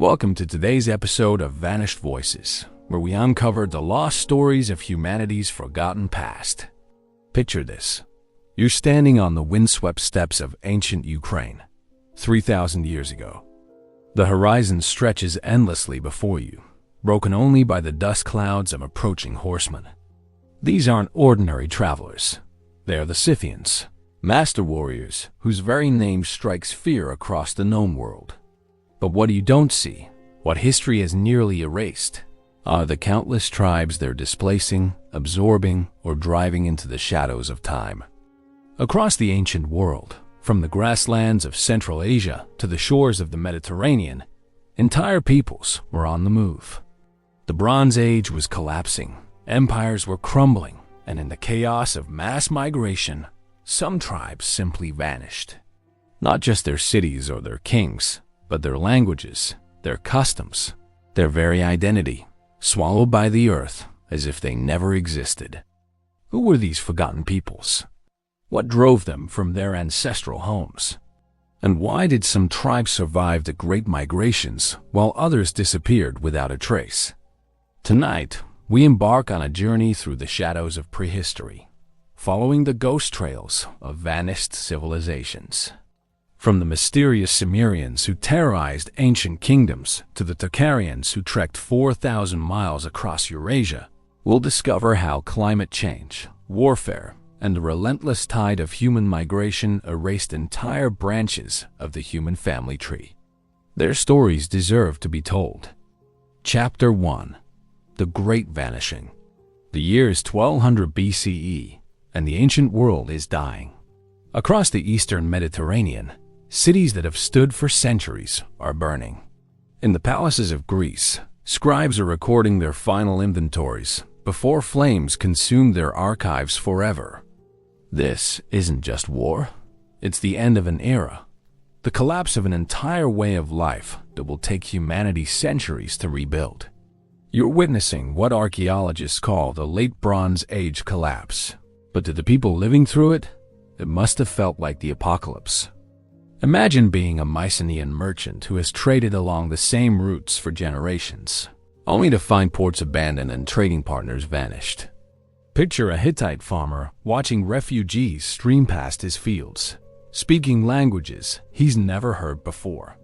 Welcome to today's episode of Vanished Voices, where we uncover the lost stories of humanity's forgotten past. Picture this. You're standing on the windswept steppes of ancient Ukraine, 3,000 years ago. The horizon stretches endlessly before you, broken only by the dust clouds of approaching horsemen. These aren't ordinary travelers. They are the Scythians, master warriors whose very name strikes fear across the known world. But what you don't see, what history has nearly erased, are the countless tribes they're displacing, absorbing, or driving into the shadows of time. Across the ancient world, from the grasslands of Central Asia to the shores of the Mediterranean, entire peoples were on the move. The Bronze Age was collapsing, empires were crumbling, and in the chaos of mass migration, some tribes simply vanished. Not just their cities or their kings, but their languages, their customs, their very identity, swallowed by the earth as if they never existed. Who were these forgotten peoples? What drove them from their ancestral homes? And why did some tribes survive the great migrations while others disappeared without a trace? Tonight, we embark on a journey through the shadows of prehistory, following the ghost trails of vanished civilizations. From the mysterious Cimmerians who terrorized ancient kingdoms to the Tocharians who trekked 4,000 miles across Eurasia, we'll discover how climate change, warfare, and the relentless tide of human migration erased entire branches of the human family tree. Their stories deserve to be told. Chapter 1. The Great Vanishing. The year is 1200 BCE, and the ancient world is dying. Across the eastern Mediterranean, cities that have stood for centuries are burning. In the palaces of Greece, scribes are recording their final inventories before flames consume their archives forever. This isn't just war, it's the end of an era, the collapse of an entire way of life that will take humanity centuries to rebuild. You're witnessing what archaeologists call the Late Bronze Age collapse, but to the people living through it, it must have felt like the apocalypse. Imagine being a Mycenaean merchant who has traded along the same routes for generations, only to find ports abandoned and trading partners vanished. Picture a Hittite farmer watching refugees stream past his fields, speaking languages he's never heard before.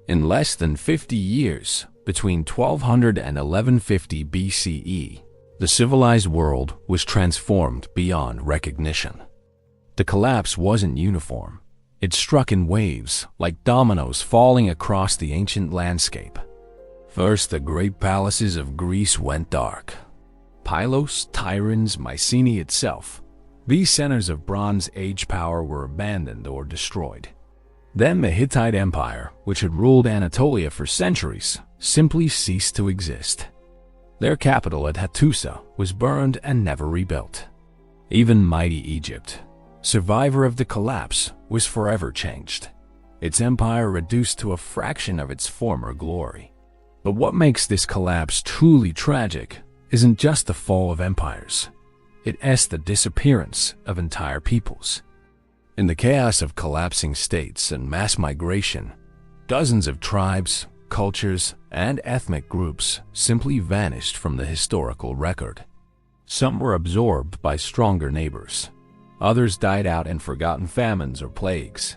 In less than 50 years, between 1200 and 1150 BCE, the civilized world was transformed beyond recognition. The collapse wasn't uniform. It struck in waves, like dominoes falling across the ancient landscape. First, the great palaces of Greece went dark. Pylos, Tiryns, Mycenae itself. These centers of Bronze Age power were abandoned or destroyed. Then the Hittite Empire, which had ruled Anatolia for centuries, simply ceased to exist. Their capital at Hattusa was burned and never rebuilt. Even mighty Egypt, survivor of the collapse, was forever changed, its empire reduced to a fraction of its former glory. But what makes this collapse truly tragic isn't just the fall of empires. It is the disappearance of entire peoples. In the chaos of collapsing states and mass migration, dozens of tribes, cultures, and ethnic groups simply vanished from the historical record. Some were absorbed by stronger neighbors. Others died out in forgotten famines or plagues.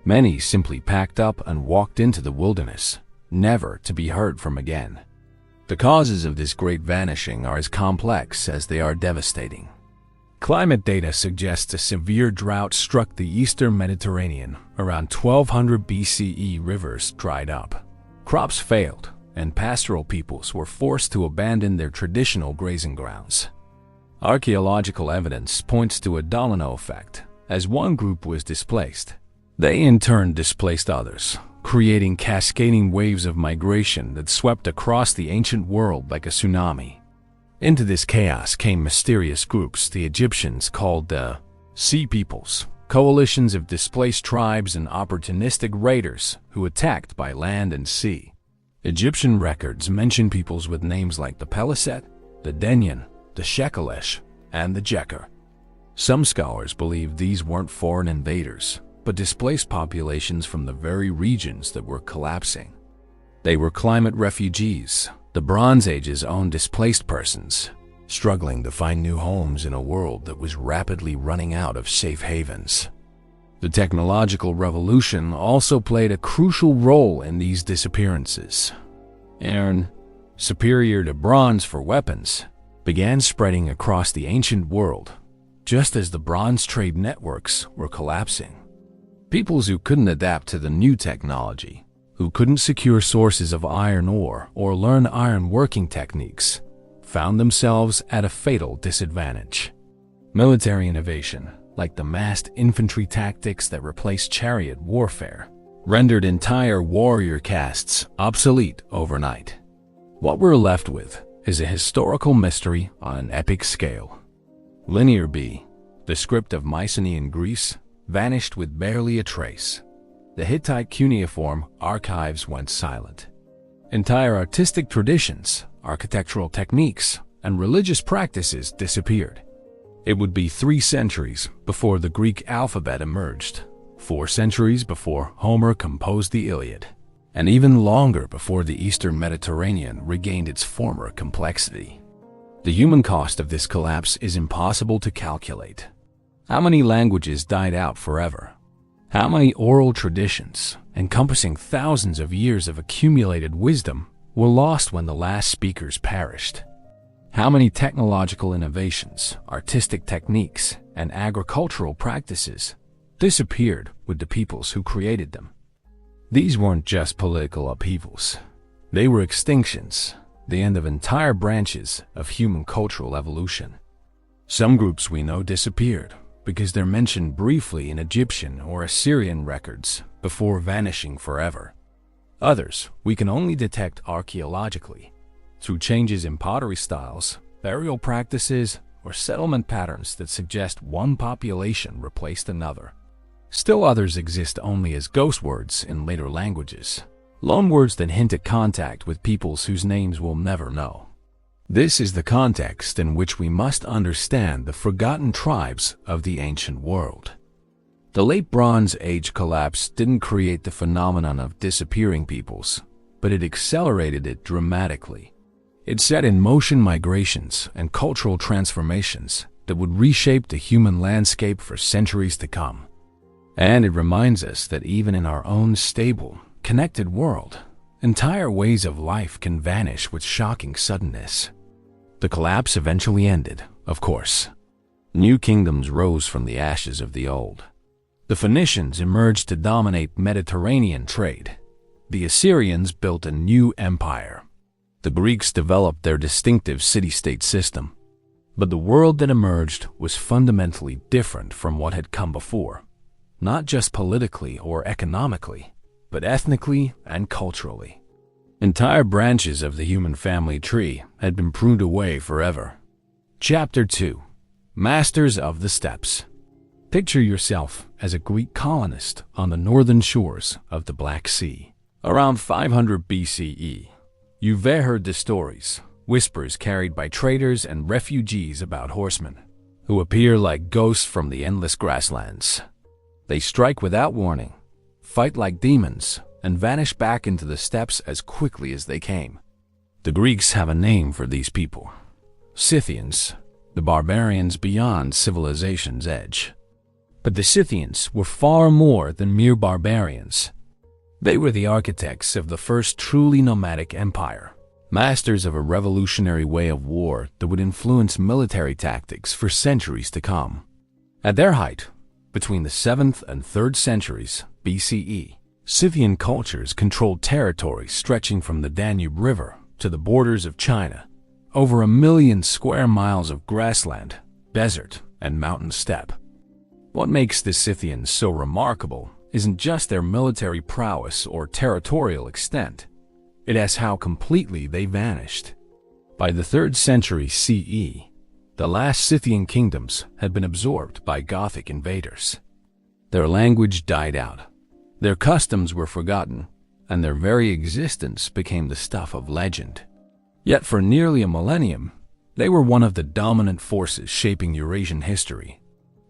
Many simply packed up and walked into the wilderness, never to be heard from again. The causes of this great vanishing are as complex as they are devastating. Climate data suggests a severe drought struck the eastern Mediterranean around 1200 BCE. Rivers dried up. Crops failed, and pastoral peoples were forced to abandon their traditional grazing grounds. Archaeological evidence points to a domino effect. As one group was displaced, they in turn displaced others, creating cascading waves of migration that swept across the ancient world like a tsunami. Into this chaos came mysterious groups the Egyptians called the Sea Peoples, coalitions of displaced tribes and opportunistic raiders who attacked by land and sea. Egyptian records mention peoples with names like the Peliset, the Denyen, the Shekelesh, and the Jeker. Some scholars believe these weren't foreign invaders, but displaced populations from the very regions that were collapsing. They were climate refugees, the Bronze Age's own displaced persons, struggling to find new homes in a world that was rapidly running out of safe havens. The technological revolution also played a crucial role in these disappearances. Iron, superior to bronze for weapons, began spreading across the ancient world, just as the bronze trade networks were collapsing. Peoples who couldn't adapt to the new technology, who couldn't secure sources of iron ore or learn iron working techniques, found themselves at a fatal disadvantage. Military innovation, like the massed infantry tactics that replaced chariot warfare, rendered entire warrior castes obsolete overnight. What we're left with is a historical mystery on an epic scale. Linear B, the script of Mycenaean Greece, vanished with barely a trace. The Hittite cuneiform archives went silent. Entire artistic traditions, architectural techniques, and religious practices disappeared. It would be 3 centuries before the Greek alphabet emerged, 4 centuries before Homer composed the Iliad, and even longer before the Eastern Mediterranean regained its former complexity. The human cost of this collapse is impossible to calculate. How many languages died out forever? How many oral traditions, encompassing thousands of years of accumulated wisdom, were lost when the last speakers perished? How many technological innovations, artistic techniques, and agricultural practices disappeared with the peoples who created them? These weren't just political upheavals. They were extinctions, the end of entire branches of human cultural evolution. Some groups we know disappeared because they're mentioned briefly in Egyptian or Assyrian records before vanishing forever. Others we can only detect archaeologically, through changes in pottery styles, burial practices, or settlement patterns that suggest one population replaced another. Still others exist only as ghost words in later languages, loanwords that hint at contact with peoples whose names we'll never know. This is the context in which we must understand the forgotten tribes of the ancient world. The late Bronze Age collapse didn't create the phenomenon of disappearing peoples, but it accelerated it dramatically. It set in motion migrations and cultural transformations that would reshape the human landscape for centuries to come. And it reminds us that even in our own stable, connected world, entire ways of life can vanish with shocking suddenness. The collapse eventually ended, of course. New kingdoms rose from the ashes of the old. The Phoenicians emerged to dominate Mediterranean trade. The Assyrians built a new empire. The Greeks developed their distinctive city-state system. But the world that emerged was fundamentally different from what had come before, not just politically or economically, but ethnically and culturally. Entire branches of the human family tree had been pruned away forever. Chapter 2. Masters of the Steppes. Picture yourself as a Greek colonist on the northern shores of the Black Sea. Around 500 BCE, you've heard the stories, whispers carried by traders and refugees about horsemen, who appear like ghosts from the endless grasslands. They strike without warning, fight like demons, and vanish back into the steppes as quickly as they came. The Greeks have a name for these people: Scythians, the barbarians beyond civilization's edge. But the Scythians were far more than mere barbarians. They were the architects of the first truly nomadic empire, masters of a revolutionary way of war that would influence military tactics for centuries to come. At their height, between the 7th and 3rd centuries BCE, Scythian cultures controlled territory stretching from the Danube River to the borders of China, over 1 million square miles of grassland, desert, and mountain steppe. What makes the Scythians so remarkable isn't just their military prowess or territorial extent. It is how completely they vanished. By the 3rd century CE, the last Scythian kingdoms had been absorbed by Gothic invaders. Their language died out. Their customs were forgotten, and their very existence became the stuff of legend. Yet for nearly a millennium, they were one of the dominant forces shaping Eurasian history.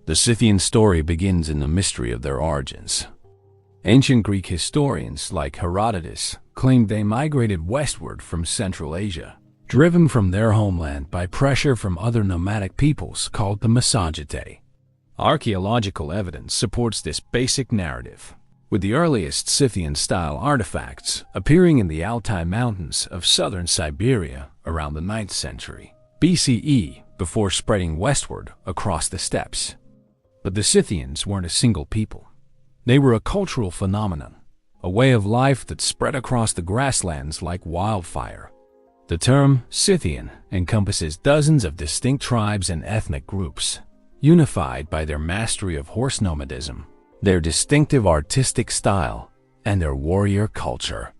The Scythian story begins in the mystery of their origins. Ancient Greek historians like Herodotus claimed they migrated westward from Central Asia, driven from their homeland by pressure from other nomadic peoples called the Massagetei. Archaeological evidence supports this basic narrative, with the earliest Scythian-style artifacts appearing in the Altai Mountains of southern Siberia around the 9th century BCE before spreading westward across the steppes. But the Scythians weren't a single people. They were a cultural phenomenon, a way of life that spread across the grasslands like wildfire. The term Scythian encompasses dozens of distinct tribes and ethnic groups, unified by their mastery of horse nomadism, their distinctive artistic style, and their warrior culture.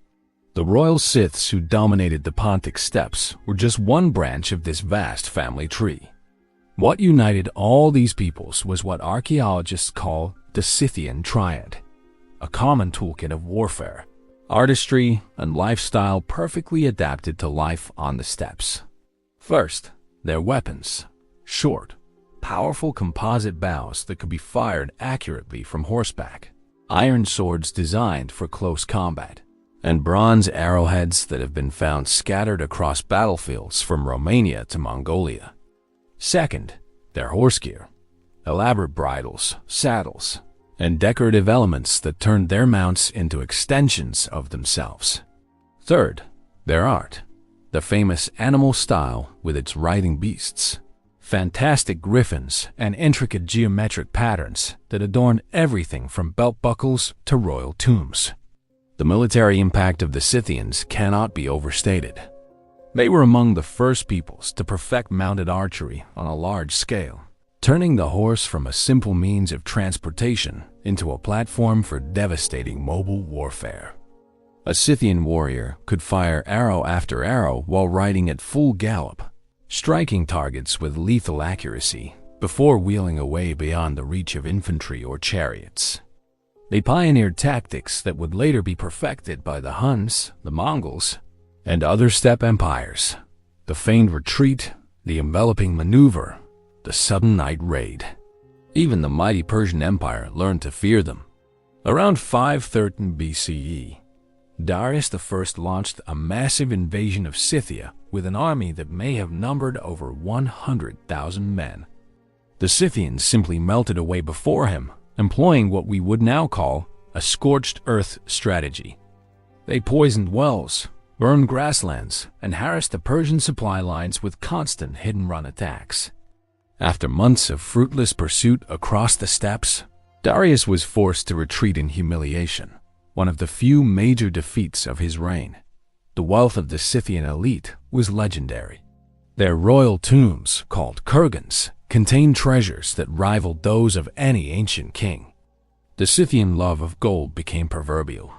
The royal Scyths who dominated the Pontic steppes were just one branch of this vast family tree. What united all these peoples was what archaeologists call the Scythian triad, a common toolkit of warfare, artistry, and lifestyle perfectly adapted to life on the steppes. First, their weapons: short, powerful composite bows that could be fired accurately from horseback, iron swords designed for close combat, and bronze arrowheads that have been found scattered across battlefields from Romania to Mongolia. Second, their horse gear: elaborate bridles, saddles, and decorative elements that turned their mounts into extensions of themselves. Third, their art: the famous animal style with its riding beasts, fantastic griffins, and intricate geometric patterns that adorn everything from belt buckles to royal tombs. The military impact of the Scythians cannot be overstated. They were among the first peoples to perfect mounted archery on a large scale, turning the horse from a simple means of transportation into a platform for devastating mobile warfare. A Scythian warrior could fire arrow after arrow while riding at full gallop, striking targets with lethal accuracy before wheeling away beyond the reach of infantry or chariots. They pioneered tactics that would later be perfected by the Huns, the Mongols, and other steppe empires: the feigned retreat, the enveloping maneuver, the sudden night raid. Even the mighty Persian Empire learned to fear them. Around 513 BCE, Darius I launched a massive invasion of Scythia with an army that may have numbered over 100,000 men. The Scythians simply melted away before him, employing what we would now call a scorched earth strategy. They poisoned wells, burned grasslands, and harassed the Persian supply lines with constant hit-and-run attacks. After months of fruitless pursuit across the steppes, Darius was forced to retreat in humiliation, one of the few major defeats of his reign. The wealth of the Scythian elite was legendary. Their royal tombs, called kurgans, contained treasures that rivaled those of any ancient king. The Scythian love of gold became proverbial.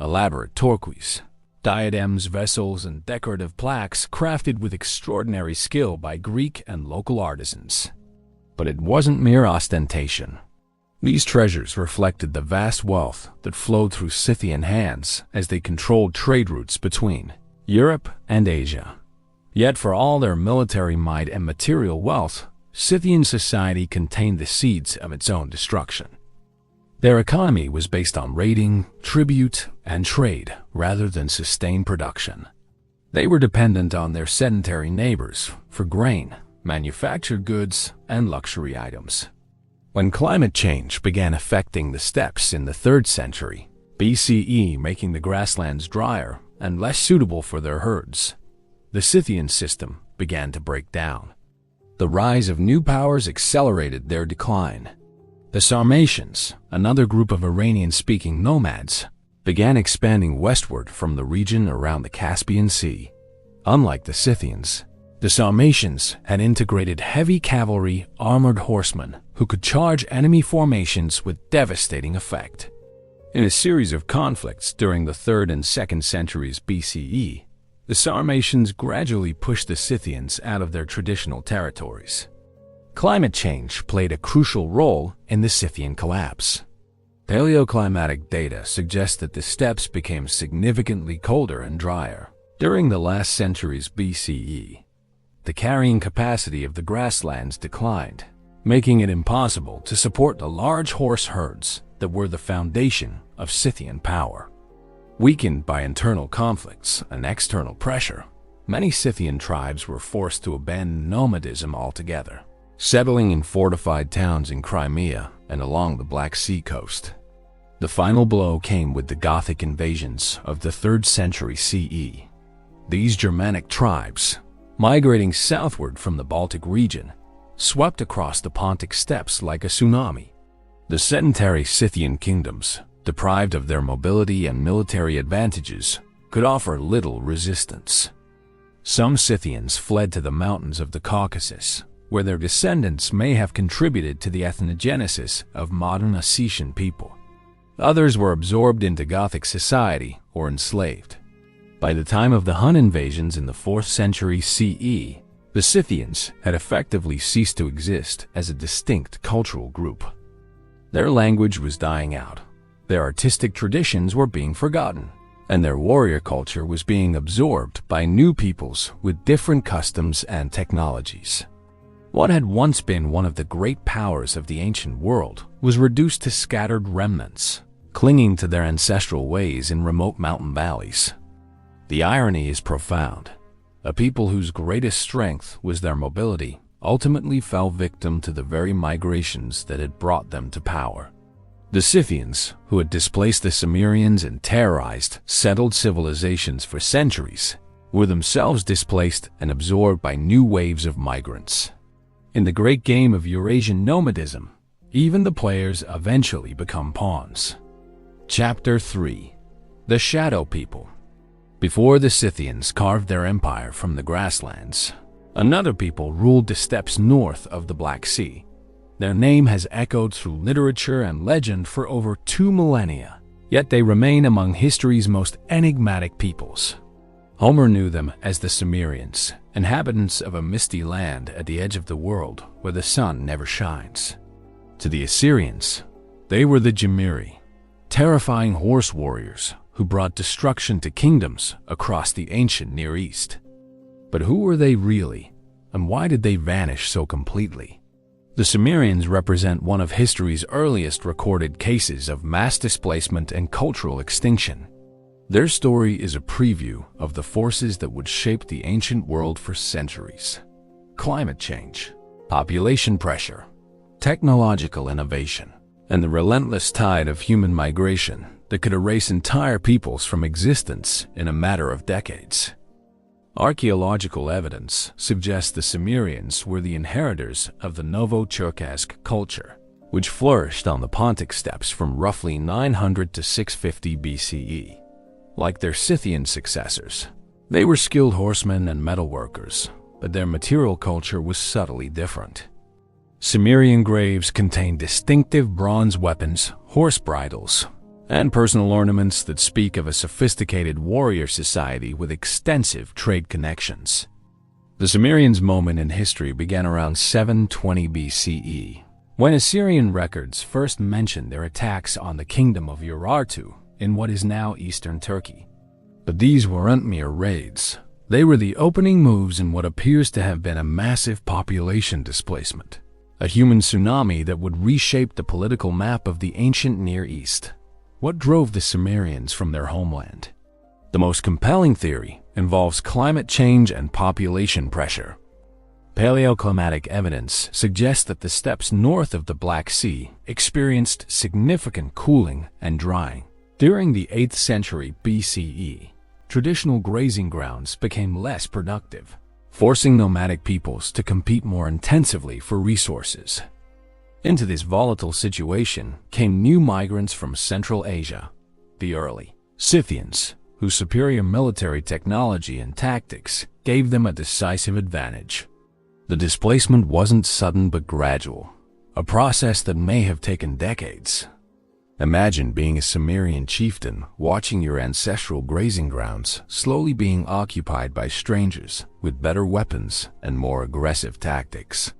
Elaborate turquoise, diadems, vessels, and decorative plaques crafted with extraordinary skill by Greek and local artisans. But it wasn't mere ostentation. These treasures reflected the vast wealth that flowed through Scythian hands as they controlled trade routes between Europe and Asia. Yet for all their military might and material wealth, Scythian society contained the seeds of its own destruction. Their economy was based on raiding, tribute, and trade rather than sustained production. They were dependent on their sedentary neighbors for grain, manufactured goods, and luxury items. When climate change began affecting the steppes in the 3rd century BCE, making the grasslands drier and less suitable for their herds, the Scythian system began to break down. The rise of new powers accelerated their decline. The Sarmatians, another group of Iranian-speaking nomads, began expanding westward from the region around the Caspian Sea. Unlike the Scythians, the Sarmatians had integrated heavy cavalry, armored horsemen who could charge enemy formations with devastating effect. In a series of conflicts during the 3rd and 2nd centuries BCE, the Sarmatians gradually pushed the Scythians out of their traditional territories. Climate change played a crucial role in the Scythian collapse. Paleoclimatic data suggest that the steppes became significantly colder and drier during the last centuries BCE. The carrying capacity of the grasslands declined, making it impossible to support the large horse herds that were the foundation of Scythian power. Weakened by internal conflicts and external pressure, many Scythian tribes were forced to abandon nomadism altogether, settling in fortified towns in Crimea and along the Black Sea coast. The final blow came with the Gothic invasions of the 3rd century CE. These Germanic tribes, migrating southward from the Baltic region, swept across the Pontic steppes like a tsunami. The sedentary Scythian kingdoms, deprived of their mobility and military advantages, could offer little resistance. Some Scythians fled to the mountains of the Caucasus, where their descendants may have contributed to the ethnogenesis of modern Ossetian people. Others were absorbed into Gothic society or enslaved. By the time of the Hun invasions in the 4th century CE, the Scythians had effectively ceased to exist as a distinct cultural group. Their language was dying out, their artistic traditions were being forgotten, and their warrior culture was being absorbed by new peoples with different customs and technologies. What had once been one of the great powers of the ancient world was reduced to scattered remnants, clinging to their ancestral ways in remote mountain valleys. The irony is profound. A people whose greatest strength was their mobility ultimately fell victim to the very migrations that had brought them to power. The Scythians, who had displaced the Cimmerians and terrorized settled civilizations for centuries, were themselves displaced and absorbed by new waves of migrants. In the great game of Eurasian nomadism, even the players eventually become pawns. Chapter 3. The Shadow People. Before the Scythians carved their empire from the grasslands, another people ruled the steppes north of the Black Sea. Their name has echoed through literature and legend for over 2 millennia, yet they remain among history's most enigmatic peoples. Homer knew them as the Cimmerians, inhabitants of a misty land at the edge of the world where the sun never shines. To the Assyrians, they were the Gemiri, terrifying horse warriors who brought destruction to kingdoms across the ancient Near East. But who were they really, and why did they vanish so completely? The Cimmerians represent one of history's earliest recorded cases of mass displacement and cultural extinction. Their story is a preview of the forces that would shape the ancient world for centuries. Climate change, population pressure, technological innovation, and the relentless tide of human migration that could erase entire peoples from existence in a matter of decades. Archaeological evidence suggests the Cimmerians were the inheritors of the Novo-Cherkassk culture, which flourished on the Pontic steppes from roughly 900 to 650 BCE. Like their Scythian successors, they were skilled horsemen and metalworkers, but their material culture was subtly different. Cimmerian graves contain distinctive bronze weapons, horse bridles, and personal ornaments that speak of a sophisticated warrior society with extensive trade connections. The Cimmerians' moment in history began around 720 BCE, when Assyrian records first mentioned their attacks on the kingdom of Urartu in what is now eastern Turkey. But these weren't mere raids. They were the opening moves in what appears to have been a massive population displacement, a human tsunami that would reshape the political map of the ancient Near East. What drove the Cimmerians from their homeland? The most compelling theory involves climate change and population pressure. Paleoclimatic evidence suggests that the steppes north of the Black Sea experienced significant cooling and drying. During the 8th century BCE, traditional grazing grounds became less productive, forcing nomadic peoples to compete more intensively for resources. Into this volatile situation came new migrants from Central Asia, the early Scythians, whose superior military technology and tactics gave them a decisive advantage. The displacement wasn't sudden but gradual, a process that may have taken decades. Imagine being a Cimmerian chieftain watching your ancestral grazing grounds slowly being occupied by strangers with better weapons and more aggressive tactics.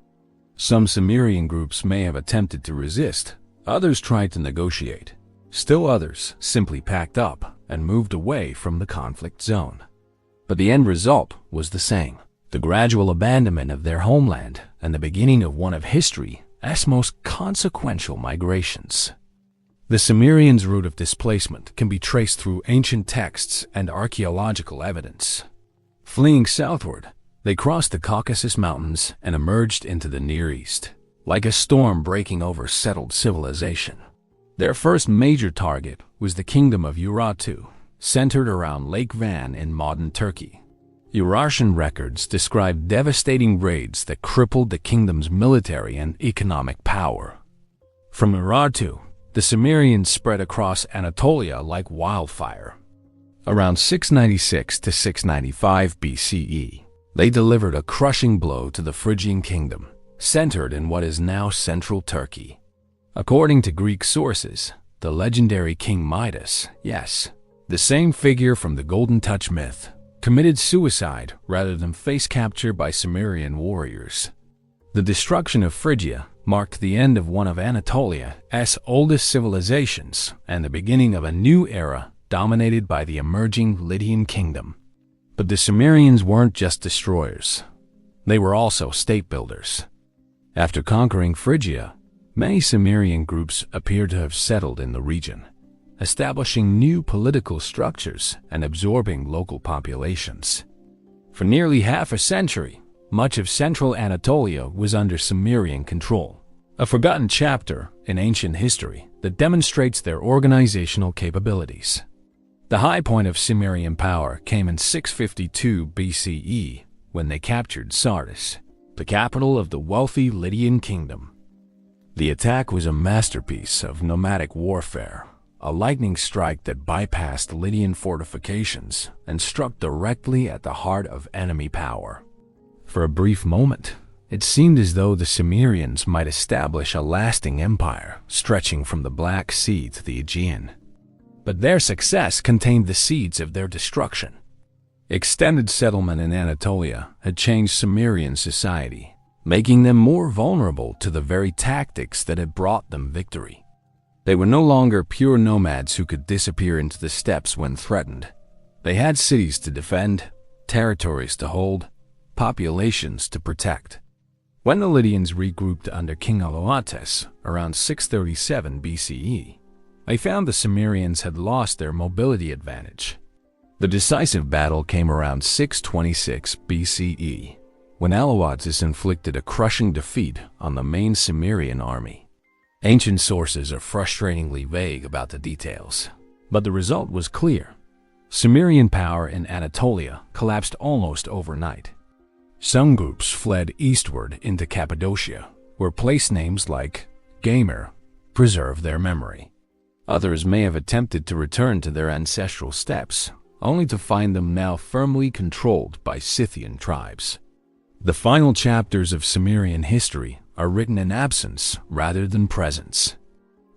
Some Cimmerian groups may have attempted to resist, others tried to negotiate. Still others simply packed up and moved away from the conflict zone. But the end result was the same: the gradual abandonment of their homeland and the beginning of one of history's most consequential migrations. The Cimmerians' route of displacement can be traced through ancient texts and archaeological evidence. Fleeing southward, they crossed the Caucasus Mountains and emerged into the Near East, like a storm breaking over settled civilization. Their first major target was the kingdom of Urartu, centered around Lake Van in modern Turkey. Urartian records describe devastating raids that crippled the kingdom's military and economic power. From Urartu, the Cimmerians spread across Anatolia like wildfire. Around 696 to 695 BCE, they delivered a crushing blow to the Phrygian kingdom, centered in what is now central Turkey. According to Greek sources, the legendary King Midas, yes, the same figure from the Golden Touch myth, committed suicide rather than face capture by Cimmerian warriors. The destruction of Phrygia marked the end of one of Anatolia's oldest civilizations and the beginning of a new era dominated by the emerging Lydian kingdom. But the Cimmerians weren't just destroyers. They were also state builders. After conquering Phrygia, many Cimmerian groups appear to have settled in the region, establishing new political structures and absorbing local populations. For nearly half a century, much of central Anatolia was under Cimmerian control, a forgotten chapter in ancient history that demonstrates their organizational capabilities. The high point of Cimmerian power came in 652 BCE when they captured Sardis, the capital of the wealthy Lydian kingdom. The attack was a masterpiece of nomadic warfare, a lightning strike that bypassed Lydian fortifications and struck directly at the heart of enemy power. For a brief moment, it seemed as though the Cimmerians might establish a lasting empire stretching from the Black Sea to the Aegean. But their success contained the seeds of their destruction. Extended settlement in Anatolia had changed Cimmerian society, making them more vulnerable to the very tactics that had brought them victory. They were no longer pure nomads who could disappear into the steppes when threatened. They had cities to defend, territories to hold, populations to protect. When the Lydians regrouped under King Aloates around 637 BCE, they found the Cimmerians had lost their mobility advantage. The decisive battle came around 626 BCE, when Aloates inflicted a crushing defeat on the main Cimmerian army. Ancient sources are frustratingly vague about the details, but the result was clear. Cimmerian power in Anatolia collapsed almost overnight. Some groups fled eastward into Cappadocia, where place names like Gamer preserve their memory. Others may have attempted to return to their ancestral steppes, only to find them now firmly controlled by Scythian tribes. The final chapters of Cimmerian history are written in absence rather than presence.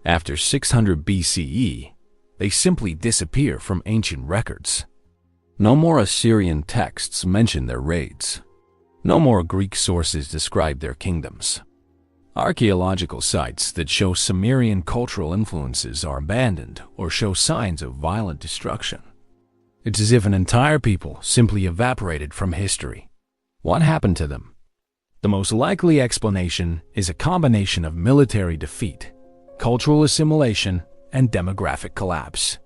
After 600 BCE, they simply disappear from ancient records. No more Assyrian texts mention their raids. No more Greek sources describe their kingdoms. Archaeological sites that show Cimmerian cultural influences are abandoned or show signs of violent destruction. It's as if an entire people simply evaporated from history. What happened to them? The most likely explanation is a combination of military defeat, cultural assimilation, and demographic collapse.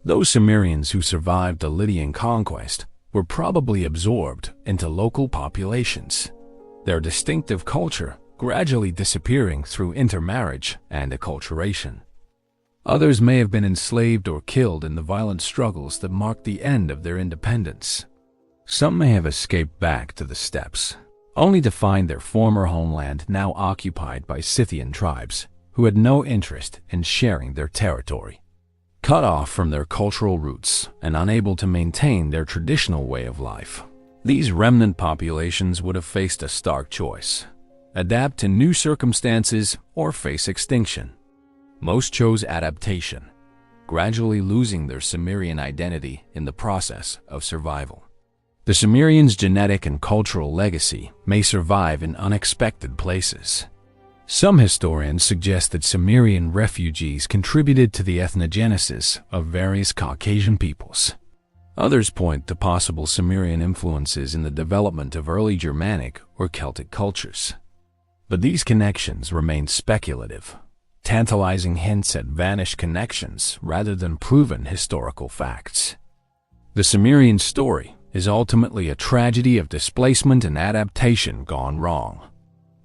Those Cimmerians who survived the Lydian conquest were probably absorbed into local populations, their distinctive culture gradually disappearing through intermarriage and acculturation. Others may have been enslaved or killed in the violent struggles that marked the end of their independence. Some may have escaped back to the steppes, only to find their former homeland now occupied by Scythian tribes who had no interest in sharing their territory. Cut off from their cultural roots and unable to maintain their traditional way of life, these remnant populations would have faced a stark choice: adapt to new circumstances or face extinction. Most chose adaptation, gradually losing their Cimmerian identity in the process of survival. The Cimmerians' genetic and cultural legacy may survive in unexpected places. Some historians suggest that Cimmerian refugees contributed to the ethnogenesis of various Caucasian peoples. Others point to possible Cimmerian influences in the development of early Germanic or Celtic cultures. But these connections remain speculative. tantalizing hints at vanished connections rather than proven historical facts. The Sumerian story is ultimately a tragedy of displacement and adaptation gone wrong.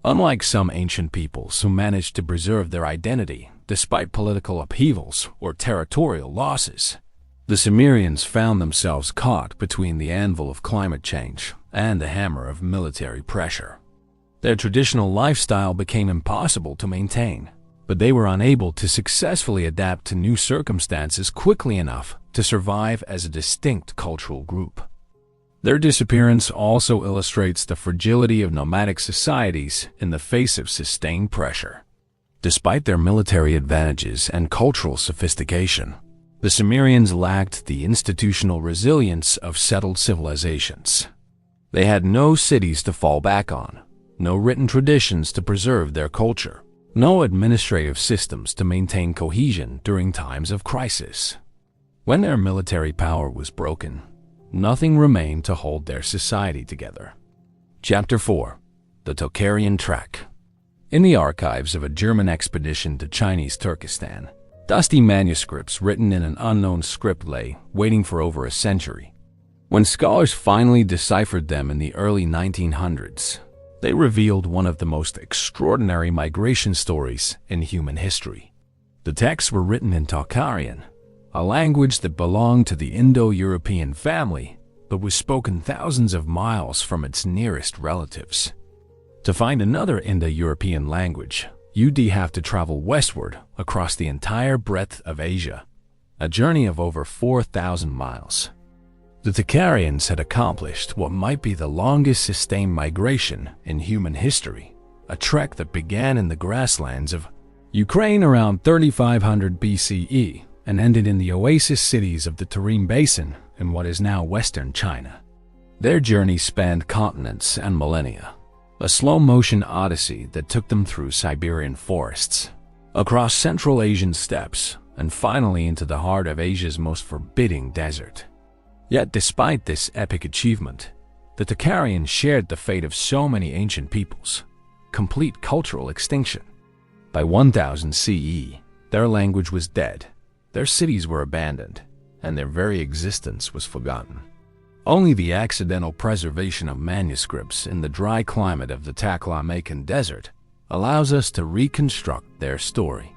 Unlike some ancient peoples who managed to preserve their identity despite political upheavals or territorial losses, the Sumerians found themselves caught between the anvil of climate change and the hammer of military pressure. Their traditional lifestyle became impossible to maintain, but they were unable to successfully adapt to new circumstances quickly enough to survive as a distinct cultural group. Their disappearance also illustrates the fragility of nomadic societies in the face of sustained pressure. Despite their military advantages and cultural sophistication, the Sumerians lacked the institutional resilience of settled civilizations. They had no cities to fall back on, no written traditions to preserve their culture, no administrative systems to maintain cohesion during times of crisis. When their military power was broken, nothing remained to hold their society together. Chapter 4. The Tocharian Trek. In the archives of a German expedition to Chinese Turkestan, dusty manuscripts written in an unknown script lay waiting for over a century. When scholars finally deciphered them in the early 1900s, they revealed one of the most extraordinary migration stories in human history. The texts were written in Tocharian, a language that belonged to the Indo-European family but was spoken thousands of miles from its nearest relatives. To find another Indo-European language, you'd have to travel westward across the entire breadth of Asia, a journey of over 4,000 miles. The Tocharians had accomplished what might be the longest sustained migration in human history, a trek that began in the grasslands of Ukraine around 3500 BCE and ended in the oasis cities of the Tarim Basin in what is now western China. Their journey spanned continents and millennia, a slow-motion odyssey that took them through Siberian forests, across Central Asian steppes, and finally into the heart of Asia's most forbidding desert. Yet despite this epic achievement, the Tocharians shared the fate of so many ancient peoples, complete cultural extinction. By 1000 CE, their language was dead, their cities were abandoned, and their very existence was forgotten. Only the accidental preservation of manuscripts in the dry climate of the Taklamakan Desert allows us to reconstruct their story.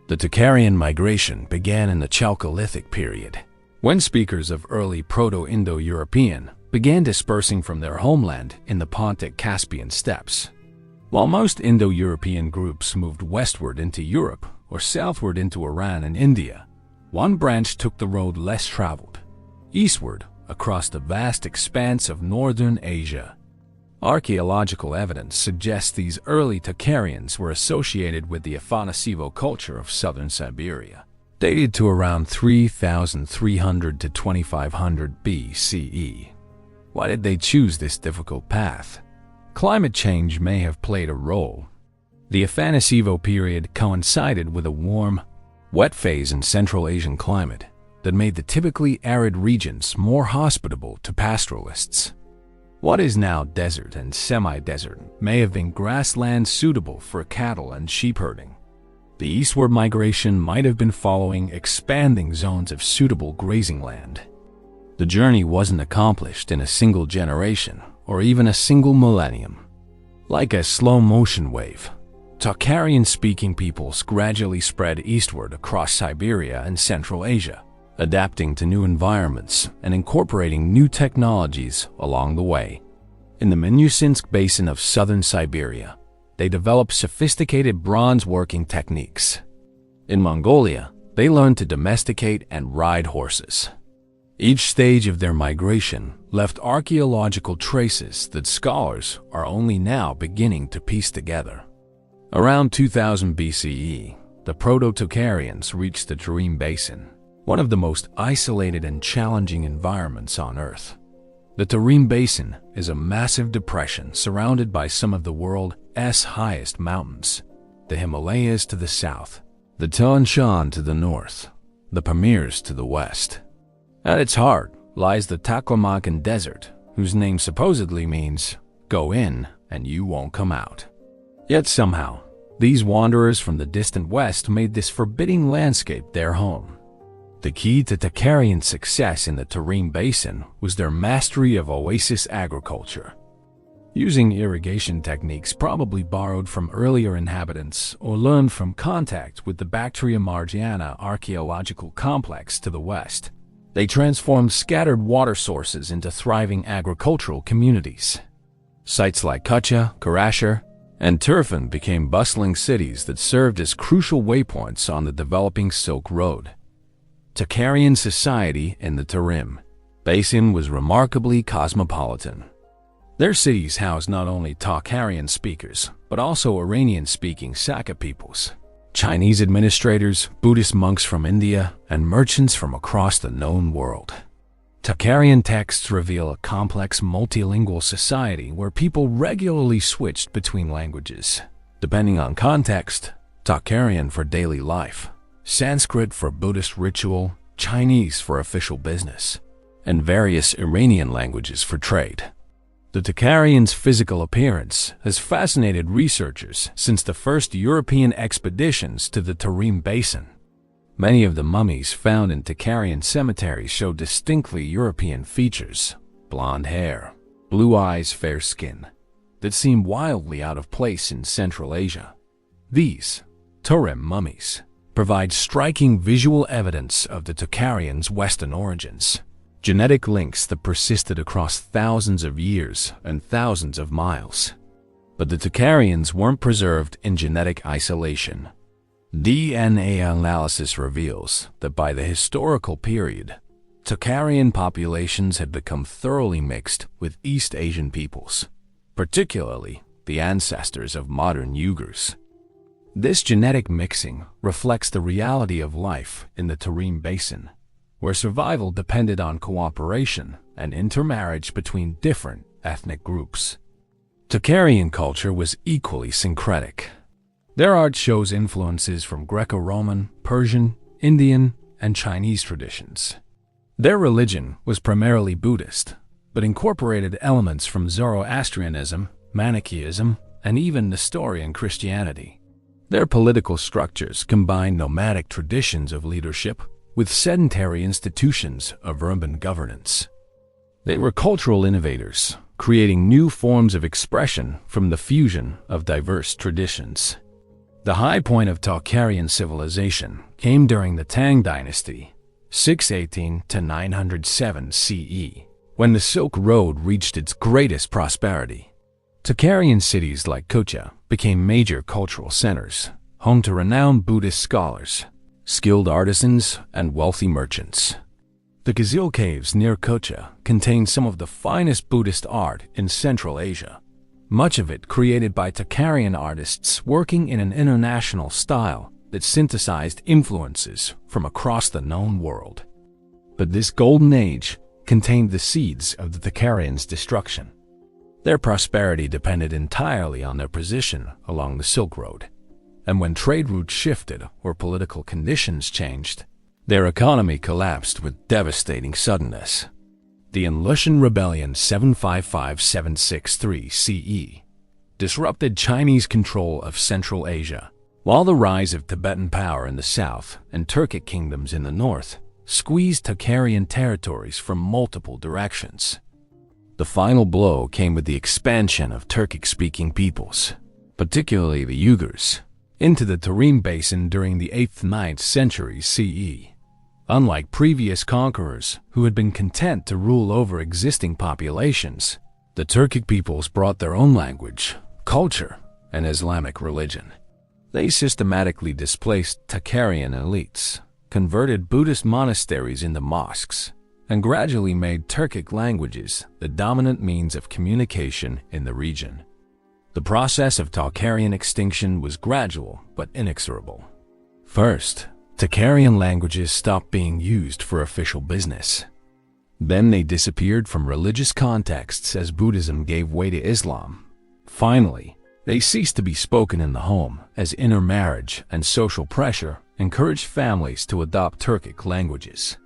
The Tocharian migration began in the Chalcolithic period, when speakers of early Proto-Indo-European began dispersing from their homeland in the Pontic-Caspian steppes. While most Indo-European groups moved westward into Europe or southward into Iran and India, one branch took the road less traveled, eastward across the vast expanse of northern Asia. Archaeological evidence suggests these early Tocharians were associated with the Afanasevo culture of southern Siberia, dated to around 3,300 to 2,500 BCE. Why did they choose this difficult path? Climate change may have played a role. The Afanasevo period coincided with a warm, wet phase in Central Asian climate that made the typically arid regions more hospitable to pastoralists. What is now desert and semi-desert may have been grassland suitable for cattle and sheep herding. The eastward migration might have been following expanding zones of suitable grazing land. The journey wasn't accomplished in a single generation or even a single millennium. Like a slow-motion wave, Tocharian-speaking peoples gradually spread eastward across Siberia and Central Asia, adapting to new environments and incorporating new technologies along the way. In the Minushinsk Basin of southern Siberia, they developed sophisticated bronze-working techniques. In Mongolia, they learned to domesticate and ride horses. Each stage of their migration left archaeological traces that scholars are only now beginning to piece together. Around 2000 BCE, the Proto-Tocharians reached the Tarim Basin, one of the most isolated and challenging environments on Earth. The Tarim Basin is a massive depression surrounded by some of the world's highest mountains, the Himalayas to the south, the Tian Shan to the north, the Pamirs to the west. At its heart lies the Taklamakan Desert, whose name supposedly means, "Go in and you won't come out." Yet somehow, These wanderers from the distant west made this forbidding landscape their home. The key to Tocharian success in the Tarim Basin was their mastery of oasis agriculture. Using irrigation techniques probably borrowed from earlier inhabitants or learned from contact with the Bactria Margiana archaeological complex to the west, they transformed scattered water sources into thriving agricultural communities. Sites like Kucha, Karasher, and Turfan became bustling cities that served as crucial waypoints on the developing Silk Road. Tocharian society in the Tarim Basin was remarkably cosmopolitan. Their cities housed not only Tocharian speakers, but also Iranian-speaking Saka peoples, Chinese administrators, Buddhist monks from India, and merchants from across the known world. Tocharian texts reveal a complex multilingual society where people regularly switched between languages, depending on context: Tocharian for daily life, Sanskrit for Buddhist ritual, Chinese for official business, and various Iranian languages for trade. The Tocharians' physical appearance has fascinated researchers since the first European expeditions to the Tarim Basin. Many of the mummies found in Tocharian cemeteries show distinctly European features: blonde hair, blue eyes, fair skin, that seem wildly out of place in Central Asia. These Tarim mummies provide striking visual evidence of the Tocharians' Western origins, genetic links that persisted across thousands of years and thousands of miles. But the Tocharians weren't preserved in genetic isolation. DNA analysis reveals that by the historical period, Tocharian populations had become thoroughly mixed with East Asian peoples, particularly the ancestors of modern Uyghurs. This genetic mixing reflects the reality of life in the Tarim Basin, where survival depended on cooperation and intermarriage between different ethnic groups. Tocharian culture was equally syncretic. Their art shows influences from Greco-Roman, Persian, Indian, and Chinese traditions. Their religion was primarily Buddhist, but incorporated elements from Zoroastrianism, Manichaeism, and even Nestorian Christianity. Their political structures combined nomadic traditions of leadership with sedentary institutions of urban governance. They were cultural innovators, creating new forms of expression from the fusion of diverse traditions. The high point of Tocharian civilization came during the Tang dynasty, 618 to 907 CE, when the Silk Road reached its greatest prosperity. Tocharian cities like Kucha became major cultural centers, home to renowned Buddhist scholars, skilled artisans, and wealthy merchants. The Gazil Caves near Kucha contain some of the finest Buddhist art in Central Asia, much of it created by Tocharian artists working in an international style that synthesized influences from across the known world. But this golden age contained the seeds of the Tocharians' destruction. Their prosperity depended entirely on their position along the Silk Road, and when trade routes shifted or political conditions changed, their economy collapsed with devastating suddenness. The Inlushan Rebellion 755-763 CE disrupted Chinese control of Central Asia, while the rise of Tibetan power in the south and Turkic kingdoms in the north squeezed Tocharian territories from multiple directions. The final blow came with the expansion of Turkic-speaking peoples, particularly the Uyghurs, into the Tarim Basin during the 8th–9th centuries CE. Unlike previous conquerors who had been content to rule over existing populations, the Turkic peoples brought their own language, culture, and Islamic religion. They systematically displaced Tocharian elites, converted Buddhist monasteries into mosques, and gradually made Turkic languages the dominant means of communication in the region. The process of Tocharian extinction was gradual but inexorable. First, Tocharian languages stopped being used for official business. Then they disappeared from religious contexts as Buddhism gave way to Islam. Finally, they ceased to be spoken in the home as intermarriage and social pressure encouraged families to adopt Turkic languages.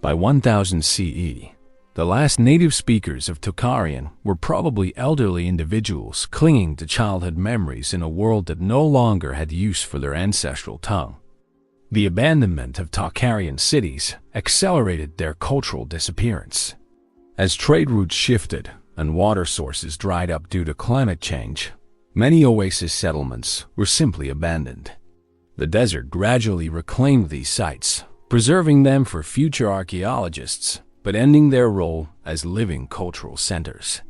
By 1000 CE, The last native speakers of Tocharian were probably elderly individuals clinging to childhood memories in a world that no longer had use for their ancestral tongue. The abandonment of Tocharian cities accelerated their cultural disappearance. As trade routes shifted and water sources dried up due to climate change, many oasis settlements were simply abandoned. The desert gradually reclaimed these sites, preserving them for future archaeologists, but ending their role as living cultural centers.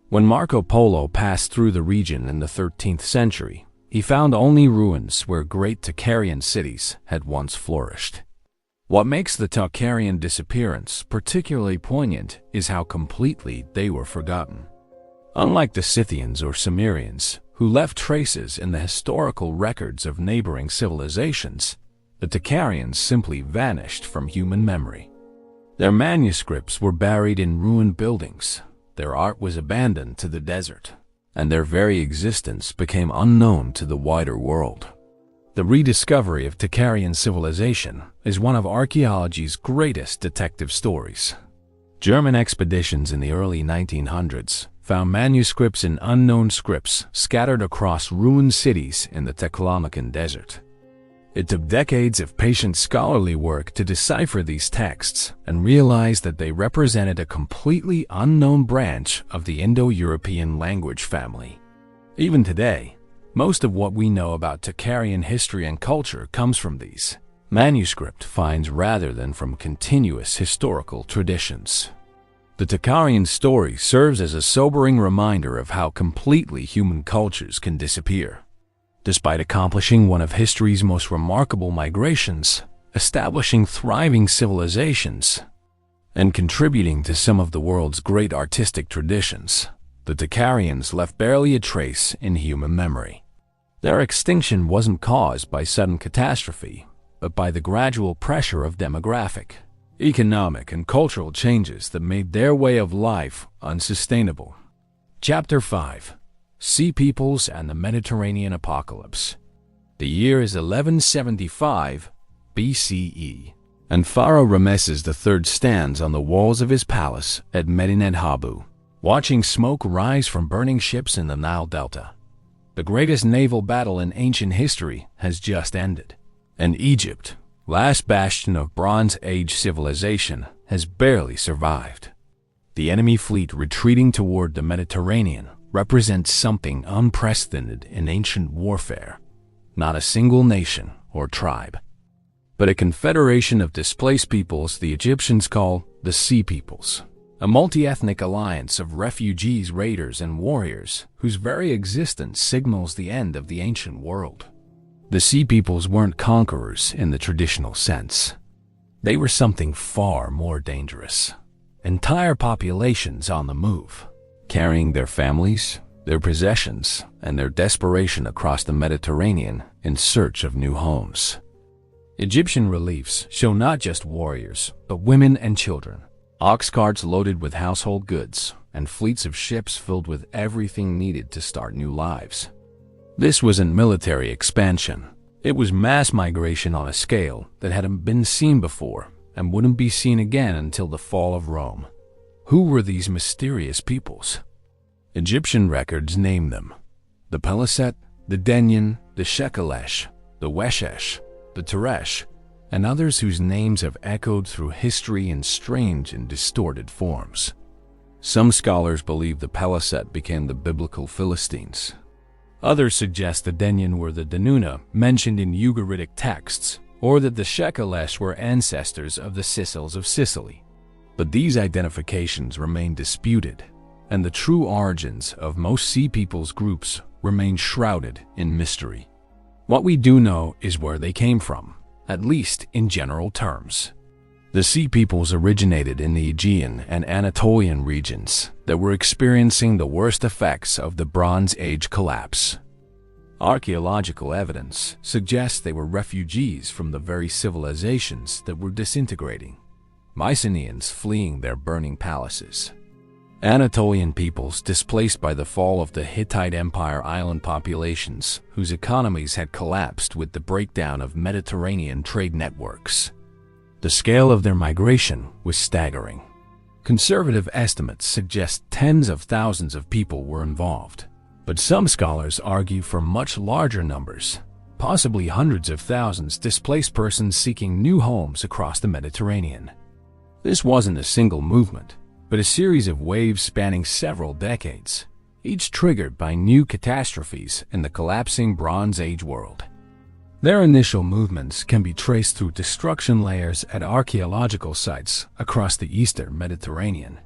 When Marco Polo passed through the region in the 13th century, he found only ruins where great Tocharian cities had once flourished. What makes the Tocharian disappearance particularly poignant is how completely they were forgotten. Unlike the Scythians or Cimmerians, who left traces in the historical records of neighboring civilizations, the Tocharians simply vanished from human memory. Their manuscripts were buried in ruined buildings, their art was abandoned to the desert, and their very existence became unknown to the wider world. The rediscovery of Tocharian civilization is one of archaeology's greatest detective stories. German expeditions in the early 1900s found manuscripts in unknown scripts scattered across ruined cities in the Taklamakan Desert. It took decades of patient scholarly work to decipher these texts and realize that they represented a completely unknown branch of the Indo-European language family. Even today, most of what we know about Tocharian history and culture comes from these manuscript finds rather than from continuous historical traditions. The Tocharian story serves as a sobering reminder of how completely human cultures can disappear. Despite accomplishing one of history's most remarkable migrations, establishing thriving civilizations, and contributing to some of the world's great artistic traditions, the Tocharians left barely a trace in human memory. Their extinction wasn't caused by sudden catastrophe, but by the gradual pressure of demographic, economic, and cultural changes that made their way of life unsustainable. Chapter 5: Sea Peoples and the Mediterranean Apocalypse. The year is 1175 BCE, and Pharaoh Rameses III stands on the walls of his palace at Medinet Habu, watching smoke rise from burning ships in the Nile Delta. The greatest naval battle in ancient history has just ended, and Egypt, last bastion of Bronze Age civilization, has barely survived. The enemy fleet retreating toward the Mediterranean represents something unprecedented in ancient warfare. Not a single nation or tribe, but a confederation of displaced peoples the Egyptians call the Sea Peoples, a multi-ethnic alliance of refugees, raiders, and warriors whose very existence signals the end of the ancient world. The Sea Peoples weren't conquerors in the traditional sense. They were something far more dangerous. Entire populations on the move, carrying their families, their possessions, and their desperation across the Mediterranean in search of new homes. Egyptian reliefs show not just warriors, but women and children, ox carts loaded with household goods, and fleets of ships filled with everything needed to start new lives. This wasn't military expansion. It was mass migration on a scale that hadn't been seen before and wouldn't be seen again until the fall of Rome. Who were these mysterious peoples? Egyptian records name them: the Peliset, the Denyen, the Shekelesh, the Weshesh, the Teresh, and others whose names have echoed through history in strange and distorted forms. Some scholars believe the Peliset became the biblical Philistines. Others suggest the Denyen were the Danuna mentioned in Ugaritic texts, or that the Shekelesh were ancestors of the Sicels of Sicily. But these identifications remain disputed, and the true origins of most Sea Peoples groups remain shrouded in mystery. What we do know is where they came from, at least in general terms. The Sea Peoples originated in the Aegean and Anatolian regions that were experiencing the worst effects of the Bronze Age collapse. Archaeological evidence suggests they were refugees from the very civilizations that were disintegrating, Mycenaeans fleeing their burning palaces, Anatolian peoples displaced by the fall of the Hittite Empire island populations whose economies had collapsed with the breakdown of Mediterranean trade networks. The scale of their migration was staggering. Conservative estimates suggest tens of thousands of people were involved, but some scholars argue for much larger numbers, possibly hundreds of thousands displaced persons seeking new homes across the Mediterranean. This wasn't a single movement, but a series of waves spanning several decades, each triggered by new catastrophes in the collapsing Bronze Age world. Their initial movements can be traced through destruction layers at archaeological sites across the eastern Mediterranean.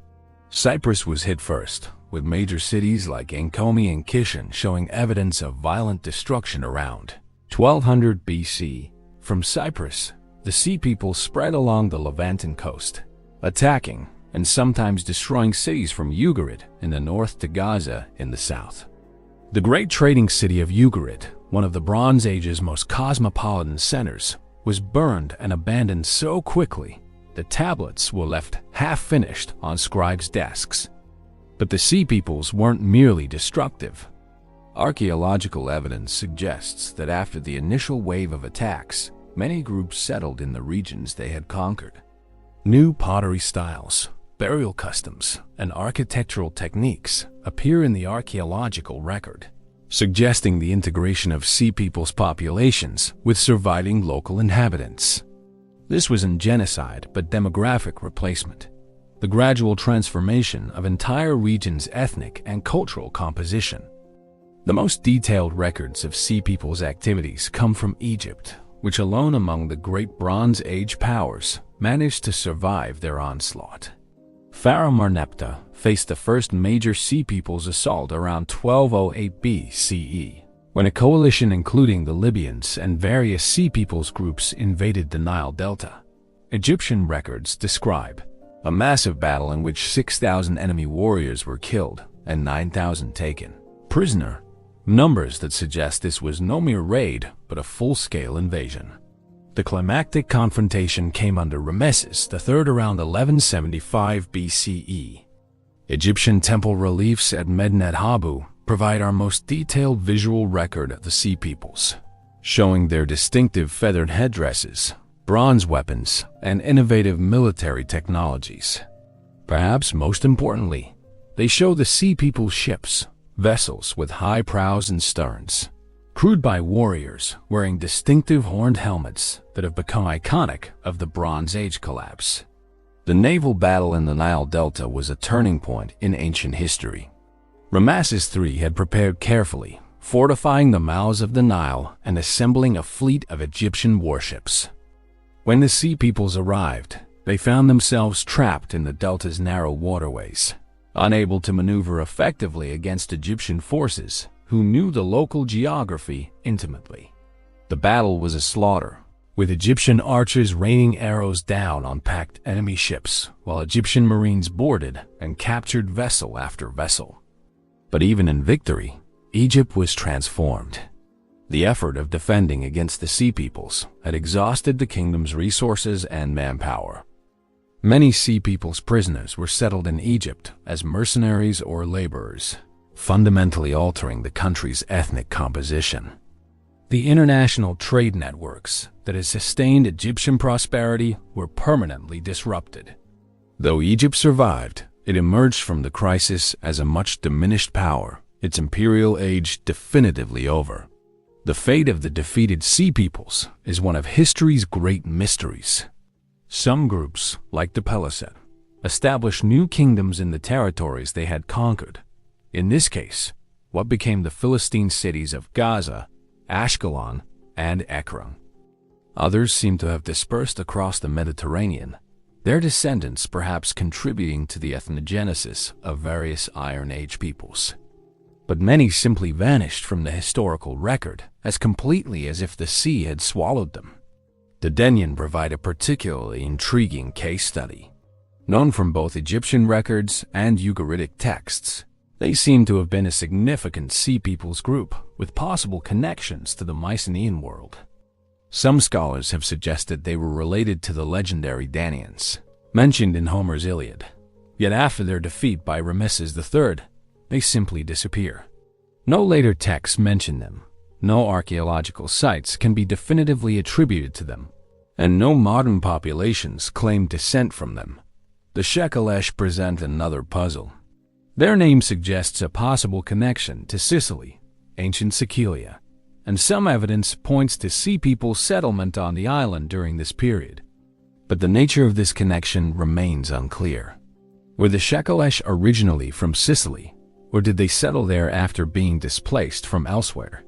Cyprus was hit first, with major cities like Ancona and Kishon showing evidence of violent destruction around 1200 BC. From Cyprus, the Sea People spread along the Levanten coast, attacking and sometimes destroying cities from Ugarit in the north to Gaza in the south. The great trading city of Ugarit, one of the Bronze Age's most cosmopolitan centers, was burned and abandoned so quickly that tablets were left half-finished on scribes' desks. But the Sea Peoples weren't merely destructive. Archaeological evidence suggests that after the initial wave of attacks, many groups settled in the regions they had conquered. New pottery styles, burial customs, and architectural techniques appear in the archaeological record, suggesting the integration of Sea Peoples' populations with surviving local inhabitants. This wasn't genocide but demographic replacement, the gradual transformation of entire regions' ethnic and cultural composition. The most detailed records of Sea Peoples' activities come from Egypt, which alone among the great Bronze Age powers managed to survive their onslaught. Pharaoh Merneptah faced the first major Sea Peoples assault around 1208 BCE, when a coalition including the Libyans and various Sea Peoples groups invaded the Nile Delta. Egyptian records describe a massive battle in which 6,000 enemy warriors were killed and 9,000 taken prisoner, numbers that suggest this was no mere raid but a full-scale invasion. The climactic confrontation came under Ramesses III around 1175 BCE. Egyptian temple reliefs at Medinet Habu provide our most detailed visual record of the Sea Peoples, showing their distinctive feathered headdresses, bronze weapons, and innovative military technologies. Perhaps most importantly, they show the Sea Peoples' ships, vessels with high prows and sterns, crewed by warriors wearing distinctive horned helmets that have become iconic of the Bronze Age collapse. The naval battle in the Nile Delta was a turning point in ancient history. Ramesses III had prepared carefully, fortifying the mouths of the Nile and assembling a fleet of Egyptian warships. When the Sea Peoples arrived, they found themselves trapped in the Delta's narrow waterways, unable to maneuver effectively against Egyptian forces who knew the local geography intimately. The battle was a slaughter, with Egyptian archers raining arrows down on packed enemy ships, while Egyptian marines boarded and captured vessel after vessel. But even in victory, Egypt was transformed. The effort of defending against the Sea Peoples had exhausted the kingdom's resources and manpower. Many Sea Peoples prisoners were settled in Egypt as mercenaries or laborers, fundamentally altering the country's ethnic composition. The international trade networks that had sustained Egyptian prosperity were permanently disrupted. Though Egypt survived, it emerged from the crisis as a much diminished power, its imperial age definitively over. The fate of the defeated Sea Peoples is one of history's great mysteries. Some groups, like the Peliset, established new kingdoms in the territories they had conquered. In this case, what became the Philistine cities of Gaza, Ashkelon, and Ekron. Others seem to have dispersed across the Mediterranean, their descendants perhaps contributing to the ethnogenesis of various Iron Age peoples. But many simply vanished from the historical record as completely as if the sea had swallowed them. The Denyen provide a particularly intriguing case study. Known from both Egyptian records and Ugaritic texts, they seem to have been a significant Sea Peoples group with possible connections to the Mycenaean world. Some scholars have suggested they were related to the legendary Danaans, mentioned in Homer's Iliad. Yet after their defeat by Ramesses III, they simply disappear. No later texts mention them, no archaeological sites can be definitively attributed to them, and no modern populations claim descent from them. The Shekelesh present another puzzle. Their name suggests a possible connection to Sicily, ancient Sicilia, and some evidence points to Sea People's settlement on the island during this period. But the nature of this connection remains unclear. Were the Shekelesh originally from Sicily, or did they settle there after being displaced from elsewhere?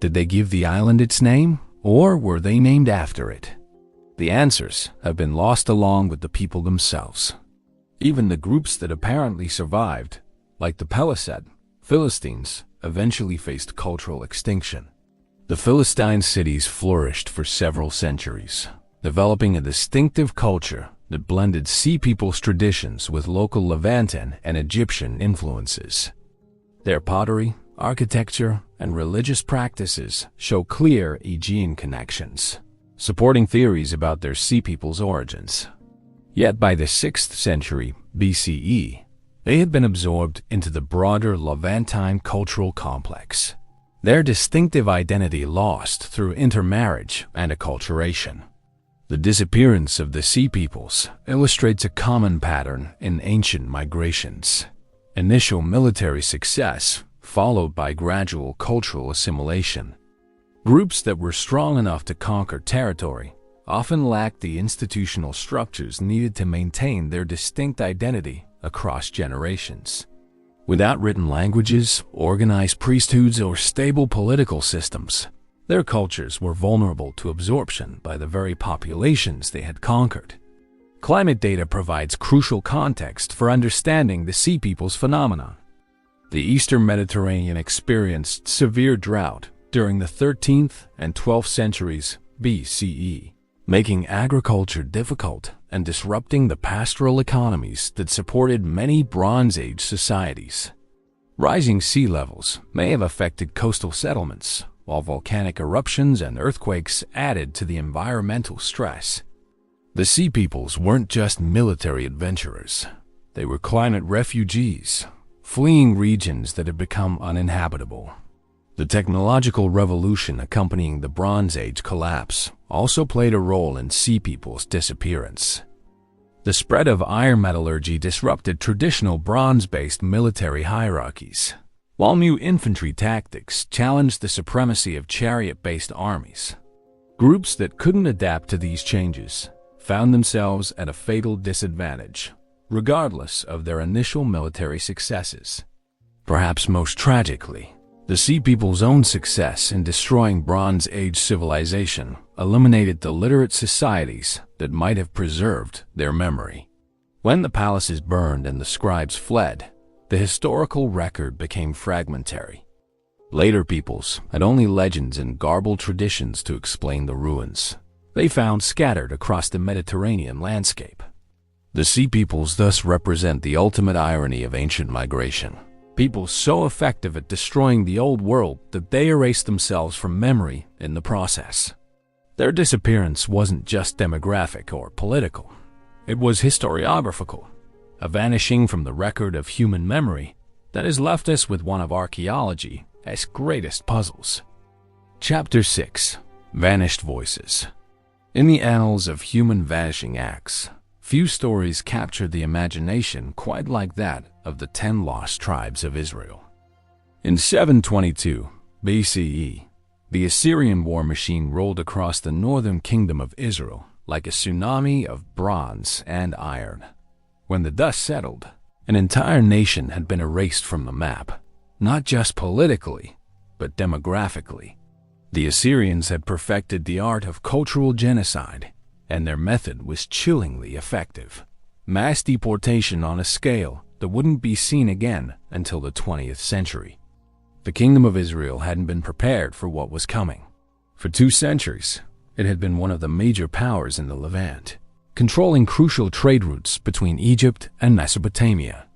Did they give the island its name, or were they named after it? The answers have been lost along with the people themselves. Even the groups that apparently survived, like the Pelased, Philistines, eventually faced cultural extinction. The Philistine cities flourished for several centuries, developing a distinctive culture that blended Sea People's traditions with local Levantan and Egyptian influences. Their pottery, architecture, and religious practices show clear Aegean connections, supporting theories about their Sea People's origins. Yet by the 6th century BCE, they had been absorbed into the broader Levantine cultural complex, their distinctive identity lost through intermarriage and acculturation. The disappearance of the Sea Peoples illustrates a common pattern in ancient migrations. Initial military success followed by gradual cultural assimilation. Groups that were strong enough to conquer territory often lacked the institutional structures needed to maintain their distinct identity across generations. Without written languages, organized priesthoods, or stable political systems, their cultures were vulnerable to absorption by the very populations they had conquered. Climate data provides crucial context for understanding the Sea People's phenomenon. The Eastern Mediterranean experienced severe drought during the 13th and 12th centuries BCE, making agriculture difficult and disrupting the pastoral economies that supported many Bronze Age societies. Rising sea levels may have affected coastal settlements, while volcanic eruptions and earthquakes added to the environmental stress. The Sea Peoples weren't just military adventurers. They were climate refugees, fleeing regions that had become uninhabitable. The technological revolution accompanying the Bronze Age collapse also played a role in Sea People's disappearance. The spread of iron metallurgy disrupted traditional bronze-based military hierarchies, while new infantry tactics challenged the supremacy of chariot-based armies. Groups that couldn't adapt to these changes found themselves at a fatal disadvantage, regardless of their initial military successes. Perhaps most tragically, the Sea People's own success in destroying Bronze Age civilization eliminated the literate societies that might have preserved their memory. When the palaces burned and the scribes fled, the historical record became fragmentary. Later peoples had only legends and garbled traditions to explain the ruins they found scattered across the Mediterranean landscape. The Sea Peoples thus represent the ultimate irony of ancient migration. People so effective at destroying the old world that they erased themselves from memory in the process. Their disappearance wasn't just demographic or political. It was historiographical, a vanishing from the record of human memory that has left us with one of archaeology's greatest puzzles. Chapter 6. Vanished Voices. In the annals of human vanishing acts, few stories capture the imagination quite like that of the 10 lost tribes of Israel. In 722 BCE, the Assyrian war machine rolled across the northern kingdom of Israel like a tsunami of bronze and iron. When the dust settled, an entire nation had been erased from the map, not just politically, but demographically. The Assyrians had perfected the art of cultural genocide, and their method was chillingly effective. Mass deportation on a scale that wouldn't be seen again until the 20th century. The Kingdom of Israel hadn't been prepared for what was coming. For 2 centuries, it had been one of the major powers in the Levant, controlling crucial trade routes between Egypt and Mesopotamia.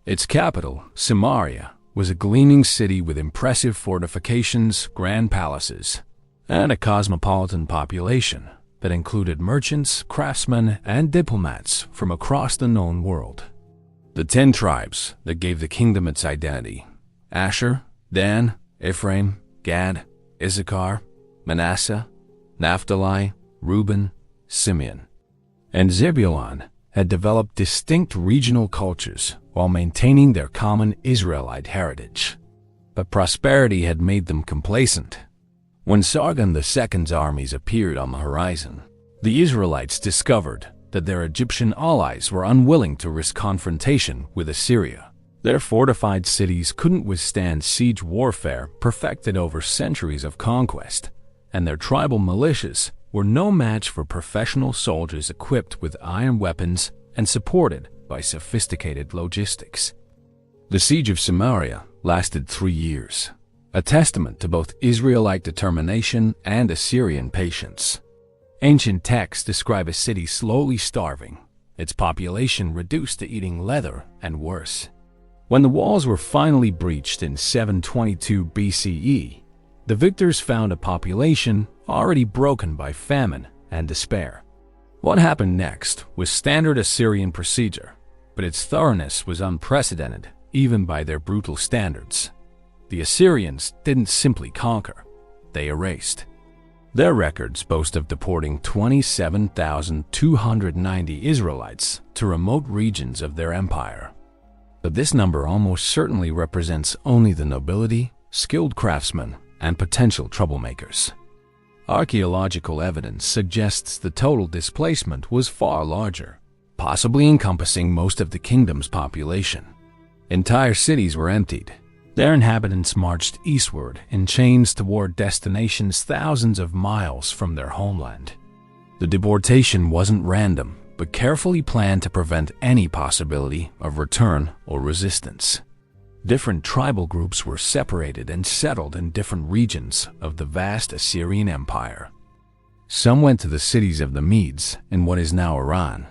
Its capital, Samaria, was a gleaming city with impressive fortifications, grand palaces, and a cosmopolitan population that included merchants, craftsmen, and diplomats from across the known world. The 10 tribes that gave the kingdom its identity, Asher, Dan, Ephraim, Gad, Issachar, Manasseh, Naphtali, Reuben, Simeon, and Zebulun, had developed distinct regional cultures while maintaining their common Israelite heritage. But prosperity had made them complacent. When Sargon II's armies appeared on the horizon, the Israelites discovered that their Egyptian allies were unwilling to risk confrontation with Assyria. Their fortified cities couldn't withstand siege warfare perfected over centuries of conquest, and their tribal militias were no match for professional soldiers equipped with iron weapons and supported by sophisticated logistics. The siege of Samaria lasted 3 years, a testament to both Israelite determination and Assyrian patience. Ancient texts describe a city slowly starving, its population reduced to eating leather and worse. When the walls were finally breached in 722 BCE, the victors found a population already broken by famine and despair. What happened next was standard Assyrian procedure, but its thoroughness was unprecedented even by their brutal standards. The Assyrians didn't simply conquer, they erased. Their records boast of deporting 27,290 Israelites to remote regions of their empire. But this number almost certainly represents only the nobility, skilled craftsmen, and potential troublemakers. Archaeological evidence suggests the total displacement was far larger, possibly encompassing most of the kingdom's population. Entire cities were emptied. Their inhabitants marched eastward in chains toward destinations thousands of miles from their homeland. The deportation wasn't random, but carefully planned to prevent any possibility of return or resistance. Different tribal groups were separated and settled in different regions of the vast Assyrian Empire. Some went to the cities of the Medes in what is now Iran.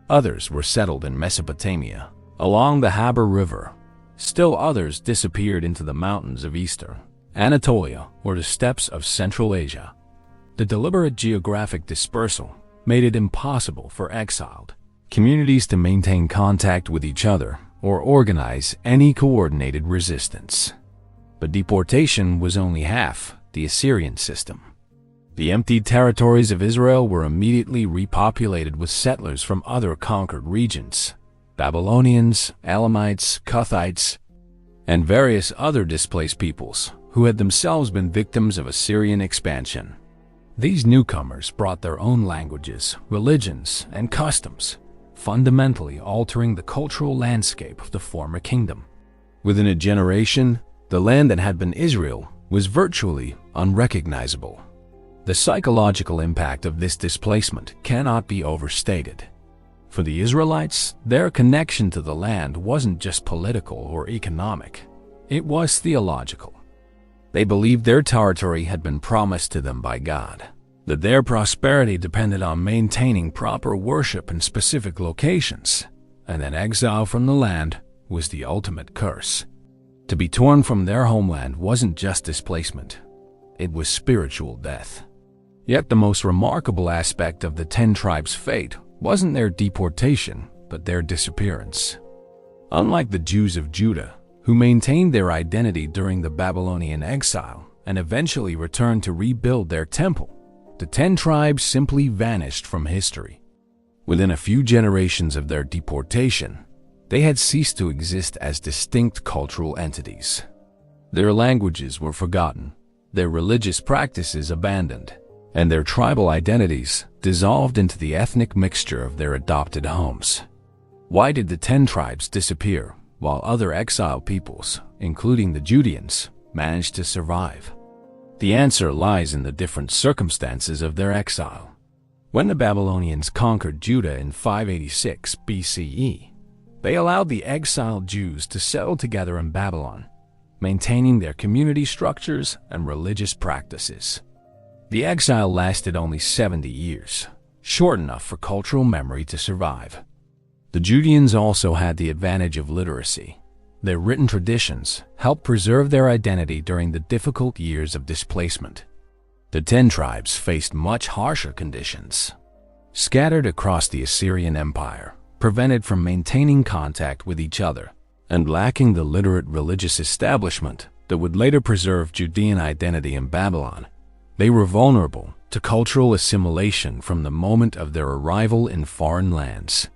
Others were settled in Mesopotamia, along the Habur River. Still others disappeared into the mountains of Eastern Anatolia or the steppes of Central Asia. The deliberate geographic dispersal made it impossible for exiled communities to maintain contact with each other or organize any coordinated resistance. But deportation was only half the Assyrian system. The emptied territories of Israel were immediately repopulated with settlers from other conquered regions: Babylonians, Elamites, Cuthites, and various other displaced peoples who had themselves been victims of Assyrian expansion. These newcomers brought their own languages, religions, and customs, fundamentally altering the cultural landscape of the former kingdom. Within a generation, the land that had been Israel was virtually unrecognizable. The psychological impact of this displacement cannot be overstated. For the Israelites, their connection to the land wasn't just political or economic, it was theological. They believed their territory had been promised to them by God, that their prosperity depended on maintaining proper worship in specific locations, and that exile from the land was the ultimate curse. To be torn from their homeland wasn't just displacement, it was spiritual death. Yet the most remarkable aspect of the 10 tribes' fate wasn't their deportation, but their disappearance. Unlike the Jews of Judah, who maintained their identity during the Babylonian exile and eventually returned to rebuild their temple, the 10 tribes simply vanished from history. Within a few generations of their deportation, they had ceased to exist as distinct cultural entities. Their languages were forgotten, their religious practices abandoned, and their tribal identities dissolved into the ethnic mixture of their adopted homes. Why did the 10 tribes disappear while other exiled peoples, including the Judeans, managed to survive? The answer lies in the different circumstances of their exile. When the Babylonians conquered Judah in 586 BCE, they allowed the exiled Jews to settle together in Babylon, maintaining their community structures and religious practices. The exile lasted only 70 years, short enough for cultural memory to survive. The Judeans also had the advantage of literacy. Their written traditions helped preserve their identity during the difficult years of displacement. The 10 tribes faced much harsher conditions. Scattered across the Assyrian Empire, prevented from maintaining contact with each other, and lacking the literate religious establishment that would later preserve Judean identity in Babylon, they were vulnerable to cultural assimilation from the moment of their arrival in foreign lands.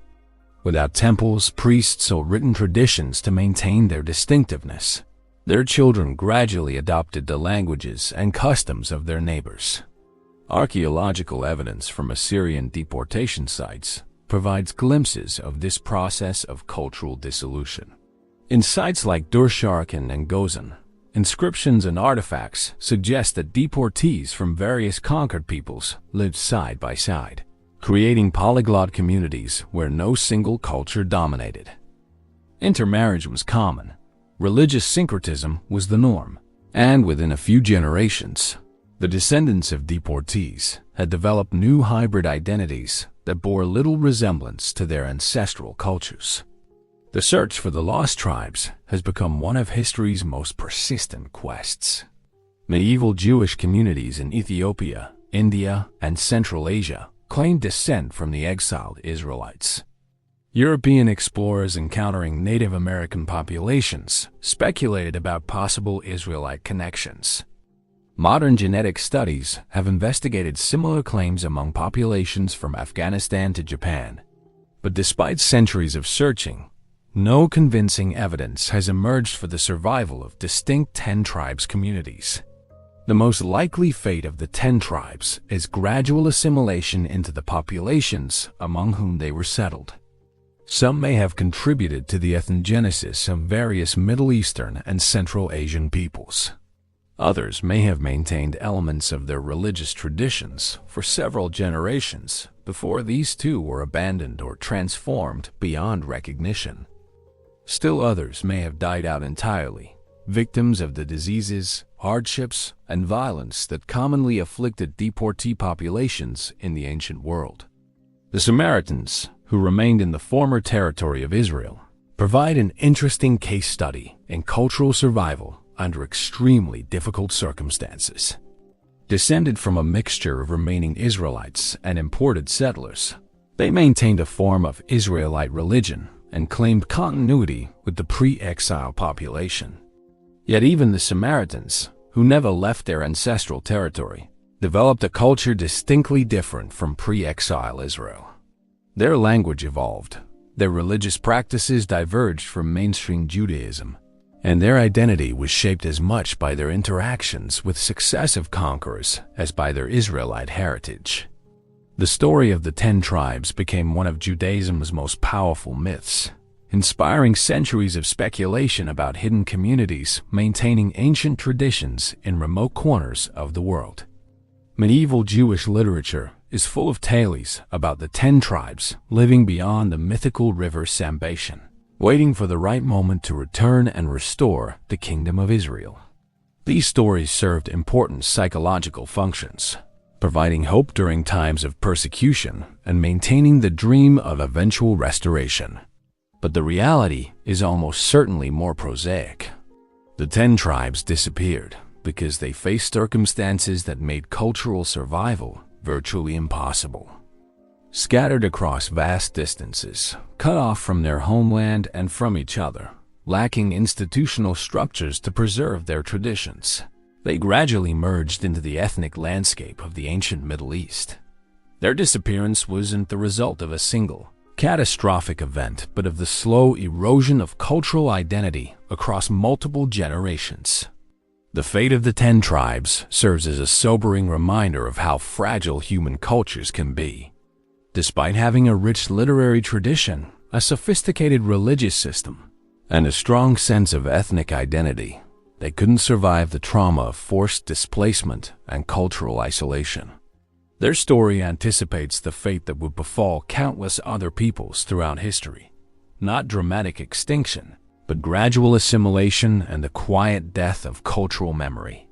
without temples, priests, or written traditions to maintain their distinctiveness. Their children gradually adopted the languages and customs of their neighbors. Archaeological evidence from Assyrian deportation sites provides glimpses of this process of cultural dissolution. In sites like Tocharian and Gozan, inscriptions and artifacts suggest that deportees from various conquered peoples lived side by side, creating polyglot communities where no single culture dominated. Intermarriage was common, religious syncretism was the norm, and within a few generations, the descendants of deportees had developed new hybrid identities that bore little resemblance to their ancestral cultures. The search for the lost tribes has become one of history's most persistent quests. Medieval Jewish communities in Ethiopia, India, and Central Asia claim descent from the exiled Israelites. European explorers encountering Native American populations speculated about possible Israelite connections. Modern genetic studies have investigated similar claims among populations from Afghanistan to Japan. But despite centuries of searching, no convincing evidence has emerged for the survival of distinct 10 tribes communities. The most likely fate of the 10 tribes is gradual assimilation into the populations among whom they were settled. Some may have contributed to the ethnogenesis of various Middle Eastern and Central Asian peoples. Others may have maintained elements of their religious traditions for several generations before these too were abandoned or transformed beyond recognition. Still others may have died out entirely, victims of the diseases, hardships, and violence that commonly afflicted deportee populations in the ancient world. The Samaritans, who remained in the former territory of Israel, provide an interesting case study in cultural survival under extremely difficult circumstances. Descended from a mixture of remaining Israelites and imported settlers, they maintained a form of Israelite religion and claimed continuity with the pre-exile population. Yet even the Samaritans, who never left their ancestral territory, developed a culture distinctly different from pre-exile Israel. Their language evolved, their religious practices diverged from mainstream Judaism, and their identity was shaped as much by their interactions with successive conquerors as by their Israelite heritage. The story of the 10 tribes became one of Judaism's most powerful myths, inspiring centuries of speculation about hidden communities maintaining ancient traditions in remote corners of the world. Medieval Jewish literature is full of tales about the 10 tribes living beyond the mythical river Sambation, waiting for the right moment to return and restore the kingdom of Israel. These stories served important psychological functions, providing hope during times of persecution and maintaining the dream of eventual restoration. But the reality is almost certainly more prosaic. The 10 tribes disappeared because they faced circumstances that made cultural survival virtually impossible. Scattered across vast distances, cut off from their homeland and from each other, lacking institutional structures to preserve their traditions, they gradually merged into the ethnic landscape of the ancient Middle East. Their disappearance wasn't the result of a single, catastrophic event, but of the slow erosion of cultural identity across multiple generations. The fate of the 10 tribes serves as a sobering reminder of how fragile human cultures can be. Despite having a rich literary tradition, a sophisticated religious system, and a strong sense of ethnic identity, they couldn't survive the trauma of forced displacement and cultural isolation. Their story anticipates the fate that would befall countless other peoples throughout history. Not dramatic extinction, but gradual assimilation and the quiet death of cultural memory.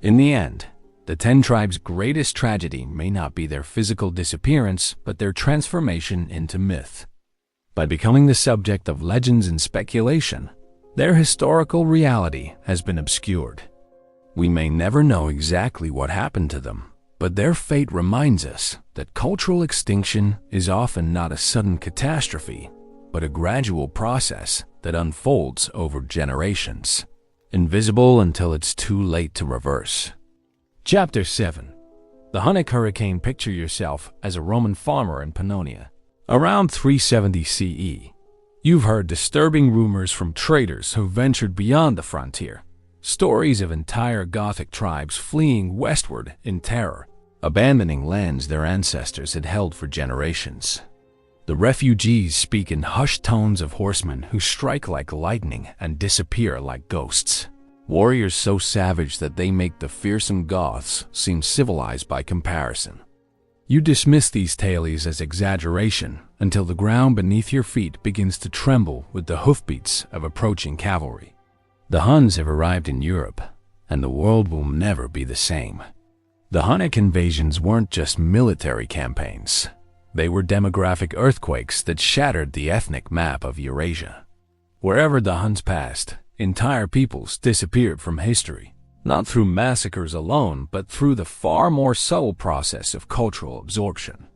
In the end, the 10 tribes' greatest tragedy may not be their physical disappearance, but their transformation into myth. By becoming the subject of legends and speculation, their historical reality has been obscured. We may never know exactly what happened to them, but their fate reminds us that cultural extinction is often not a sudden catastrophe, but a gradual process that unfolds over generations, invisible until it's too late to reverse. Chapter 7. The Hunnic hurricane. Picture yourself as a Roman farmer in Pannonia. Around 370 CE, you've heard disturbing rumors from traders who ventured beyond the frontier. Stories of entire Gothic tribes fleeing westward in terror, abandoning lands their ancestors had held for generations. The refugees speak in hushed tones of horsemen who strike like lightning and disappear like ghosts. Warriors so savage that they make the fearsome Goths seem civilized by comparison. You dismiss these tales as exaggeration until the ground beneath your feet begins to tremble with the hoofbeats of approaching cavalry. The Huns have arrived in Europe, and the world will never be the same. The Hunnic invasions weren't just military campaigns. They were demographic earthquakes that shattered the ethnic map of Eurasia. Wherever the Huns passed, entire peoples disappeared from history, not through massacres alone, but through the far more subtle process of cultural absorption.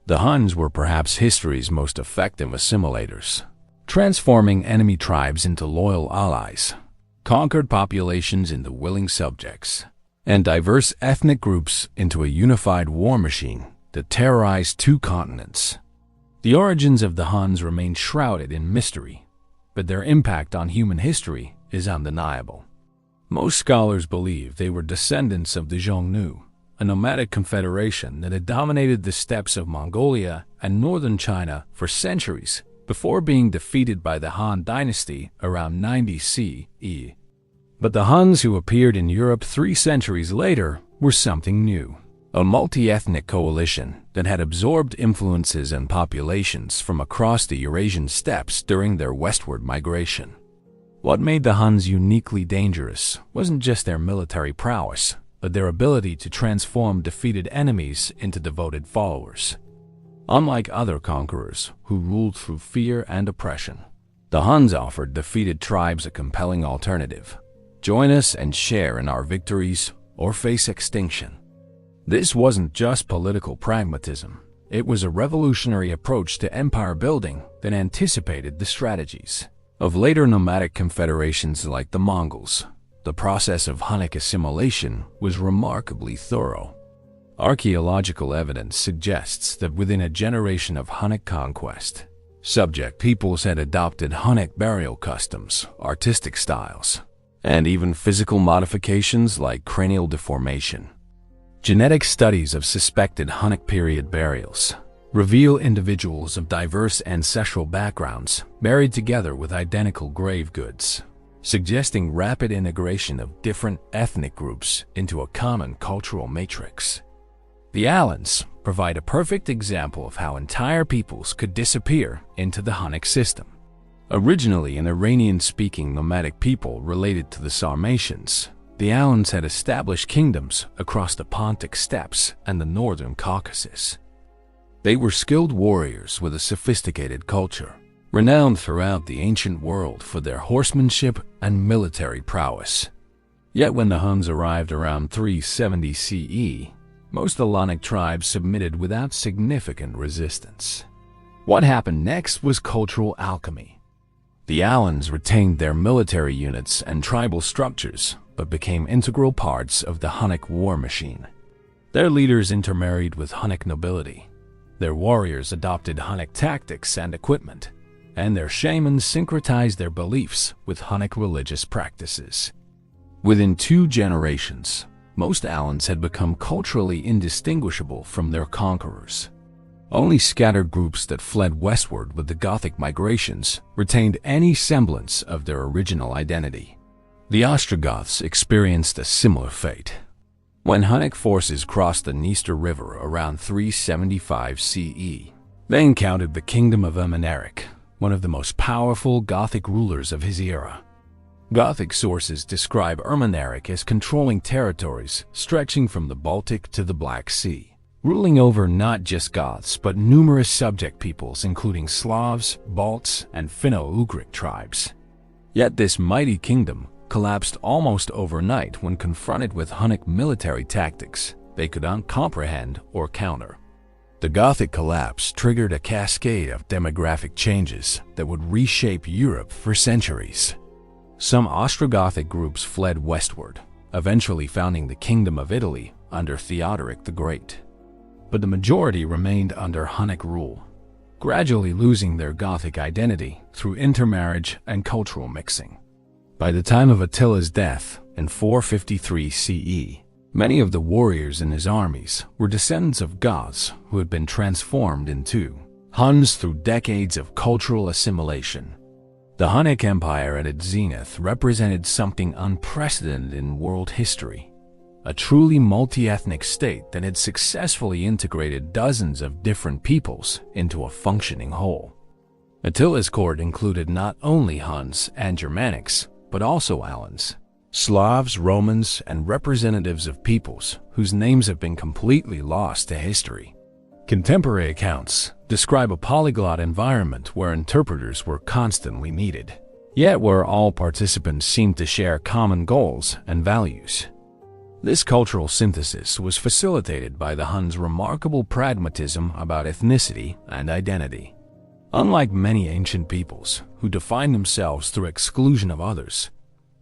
The Huns were perhaps history's most effective assimilators, transforming enemy tribes into loyal allies, conquered populations into willing subjects, and diverse ethnic groups into a unified war machine that terrorized two continents. The origins of the Huns remain shrouded in mystery, but their impact on human history is undeniable. Most scholars believe they were descendants of the Xiongnu, a nomadic confederation that had dominated the steppes of Mongolia and northern China for centuries before being defeated by the Han dynasty around 90 CE. But the Huns who appeared in Europe 3 centuries later were something new, a multi-ethnic coalition that had absorbed influences and populations from across the Eurasian steppes during their westward migration. What made the Huns uniquely dangerous wasn't just their military prowess, but their ability to transform defeated enemies into devoted followers. Unlike other conquerors who ruled through fear and oppression, the Huns offered defeated tribes a compelling alternative: join us and share in our victories, or face extinction. This wasn't just political pragmatism. It was a revolutionary approach to empire building that anticipated the strategies of later nomadic confederations like the Mongols. The process of Hunnic assimilation was remarkably thorough. Archaeological evidence suggests that within a generation of Hunnic conquest, subject peoples had adopted Hunnic burial customs, artistic styles, and even physical modifications like cranial deformation. Genetic studies of suspected Hunnic period burials reveal individuals of diverse ancestral backgrounds buried together with identical grave goods, suggesting rapid integration of different ethnic groups into a common cultural matrix. The Alans provide a perfect example of how entire peoples could disappear into the Hunnic system. Originally an Iranian-speaking nomadic people related to the Sarmatians, the Alans had established kingdoms across the Pontic steppes and the northern Caucasus. They were skilled warriors with a sophisticated culture, renowned throughout the ancient world for their horsemanship and military prowess. Yet when the Huns arrived around 370 CE, most Hellenic tribes submitted without significant resistance. What happened next was cultural alchemy. The Alans retained their military units and tribal structures, but became integral parts of the Hunnic war machine. Their leaders intermarried with Hunnic nobility. Their warriors adopted Hunnic tactics and equipment, and their shamans syncretized their beliefs with Hunnic religious practices. Within 2 generations, most Alans had become culturally indistinguishable from their conquerors. Only scattered groups that fled westward with the Gothic migrations retained any semblance of their original identity. The Ostrogoths experienced a similar fate. When Hunnic forces crossed the Dniester River around 375 CE, they encountered the kingdom of Ermanaric, one of the most powerful Gothic rulers of his era. Gothic sources describe Ermanaric as controlling territories stretching from the Baltic to the Black Sea, ruling over not just Goths but numerous subject peoples including Slavs, Balts, and Finno-Ugric tribes. Yet this mighty kingdom collapsed almost overnight when confronted with Hunnic military tactics they could not comprehend or counter. The Gothic collapse triggered a cascade of demographic changes that would reshape Europe for centuries. Some Ostrogothic groups fled westward, eventually founding the Kingdom of Italy under Theodoric the Great. But the majority remained under Hunnic rule. gradually losing their Gothic identity through intermarriage and cultural mixing. By the time of Attila's death in 453 CE, many of the warriors in his armies were descendants of Goths who had been transformed into Huns through decades of cultural assimilation. The Hunnic Empire at its zenith represented something unprecedented in world history, a truly multi-ethnic state that had successfully integrated dozens of different peoples into a functioning whole. Attila's court included not only Huns and Germanics, but also Alans, Slavs, Romans, and representatives of peoples whose names have been completely lost to history. Contemporary accounts describe a polyglot environment where interpreters were constantly needed, yet where all participants seemed to share common goals and values. This cultural synthesis was facilitated by the Huns' remarkable pragmatism about ethnicity and identity. Unlike many ancient peoples who defined themselves through exclusion of others,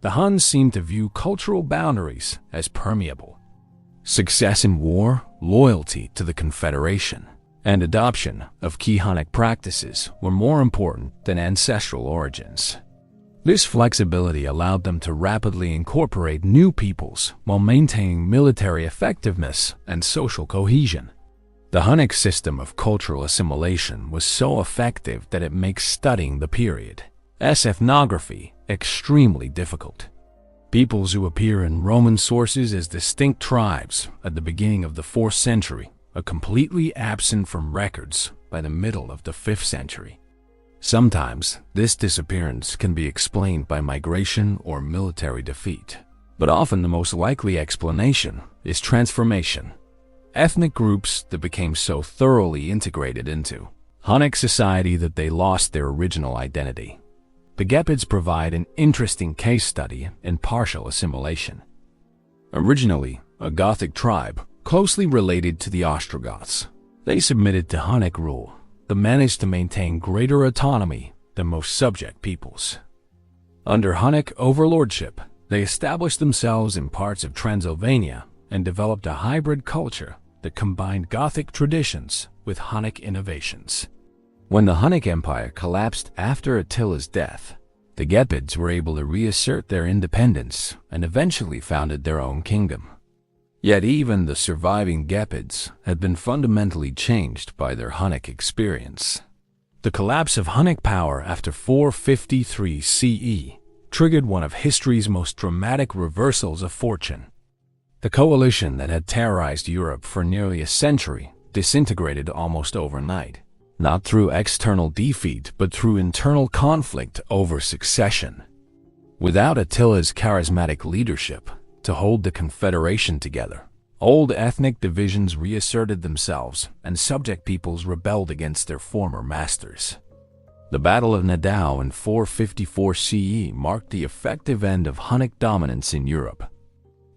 the Huns seemed to view cultural boundaries as permeable. Success in war, loyalty to the Confederation, and adoption of key Hunnic practices were more important than ancestral origins. This flexibility allowed them to rapidly incorporate new peoples while maintaining military effectiveness and social cohesion. The Hunnic system of cultural assimilation was so effective that it makes studying the period's ethnography extremely difficult. Peoples who appear in Roman sources as distinct tribes at the beginning of the 4th century are completely absent from records by the middle of the 5th century. Sometimes, this disappearance can be explained by migration or military defeat, but often the most likely explanation is transformation. Ethnic groups that became so thoroughly integrated into Hunnic society that they lost their original identity. The Gepids provide an interesting case study in partial assimilation. Originally a Gothic tribe closely related to the Ostrogoths, they submitted to Hunnic rule but managed to maintain greater autonomy than most subject peoples. Under Hunnic overlordship, they established themselves in parts of Transylvania and developed a hybrid culture that combined Gothic traditions with Hunnic innovations. When the Hunnic Empire collapsed after Attila's death, the Gepids were able to reassert their independence and eventually founded their own kingdom. Yet even the surviving Gepids had been fundamentally changed by their Hunnic experience. The collapse of Hunnic power after 453 CE triggered one of history's most dramatic reversals of fortune. The coalition that had terrorized Europe for nearly a century disintegrated almost overnight, not through external defeat but through internal conflict over succession. Without Attila's charismatic leadership to hold the Confederation together, old ethnic divisions reasserted themselves and subject peoples rebelled against their former masters. The Battle of Nidau in 454 CE marked the effective end of Hunnic dominance in Europe.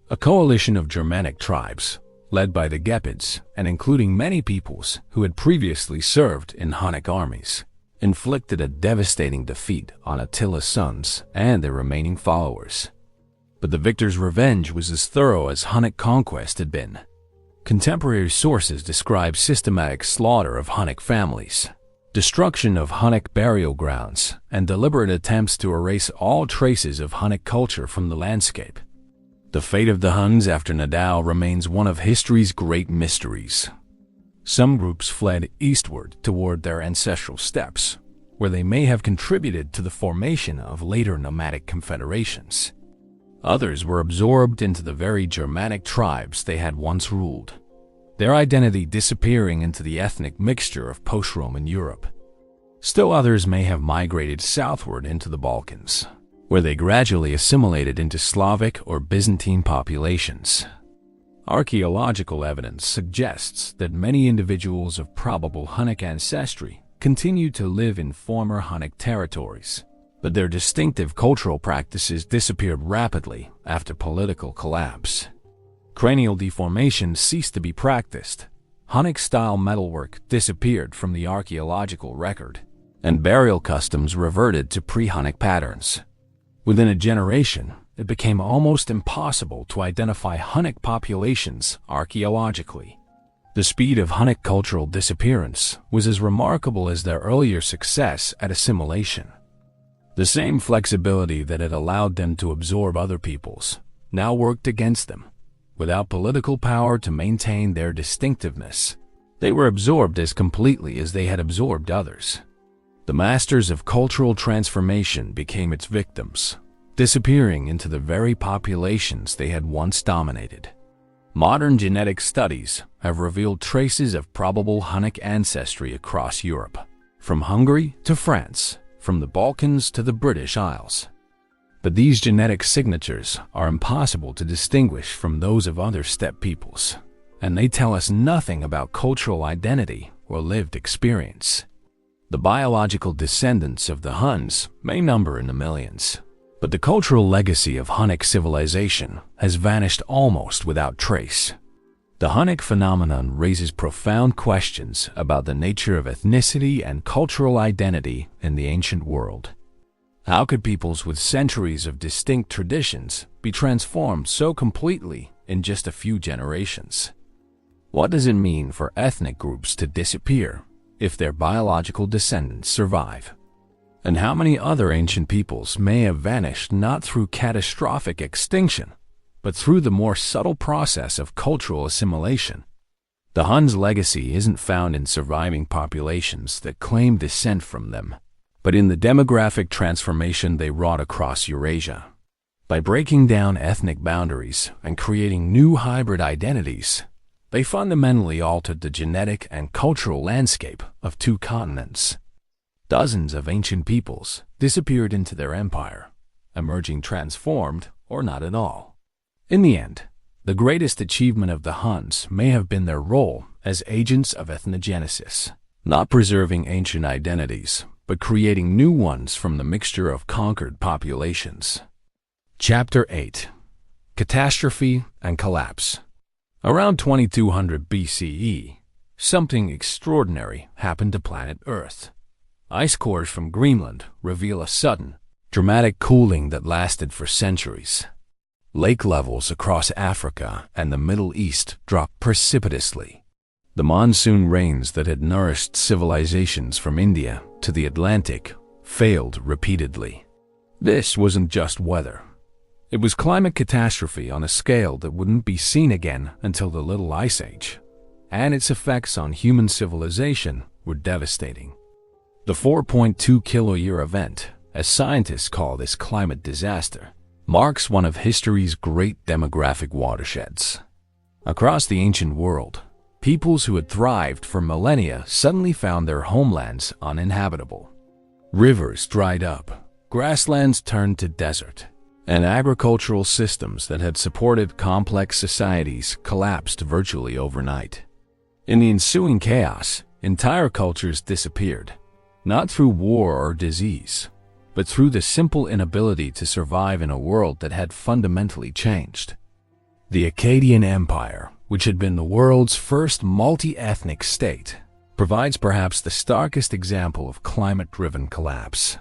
A coalition of Germanic tribes, led by the Gepids and including many peoples who had previously served in Hunnic armies, inflicted a devastating defeat on Attila's sons and their remaining followers. But the victor's revenge was as thorough as Hunnic conquest had been. Contemporary sources describe systematic slaughter of Hunnic families, destruction of Hunnic burial grounds, and deliberate attempts to erase all traces of Hunnic culture from the landscape. The fate of the Huns after Nidau remains one of history's great mysteries. Some groups fled eastward toward their ancestral steppes, where they may have contributed to the formation of later nomadic confederations. Others were absorbed into the very Germanic tribes they had once ruled, their identity disappearing into the ethnic mixture of post-Roman Europe. Still others may have migrated southward into the Balkans, where they gradually assimilated into Slavic or Byzantine populations. Archaeological evidence suggests that many individuals of probable Hunnic ancestry continued to live in former Hunnic territories, but their distinctive cultural practices disappeared rapidly after political collapse. Cranial deformation ceased to be practiced, Hunnic-style metalwork disappeared from the archaeological record, and burial customs reverted to pre-Hunnic patterns. Within a generation, it became almost impossible to identify Hunnic populations archaeologically. The speed of Hunnic cultural disappearance was as remarkable as their earlier success at assimilation. The same flexibility that had allowed them to absorb other peoples now worked against them. Without political power to maintain their distinctiveness, they were absorbed as completely as they had absorbed others. The masters of cultural transformation became its victims, disappearing into the very populations they had once dominated. Modern genetic studies have revealed traces of probable Hunnic ancestry across Europe, from Hungary to France, from the Balkans to the British Isles. But these genetic signatures are impossible to distinguish from those of other steppe peoples, and they tell us nothing about cultural identity or lived experience. The biological descendants of the Huns may number in the millions, but the cultural legacy of Hunnic civilization has vanished almost without trace. The Hunnic phenomenon raises profound questions about the nature of ethnicity and cultural identity in the ancient world. How could peoples with centuries of distinct traditions be transformed so completely in just a few generations? What does it mean for ethnic groups to disappear if their biological descendants survive? And how many other ancient peoples may have vanished not through catastrophic extinction, but through the more subtle process of cultural assimilation? The Huns' legacy isn't found in surviving populations that claim descent from them, but in the demographic transformation they wrought across Eurasia. By breaking down ethnic boundaries and creating new hybrid identities, they fundamentally altered the genetic and cultural landscape of two continents. Dozens of ancient peoples disappeared into their empire, emerging transformed or not at all. In the end, the greatest achievement of the Huns may have been their role as agents of ethnogenesis, not preserving ancient identities, but creating new ones from the mixture of conquered populations. Chapter 8. Catastrophe and Collapse. Around 2200 BCE, something extraordinary happened to planet Earth. Ice cores from Greenland reveal a sudden, dramatic cooling that lasted for centuries. Lake levels across Africa and the Middle East dropped precipitously. The monsoon rains that had nourished civilizations from India to the Atlantic failed repeatedly. This wasn't just weather. It was climate catastrophe on a scale that wouldn't be seen again until the Little Ice Age, and its effects on human civilization were devastating. The 4.2 kiloyear event, as scientists call this climate disaster, marks one of history's great demographic watersheds. Across the ancient world, peoples who had thrived for millennia suddenly found their homelands uninhabitable. Rivers dried up, grasslands turned to desert, and agricultural systems that had supported complex societies collapsed virtually overnight. In the ensuing chaos, entire cultures disappeared, not through war or disease, but through the simple inability to survive in a world that had fundamentally changed. The Akkadian Empire, which had been the world's first multi-ethnic state, provides perhaps the starkest example of climate-driven collapse.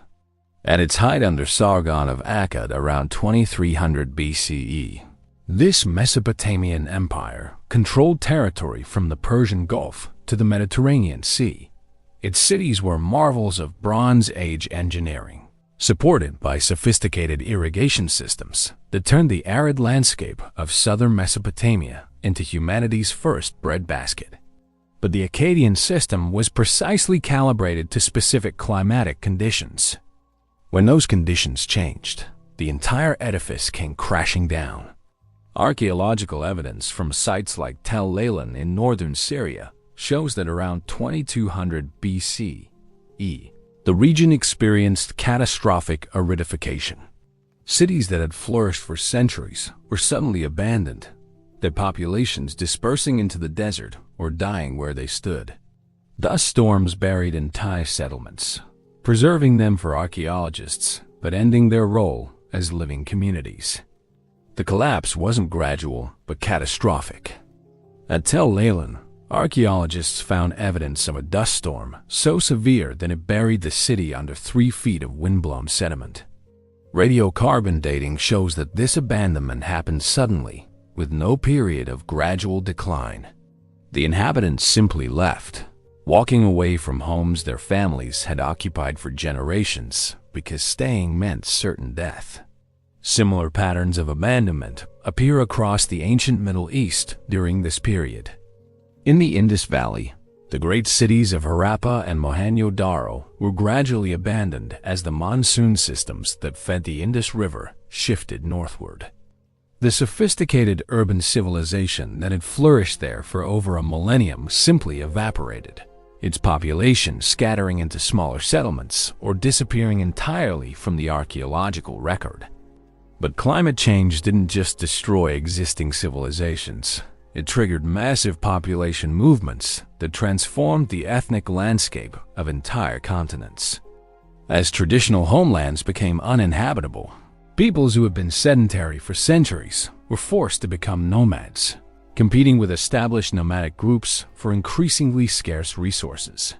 At its height under Sargon of Akkad around 2300 BCE, this Mesopotamian empire controlled territory from the Persian Gulf to the Mediterranean Sea. Its cities were marvels of Bronze Age engineering, supported by sophisticated irrigation systems that turned the arid landscape of southern Mesopotamia into humanity's first breadbasket. But the Akkadian system was precisely calibrated to specific climatic conditions. When those conditions changed, the entire edifice came crashing down. Archaeological evidence from sites like Tel Leilan in northern Syria shows that around 2200 BCE, the region experienced catastrophic aridification. Cities that had flourished for centuries were suddenly abandoned, their populations dispersing into the desert or dying where they stood. Dust storms buried entire settlements, preserving them for archaeologists, but ending their role as living communities. The collapse wasn't gradual, but catastrophic. At Tel Leilan, archaeologists found evidence of a dust storm so severe that it buried the city under 3 feet of windblown sediment. Radiocarbon dating shows that this abandonment happened suddenly, with no period of gradual decline. The inhabitants simply left, walking away from homes their families had occupied for generations because staying meant certain death. Similar patterns of abandonment appear across the ancient Middle East during this period. In the Indus Valley, the great cities of Harappa and Mohenjo-Daro were gradually abandoned as the monsoon systems that fed the Indus River shifted northward. The sophisticated urban civilization that had flourished there for over a millennium simply evaporated, its population scattering into smaller settlements or disappearing entirely from the archaeological record. But climate change didn't just destroy existing civilizations. It triggered massive population movements that transformed the ethnic landscape of entire continents. As traditional homelands became uninhabitable, peoples who had been sedentary for centuries were forced to become nomads, competing with established nomadic groups for increasingly scarce resources.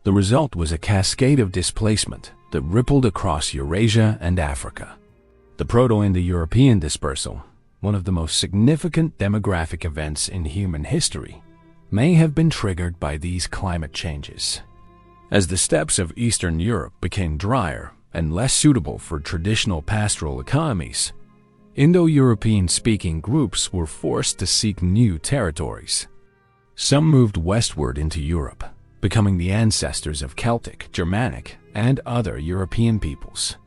The result was a cascade of displacement that rippled across Eurasia and Africa. The Proto-Indo-European dispersal, one of the most significant demographic events in human history, may have been triggered by these climate changes. As the steppes of Eastern Europe became drier and less suitable for traditional pastoral economies, Indo-European-speaking groups were forced to seek new territories. Some moved westward into Europe, becoming the ancestors of Celtic, Germanic, and other European peoples.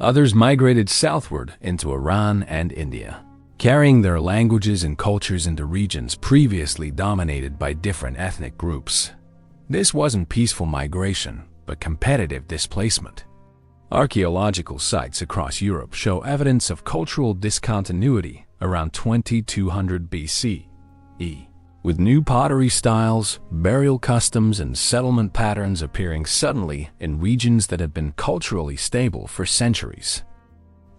Others migrated southward into Iran and India, carrying their languages and cultures into regions previously dominated by different ethnic groups. This wasn't peaceful migration, but competitive displacement. Archaeological sites across Europe show evidence of cultural discontinuity around 2200 BCE, with new pottery styles, burial customs, and settlement patterns appearing suddenly in regions that had been culturally stable for centuries.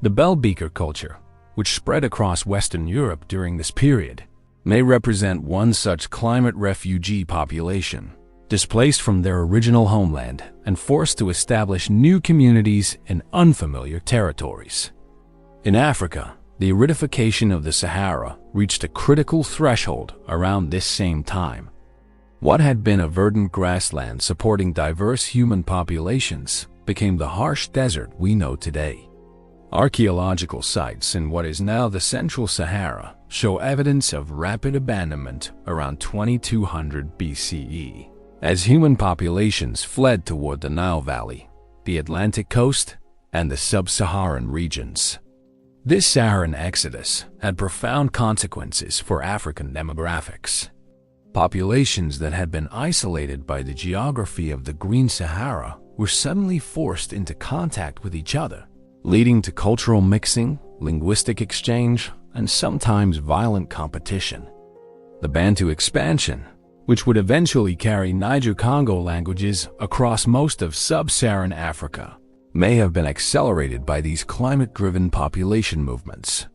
The bell beaker culture, which spread across Western Europe during this period, may represent one such climate refugee population, displaced from their original homeland and forced to establish new communities in unfamiliar territories. In Africa, the aridification of the Sahara reached a critical threshold around this same time. What had been a verdant grassland supporting diverse human populations became the harsh desert we know today. Archaeological sites in what is now the Central Sahara show evidence of rapid abandonment around 2200 BCE, as human populations fled toward the Nile Valley, the Atlantic coast, and the sub-Saharan regions. This Saharan exodus had profound consequences for African demographics. Populations that had been isolated by the geography of the Green Sahara were suddenly forced into contact with each other, leading to cultural mixing, linguistic exchange, and sometimes violent competition. The Bantu expansion, which would eventually carry Niger-Congo languages across most of sub-Saharan Africa, may have been accelerated by these climate-driven population movements.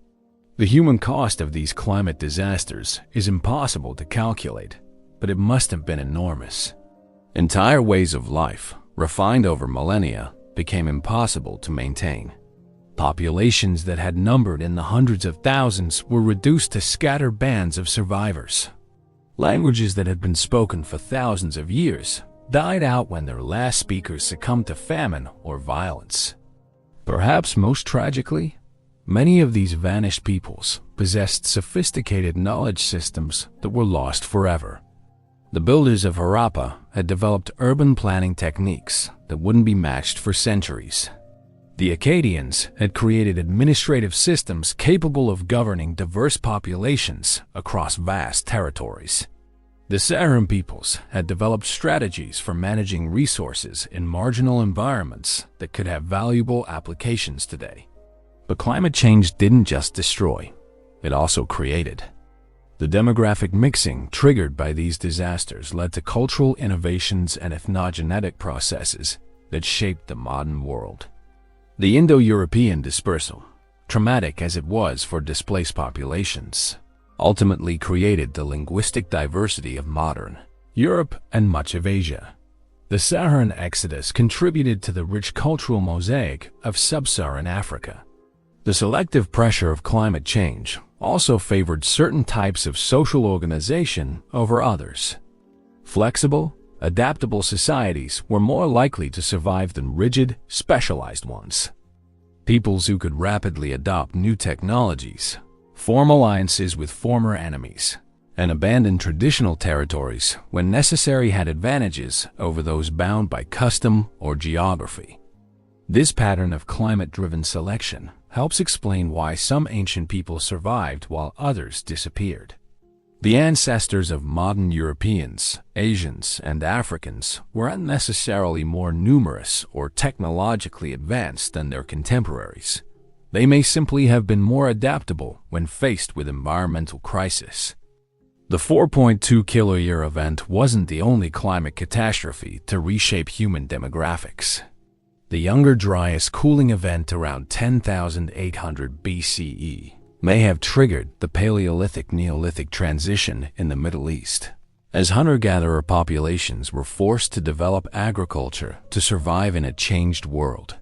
The human cost of these climate disasters is impossible to calculate, but it must have been enormous. Entire ways of life, refined over millennia, became impossible to maintain. Populations that had numbered in the hundreds of thousands were reduced to scattered bands of survivors. Languages that had been spoken for thousands of years died out when their last speakers succumbed to famine or violence. Perhaps most tragically, many of these vanished peoples possessed sophisticated knowledge systems that were lost forever. The builders of Harappa had developed urban planning techniques that wouldn't be matched for centuries. The Akkadians had created administrative systems capable of governing diverse populations across vast territories. The Saharan peoples had developed strategies for managing resources in marginal environments that could have valuable applications today. But climate change didn't just destroy, it also created. The demographic mixing triggered by these disasters led to cultural innovations and ethnogenetic processes that shaped the modern world. The Indo-European dispersal, traumatic as it was for displaced populations, ultimately created the linguistic diversity of modern Europe and much of Asia. The Saharan exodus contributed to the rich cultural mosaic of sub-Saharan Africa. The selective pressure of climate change also favored certain types of social organization over others. Flexible, adaptable societies were more likely to survive than rigid, specialized ones. Peoples who could rapidly adopt new technologies, form alliances with former enemies, and abandon traditional territories when necessary had advantages over those bound by custom or geography. This pattern of climate-driven selection helps explain why some ancient peoples survived while others disappeared. The ancestors of modern Europeans, Asians, and Africans weren't necessarily more numerous or technologically advanced than their contemporaries. They may simply have been more adaptable when faced with environmental crisis. The 4.2 kiloyear event wasn't the only climate catastrophe to reshape human demographics. The Younger Dryas cooling event around 10,800 BCE may have triggered the Paleolithic-Neolithic transition in the Middle East, as hunter-gatherer populations were forced to develop agriculture to survive in a changed world.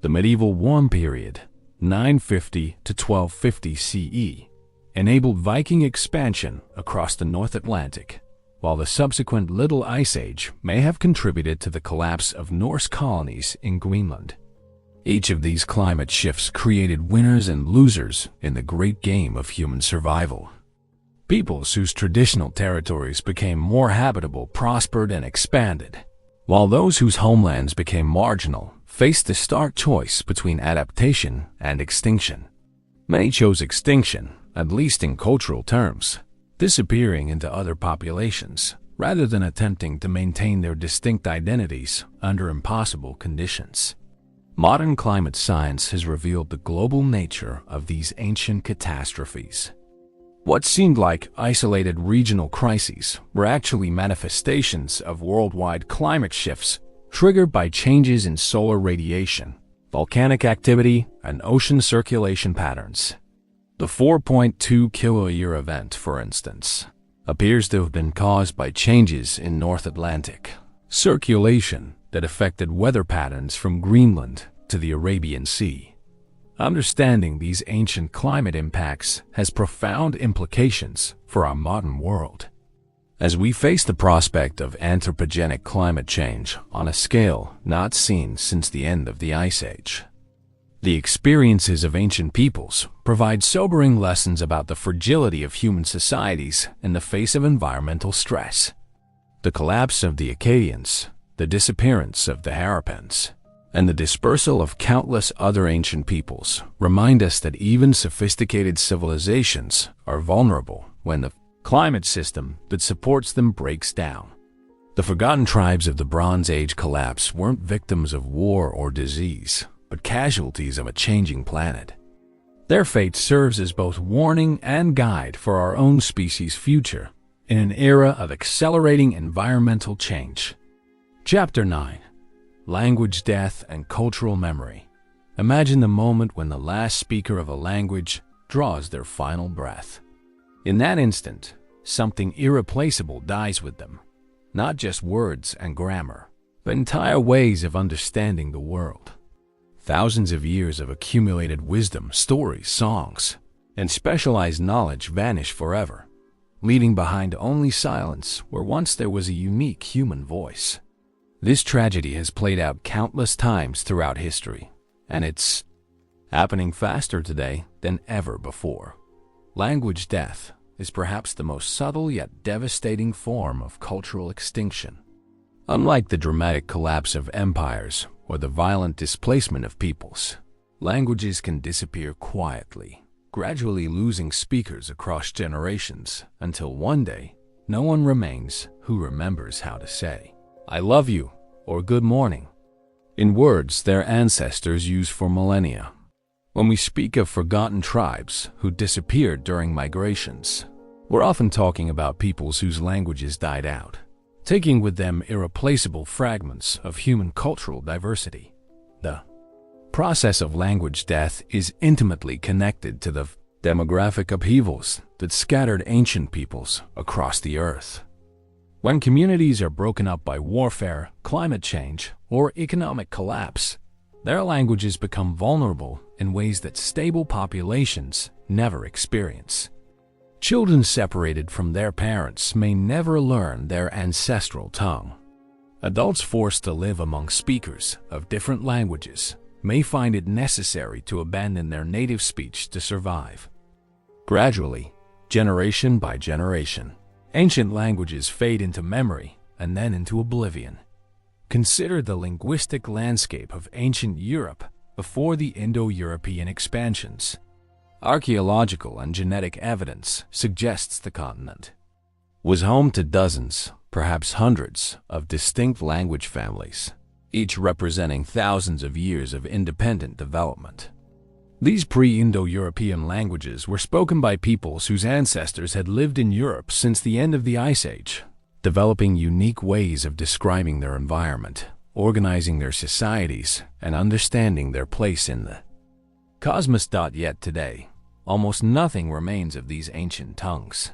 The medieval warm period, 950 to 1250 CE, enabled Viking expansion across the North Atlantic, while the subsequent Little Ice Age may have contributed to the collapse of Norse colonies in Greenland. Each of these climate shifts created winners and losers in the great game of human survival. Peoples whose traditional territories became more habitable prospered and expanded, while those whose homelands became marginal faced the stark choice between adaptation and extinction. Many chose extinction, at least in cultural terms, disappearing into other populations, rather than attempting to maintain their distinct identities under impossible conditions. Modern climate science has revealed the global nature of these ancient catastrophes. What seemed like isolated regional crises were actually manifestations of worldwide climate shifts triggered by changes in solar radiation, volcanic activity, and ocean circulation patterns. The 4.2 kiloyear event, for instance, appears to have been caused by changes in North Atlantic circulation that affected weather patterns from Greenland to the Arabian Sea. Understanding these ancient climate impacts has profound implications for our modern world. As we face the prospect of anthropogenic climate change on a scale not seen since the end of the Ice Age, the experiences of ancient peoples provide sobering lessons about the fragility of human societies in the face of environmental stress. The collapse of the Akkadians, the disappearance of the Harappans, and the dispersal of countless other ancient peoples remind us that even sophisticated civilizations are vulnerable when the climate system that supports them breaks down. The forgotten tribes of the Bronze Age collapse weren't victims of war or disease, but casualties of a changing planet. Their fate serves as both warning and guide for our own species' future in an era of accelerating environmental change. Chapter 9. Language Death and Cultural Memory. Imagine the moment when the last speaker of a language draws their final breath. In that instant, something irreplaceable dies with them. Not just words and grammar, but entire ways of understanding the world. Thousands of years of accumulated wisdom, stories, songs, and specialized knowledge vanish forever, leaving behind only silence where once there was a unique human voice. This tragedy has played out countless times throughout history, and it's happening faster today than ever before. Language death is perhaps the most subtle yet devastating form of cultural extinction. Unlike the dramatic collapse of empires or the violent displacement of peoples, languages can disappear quietly, gradually losing speakers across generations until one day, no one remains who remembers how to say, "I love you," or "good morning," in words their ancestors used for millennia. When we speak of forgotten tribes who disappeared during migrations, we're often talking about peoples whose languages died out, taking with them irreplaceable fragments of human cultural diversity. The process of language death is intimately connected to the demographic upheavals that scattered ancient peoples across the earth. When communities are broken up by warfare, climate change, or economic collapse, their languages become vulnerable in ways that stable populations never experience. Children separated from their parents may never learn their ancestral tongue. Adults forced to live among speakers of different languages may find it necessary to abandon their native speech to survive. Gradually, generation by generation, ancient languages fade into memory and then into oblivion. Consider the linguistic landscape of ancient Europe before the Indo-European expansions. Archaeological and genetic evidence suggests the continent was home to dozens, perhaps hundreds, of distinct language families, each representing thousands of years of independent development. These pre-Indo-European languages were spoken by peoples whose ancestors had lived in Europe since the end of the Ice Age, developing unique ways of describing their environment, organizing their societies, and understanding their place in the cosmos. Yet today, almost nothing remains of these ancient tongues.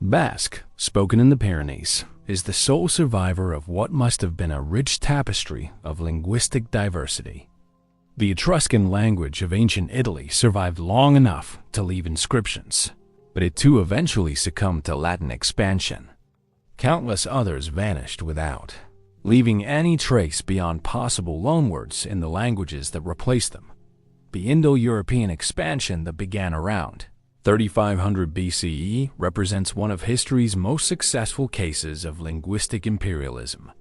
Basque, spoken in the Pyrenees, is the sole survivor of what must have been a rich tapestry of linguistic diversity. The Etruscan language of ancient Italy survived long enough to leave inscriptions, but it too eventually succumbed to Latin expansion. Countless others vanished without leaving any trace beyond possible loanwords in the languages that replaced them. The Indo-European expansion that began around 3500 BCE represents one of history's most successful cases of linguistic imperialism.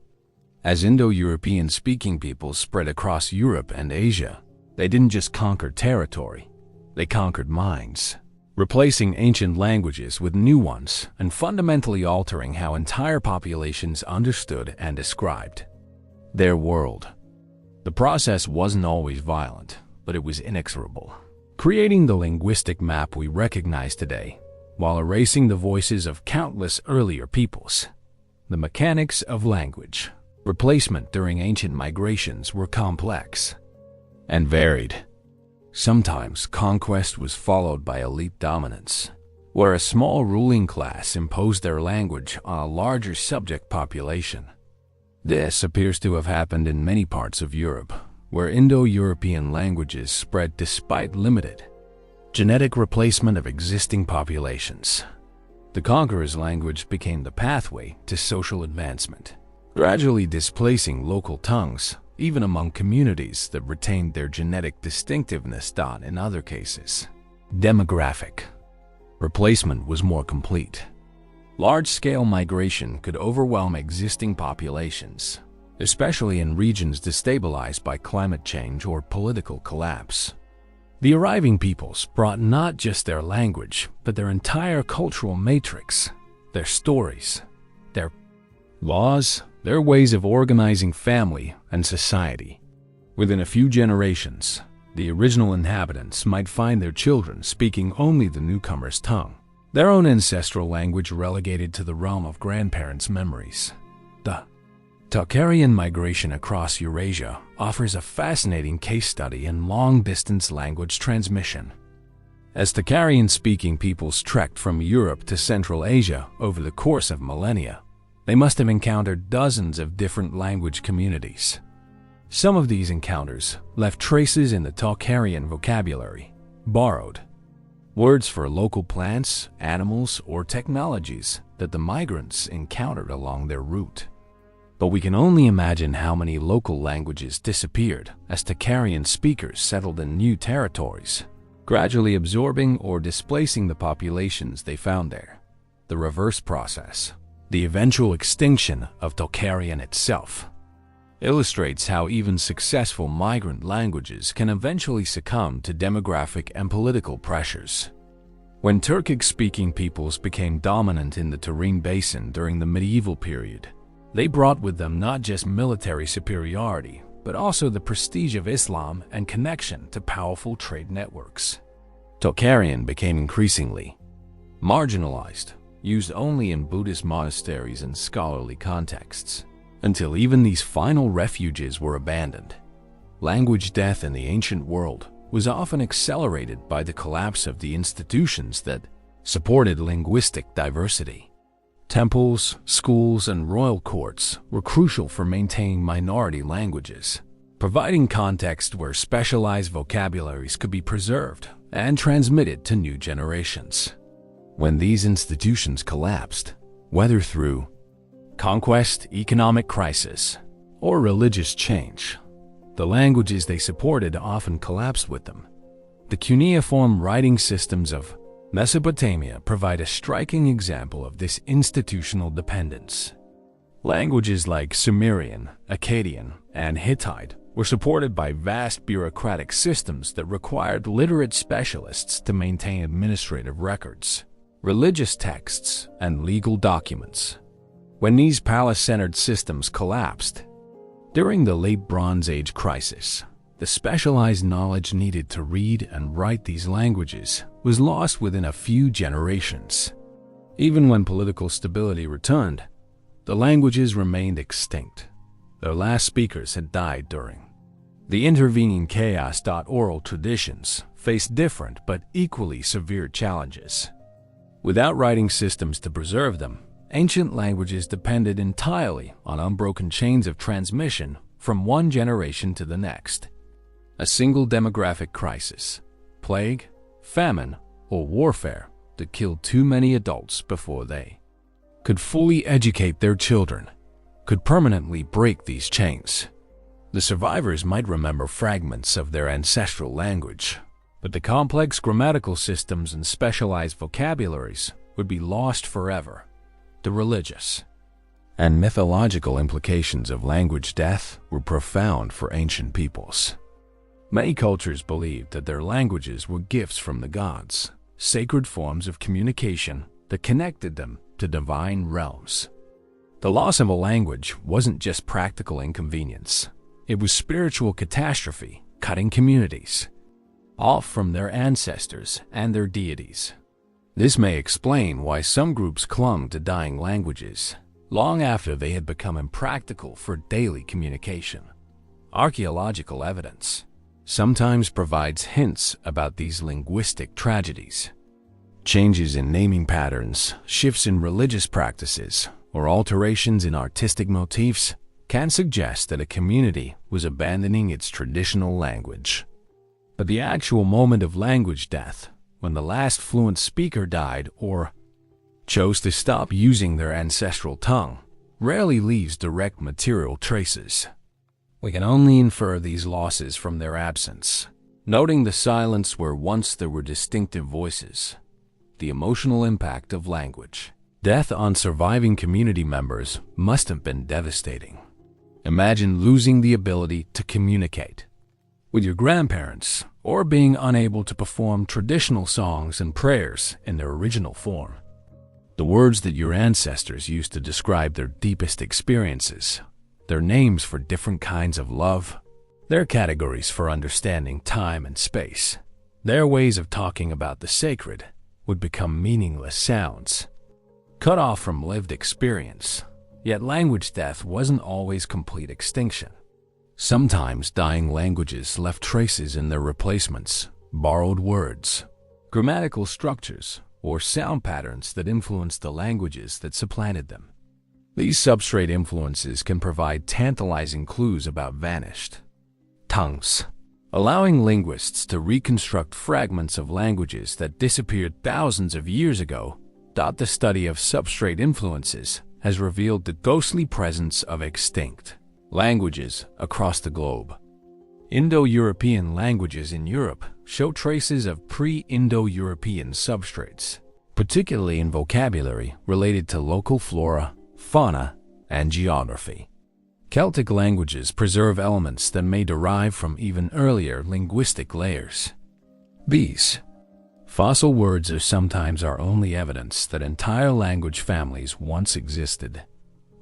As Indo-European speaking peoples spread across Europe and Asia, they didn't just conquer territory, they conquered minds, replacing ancient languages with new ones and fundamentally altering how entire populations understood and described their world. The process wasn't always violent, but it was inexorable, creating the linguistic map we recognize today, while erasing the voices of countless earlier peoples. The mechanics of language replacement during ancient migrations were complex and varied. Sometimes conquest was followed by elite dominance, where a small ruling class imposed their language on a larger subject population. This appears to have happened in many parts of Europe, where Indo-European languages spread despite limited genetic replacement of existing populations. The conqueror's language became the pathway to social advancement, gradually displacing local tongues, even among communities that retained their genetic distinctiveness. In other cases, demographic replacement was more complete. Large-scale migration could overwhelm existing populations, especially in regions destabilized by climate change or political collapse. The arriving peoples brought not just their language, but their entire cultural matrix, their stories, their laws, their ways of organizing family and society. Within a few generations, the original inhabitants might find their children speaking only the newcomer's tongue, their own ancestral language relegated to the realm of grandparents' memories. The Tocharian migration across Eurasia offers a fascinating case study in long-distance language transmission. As Tocharian-speaking peoples trekked from Europe to Central Asia over the course of millennia, they must have encountered dozens of different language communities. Some of these encounters left traces in the Tocharian vocabulary, borrowed words for local plants, animals, or technologies that the migrants encountered along their route. But we can only imagine how many local languages disappeared as Tocharian speakers settled in new territories, gradually absorbing or displacing the populations they found there. The reverse process, the eventual extinction of Tocharian itself, illustrates how even successful migrant languages can eventually succumb to demographic and political pressures. When Turkic-speaking peoples became dominant in the Tarim Basin during the medieval period, they brought with them not just military superiority, but also the prestige of Islam and connection to powerful trade networks. Tocharian became increasingly marginalized, used only in Buddhist monasteries and scholarly contexts, until even these final refuges were abandoned. Language death in the ancient world was often accelerated by the collapse of the institutions that supported linguistic diversity. Temples, schools, and royal courts were crucial for maintaining minority languages, providing context where specialized vocabularies could be preserved and transmitted to new generations. When these institutions collapsed, whether through conquest, economic crisis, or religious change, the languages they supported often collapsed with them. The cuneiform writing systems of Mesopotamia provide a striking example of this institutional dependence. Languages like Sumerian, Akkadian, and Hittite were supported by vast bureaucratic systems that required literate specialists to maintain administrative records, religious texts, and legal documents. When these palace-centered systems collapsed, during the late Bronze Age crisis, the specialized knowledge needed to read and write these languages was lost within a few generations. Even when political stability returned, the languages remained extinct. Their last speakers had died during the intervening chaos. Oral traditions faced different but equally severe challenges. Without writing systems to preserve them, ancient languages depended entirely on unbroken chains of transmission from one generation to the next. A single demographic crisis, plague, famine, or warfare that killed too many adults before they could fully educate their children could permanently break these chains. The survivors might remember fragments of their ancestral language, but the complex grammatical systems and specialized vocabularies would be lost forever. The religious and mythological implications of language death were profound for ancient peoples. Many cultures believed that their languages were gifts from the gods, sacred forms of communication that connected them to divine realms. The loss of a language wasn't just practical inconvenience. It was spiritual catastrophe, cutting communities off from their ancestors and their deities. This may explain why some groups clung to dying languages long after they had become impractical for daily communication. Archaeological evidence sometimes provides hints about these linguistic tragedies. Changes in naming patterns, shifts in religious practices, or alterations in artistic motifs can suggest that a community was abandoning its traditional language. But the actual moment of language death, when the last fluent speaker died or chose to stop using their ancestral tongue, rarely leaves direct material traces. We can only infer these losses from their absence, noting the silence where once there were distinctive voices. The emotional impact of language. Death on surviving community members must have been devastating. Imagine losing the ability to communicate with your grandparents or being unable to perform traditional songs and prayers in their original form. The words that your ancestors used to describe their deepest experiences, their names for different kinds of love, their categories for understanding time and space, their ways of talking about the sacred would become meaningless sounds, cut off from lived experience. Yet language death wasn't always complete extinction. Sometimes dying languages left traces in their replacements, borrowed words, grammatical structures, or sound patterns that influenced the languages that supplanted them. These substrate influences can provide tantalizing clues about vanished tongues, allowing linguists to reconstruct fragments of languages that disappeared thousands of years ago. The study of substrate influences has revealed the ghostly presence of extinct languages across the globe. Indo-European languages in Europe show traces of pre-Indo-European substrates, particularly in vocabulary related to local flora, fauna, and geography. Celtic languages preserve elements that may derive from even earlier linguistic layers. These fossil words are sometimes our only evidence that entire language families once existed.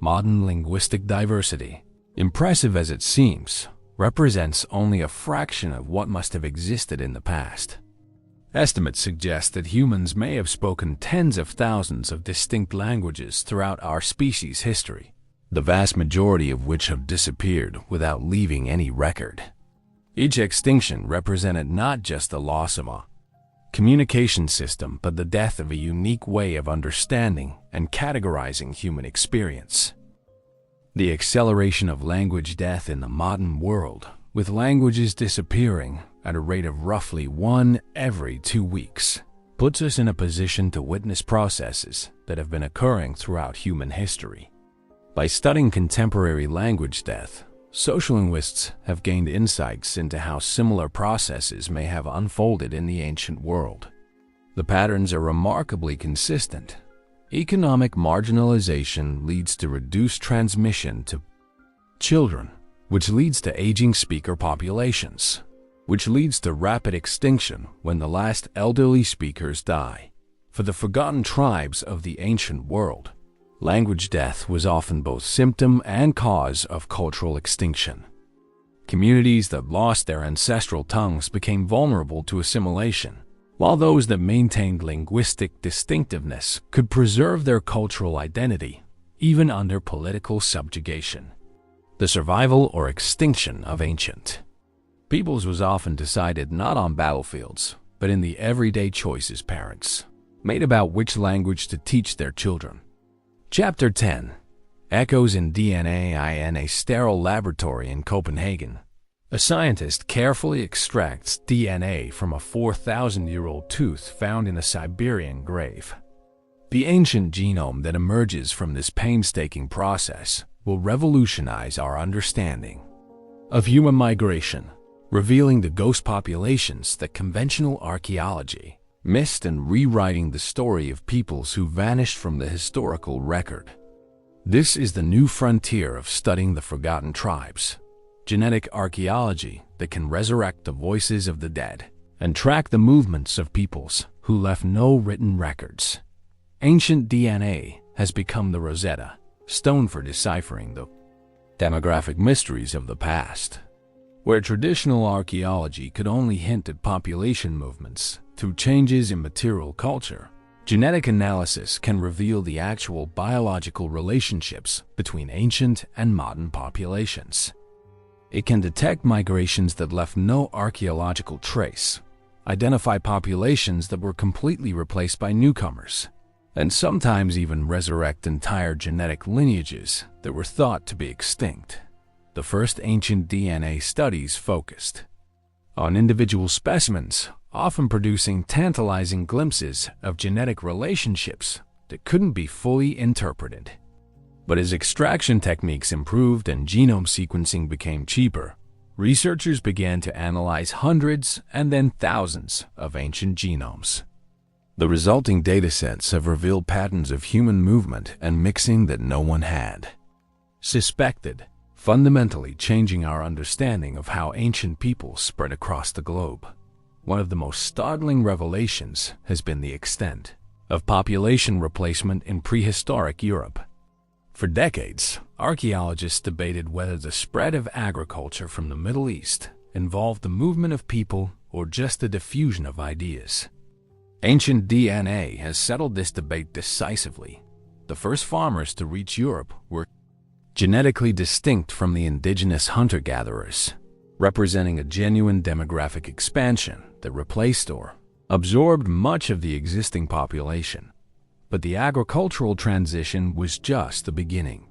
Modern linguistic diversity, impressive as it seems, represents only a fraction of what must have existed in the past. Estimates suggest that humans may have spoken tens of thousands of distinct languages throughout our species' history, the vast majority of which have disappeared without leaving any record. Each extinction represented not just the loss of a communication system, but the death of a unique way of understanding and categorizing human experience. The acceleration of language death in the modern world with languages disappearing at a rate of roughly 1 every 2 weeks, puts us in a position to witness processes that have been occurring throughout human history. By studying contemporary language death, sociolinguists have gained insights into how similar processes may have unfolded in the ancient world. The patterns are remarkably consistent. Economic marginalization leads to reduced transmission to children, which leads to aging speaker populations, which leads to rapid extinction when the last elderly speakers die. For the forgotten tribes of the ancient world, language death was often both symptom and cause of cultural extinction. Communities that lost their ancestral tongues became vulnerable to assimilation, while those that maintained linguistic distinctiveness could preserve their cultural identity, even under political subjugation. The survival or extinction of ancient peoples was often decided not on battlefields, but in the everyday choices parents made about which language to teach their children. Chapter 10. Echoes in DNA. In a sterile laboratory in Copenhagen, a scientist carefully extracts DNA from a 4,000-year-old tooth found in a Siberian grave. The ancient genome that emerges from this painstaking process will revolutionize our understanding of human migration, revealing the ghost populations that conventional archaeology missed and rewriting the story of peoples who vanished from the historical record. This is the new frontier of studying the forgotten tribes, genetic archaeology that can resurrect the voices of the dead and track the movements of peoples who left no written records. Ancient DNA has become the Rosetta Stone for deciphering the demographic mysteries of the past. Where traditional archaeology could only hint at population movements through changes in material culture, genetic analysis can reveal the actual biological relationships between ancient and modern populations. It can detect migrations that left no archaeological trace, identify populations that were completely replaced by newcomers, and sometimes even resurrect entire genetic lineages that were thought to be extinct. The first ancient DNA studies focused on individual specimens, often producing tantalizing glimpses of genetic relationships that couldn't be fully interpreted. But as extraction techniques improved and genome sequencing became cheaper, researchers began to analyze hundreds and then thousands of ancient genomes. The resulting datasets have revealed patterns of human movement and mixing that no one had suspected, fundamentally changing our understanding of how ancient peoples spread across the globe. One of the most startling revelations has been the extent of population replacement in prehistoric Europe. For decades, archaeologists debated whether the spread of agriculture from the Middle East involved the movement of people or just the diffusion of ideas. Ancient DNA has settled this debate decisively. The first farmers to reach Europe were genetically distinct from the indigenous hunter-gatherers, representing a genuine demographic expansion that replaced or absorbed much of the existing population. But the agricultural transition was just the beginning.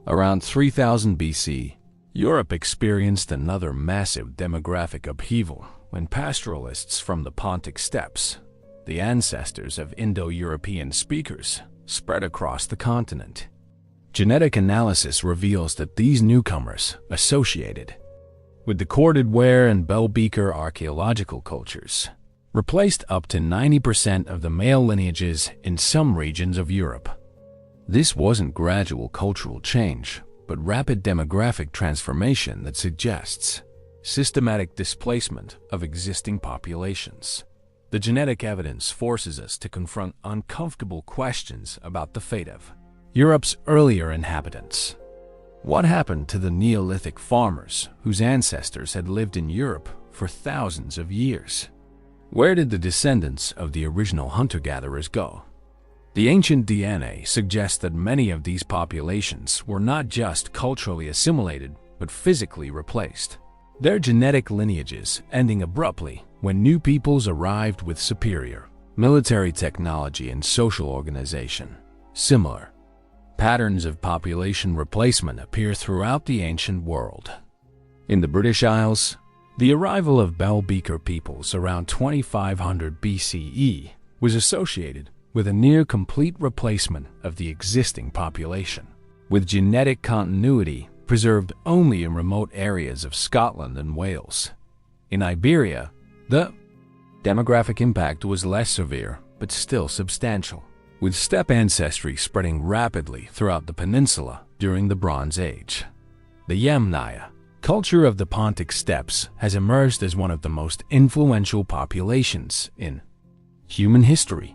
Around 3000 BC, Europe experienced another massive demographic upheaval when pastoralists from the Pontic steppes, the ancestors of Indo-European speakers, spread across the continent. Genetic analysis reveals that these newcomers associated with the corded ware and bell beaker archaeological cultures replaced up to 90% of the male lineages in some regions of Europe. This wasn't gradual cultural change, but rapid demographic transformation that suggests systematic displacement of existing populations. The genetic evidence forces us to confront uncomfortable questions about the fate of Europe's earlier inhabitants. What happened to the Neolithic farmers whose ancestors had lived in Europe for thousands of years? Where did the descendants of the original hunter-gatherers go? The ancient DNA suggests that many of these populations were not just culturally assimilated, but physically replaced, their genetic lineages ending abruptly when new peoples arrived with superior military technology and social organization. Similar patterns of population replacement appear throughout the ancient world. In the British Isles, the arrival of Bell Beaker peoples around 2500 BCE was associated with a near-complete replacement of the existing population, with genetic continuity preserved only in remote areas of Scotland and Wales. In Iberia, the demographic impact was less severe but still substantial, with steppe ancestry spreading rapidly throughout the peninsula during the Bronze Age. The Yamnaya culture of the Pontic steppes has emerged as one of the most influential populations in human history.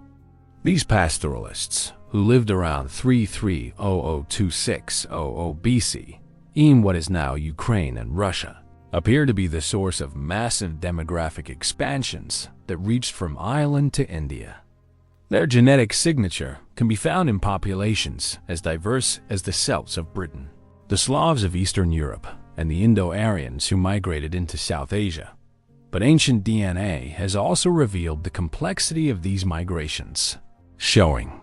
These pastoralists, who lived around 3300–2600 BC in what is now Ukraine and Russia, appear to be the source of massive demographic expansions that reached from Ireland to India. Their genetic signature can be found in populations as diverse as the Celts of Britain, the Slavs of Eastern Europe, and the Indo-Aryans who migrated into South Asia. But ancient DNA has also revealed the complexity of these migrations, showing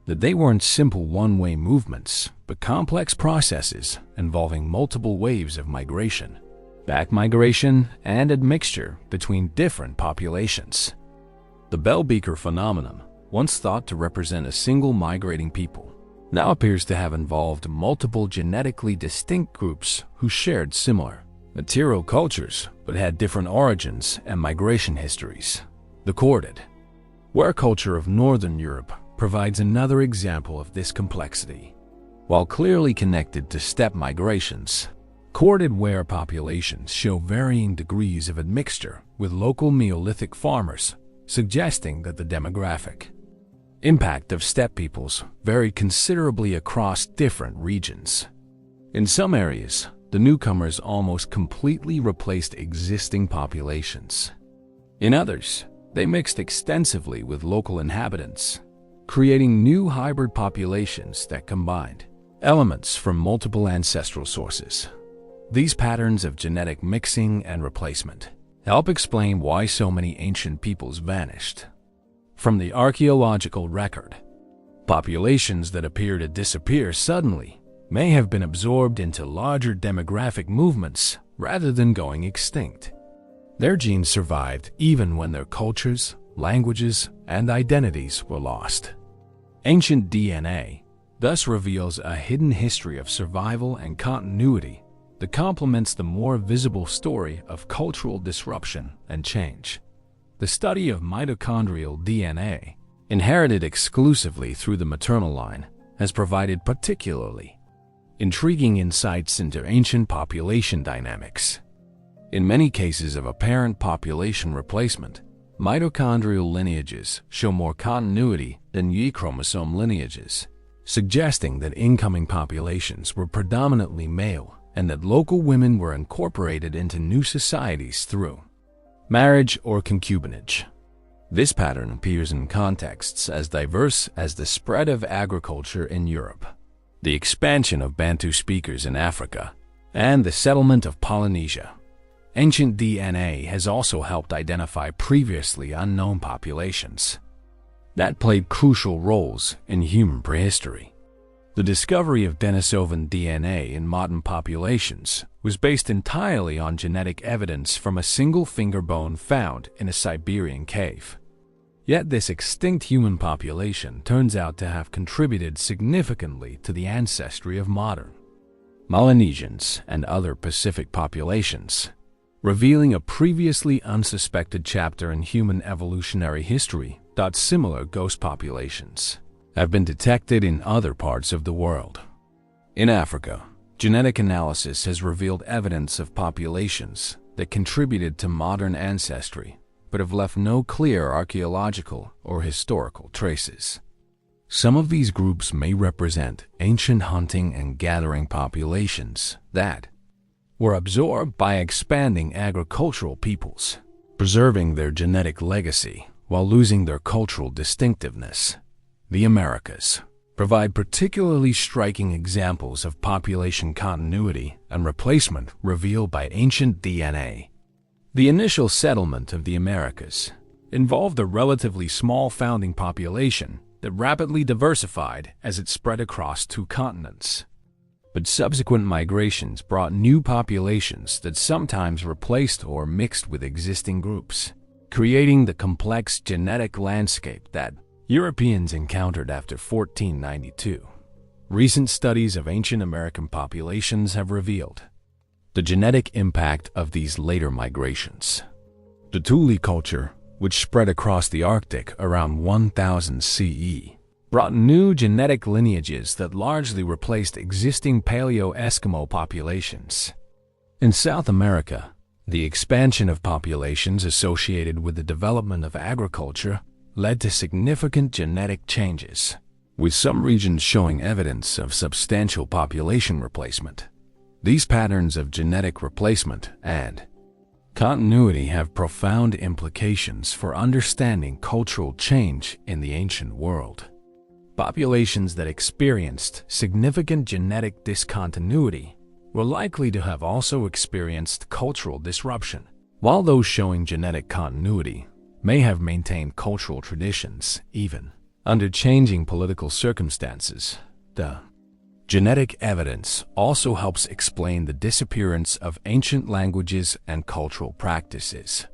that they weren't simple one-way movements, but complex processes involving multiple waves of migration, back migration, and admixture between different populations. The Bell Beaker phenomenon, once thought to represent a single migrating people, now appears to have involved multiple genetically distinct groups who shared similar material cultures but had different origins and migration histories. The corded ware culture of Northern Europe provides another example of this complexity. While clearly connected to steppe migrations, corded ware populations show varying degrees of admixture with local Neolithic farmers, suggesting that the demographic impact of steppe peoples varied considerably across different regions. In some areas, the newcomers almost completely replaced existing populations. In others, they mixed extensively with local inhabitants, creating new hybrid populations that combined elements from multiple ancestral sources. These patterns of genetic mixing and replacement help explain why so many ancient peoples vanished. From the archaeological record, populations that appear to disappear suddenly may have been absorbed into larger demographic movements rather than going extinct. Their genes survived even when their cultures, languages, and identities were lost. Ancient DNA thus reveals a hidden history of survival and continuity that complements the more visible story of cultural disruption and change. The study of mitochondrial DNA, inherited exclusively through the maternal line, has provided particularly intriguing insights into ancient population dynamics. In many cases of apparent population replacement, mitochondrial lineages show more continuity than Y chromosome lineages, suggesting that incoming populations were predominantly male and that local women were incorporated into new societies through marriage or concubinage. This pattern appears in contexts as diverse as the spread of agriculture in Europe, the expansion of Bantu speakers in Africa, and the settlement of Polynesia. Ancient DNA has also helped identify previously unknown populations that played crucial roles in human prehistory. The discovery of Denisovan DNA in modern populations was based entirely on genetic evidence from a single finger bone found in a Siberian cave. Yet this extinct human population turns out to have contributed significantly to the ancestry of modern Melanesians and other Pacific populations, revealing a previously unsuspected chapter in human evolutionary history. Similar ghost populations have been detected in other parts of the world. In Africa, genetic analysis has revealed evidence of populations that contributed to modern ancestry but have left no clear archaeological or historical traces. Some of these groups may represent ancient hunting and gathering populations that were absorbed by expanding agricultural peoples, preserving their genetic legacy while losing their cultural distinctiveness. The Americas provide particularly striking examples of population continuity and replacement revealed by ancient DNA. The initial settlement of the Americas involved a relatively small founding population that rapidly diversified as it spread across two continents. But subsequent migrations brought new populations that sometimes replaced or mixed with existing groups, creating the complex genetic landscape that Europeans encountered after 1492. Recent studies of ancient American populations have revealed the genetic impact of these later migrations. The Thule culture, which spread across the Arctic around 1000 CE, brought new genetic lineages that largely replaced existing Paleo-Eskimo populations. In South America, the expansion of populations associated with the development of agriculture led to significant genetic changes, with some regions showing evidence of substantial population replacement. These patterns of genetic replacement and continuity have profound implications for understanding cultural change in the ancient world. Populations that experienced significant genetic discontinuity were likely to have also experienced cultural disruption, while those showing genetic continuity may have maintained cultural traditions even under changing political circumstances. The genetic evidence also helps explain the disappearance of ancient languages and cultural practices.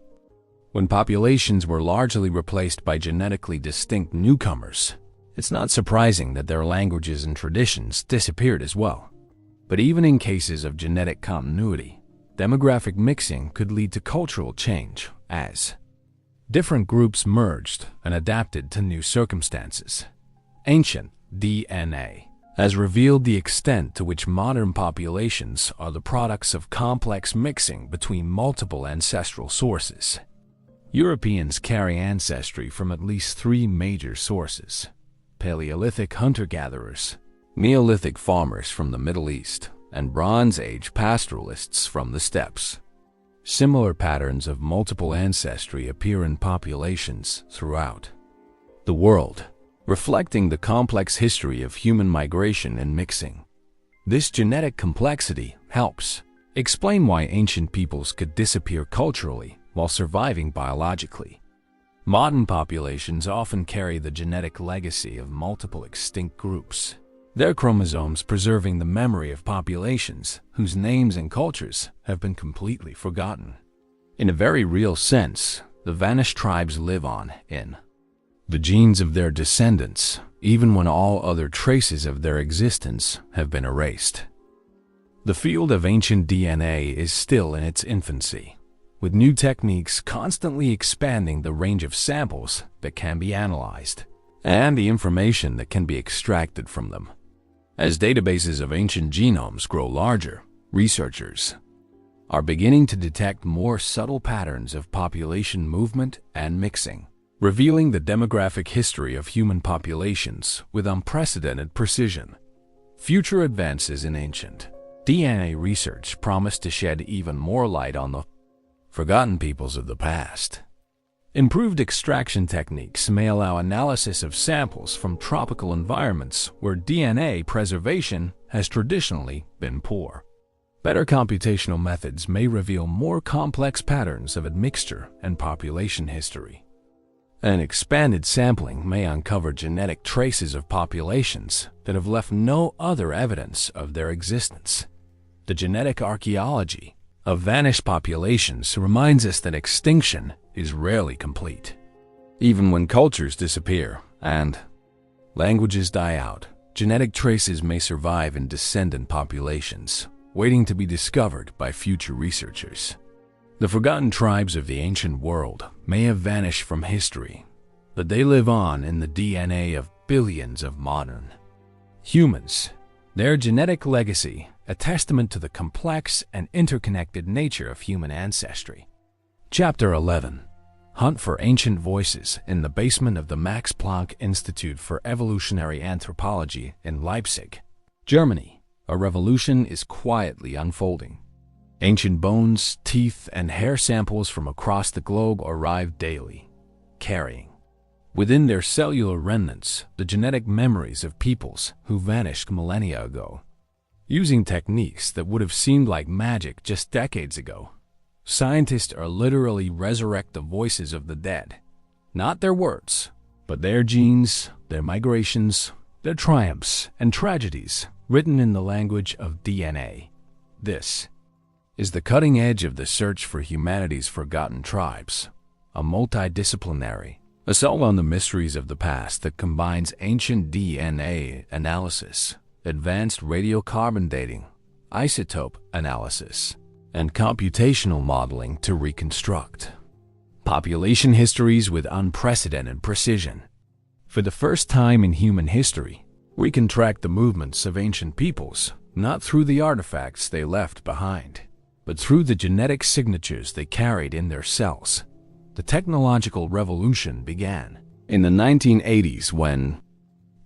When populations were largely replaced by genetically distinct newcomers, it's not surprising that their languages and traditions disappeared as well. But even in cases of genetic continuity, demographic mixing could lead to cultural change as different groups merged and adapted to new circumstances. Ancient DNA has revealed the extent to which modern populations are the products of complex mixing between multiple ancestral sources. Europeans carry ancestry from at least 3 major sources: Paleolithic hunter-gatherers, Neolithic farmers from the Middle East, and Bronze Age pastoralists from the steppes. Similar patterns of multiple ancestry appear in populations throughout the world, reflecting the complex history of human migration and mixing. This genetic complexity helps explain why ancient peoples could disappear culturally while surviving biologically. Modern populations often carry the genetic legacy of multiple extinct groups, their chromosomes preserving the memory of populations whose names and cultures have been completely forgotten. In a very real sense, the vanished tribes live on in the genes of their descendants, even when all other traces of their existence have been erased. The field of ancient DNA is still in its infancy, with new techniques constantly expanding the range of samples that can be analyzed and the information that can be extracted from them. As databases of ancient genomes grow larger, researchers are beginning to detect more subtle patterns of population movement and mixing, revealing the demographic history of human populations with unprecedented precision. Future advances in ancient DNA research promise to shed even more light on the forgotten peoples of the past. Improved extraction techniques may allow analysis of samples from tropical environments where DNA preservation has traditionally been poor. Better computational methods may reveal more complex patterns of admixture and population history. And expanded sampling may uncover genetic traces of populations that have left no other evidence of their existence. The genetic archaeology of vanished populations reminds us that extinction is rarely complete. Even when cultures disappear and languages die out, genetic traces may survive in descendant populations, waiting to be discovered by future researchers. The forgotten tribes of the ancient world may have vanished from history, but they live on in the DNA of billions of modern humans. Their genetic legacy, a testament to the complex and interconnected nature of human ancestry. Chapter 11. Hunt for Ancient Voices in the basement of the Max Planck Institute for Evolutionary Anthropology in Leipzig, Germany. A revolution is quietly unfolding. Ancient bones, teeth, and hair samples from across the globe arrive daily, carrying within their cellular remnants the genetic memories of peoples who vanished millennia ago. Using techniques that would have seemed like magic just decades ago, scientists are literally resurrect the voices of the dead. Not their words, but their genes, their migrations, their triumphs and tragedies written in the language of DNA. This is the cutting edge of the search for humanity's forgotten tribes, a multidisciplinary assault on the mysteries of the past that combines ancient DNA analysis, advanced radiocarbon dating, isotope analysis, and computational modeling to reconstruct population histories with unprecedented precision. For the first time in human history, we can track the movements of ancient peoples, not through the artifacts they left behind, but through the genetic signatures they carried in their cells. The technological revolution began in the 1980s when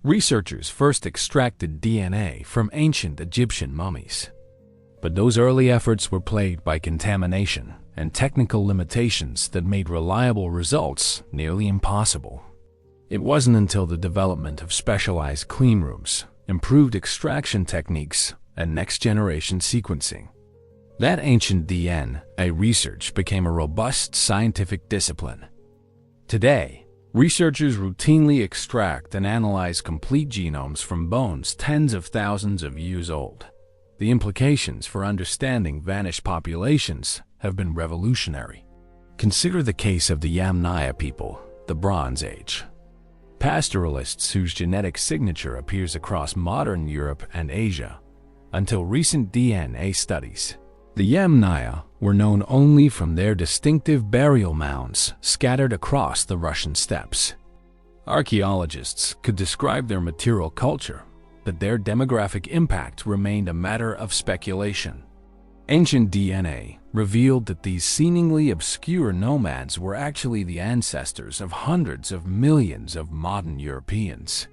researchers first extracted DNA from ancient Egyptian mummies. But those early efforts were plagued by contamination and technical limitations that made reliable results nearly impossible. It wasn't until the development of specialized cleanrooms, improved extraction techniques, and next-generation sequencing that ancient DNA research became a robust scientific discipline. Today, researchers routinely extract and analyze complete genomes from bones tens of thousands of years old. The implications for understanding vanished populations have been revolutionary. Consider the case of the Yamnaya people, the Bronze Age. Pastoralists whose genetic signature appears across modern Europe and Asia. Until recent DNA studies, the Yamnaya were known only from their distinctive burial mounds scattered across the Russian steppes. Archaeologists could describe their material culture, but their demographic impact remained a matter of speculation. Ancient DNA revealed that these seemingly obscure nomads were actually the ancestors of hundreds of millions of modern Europeans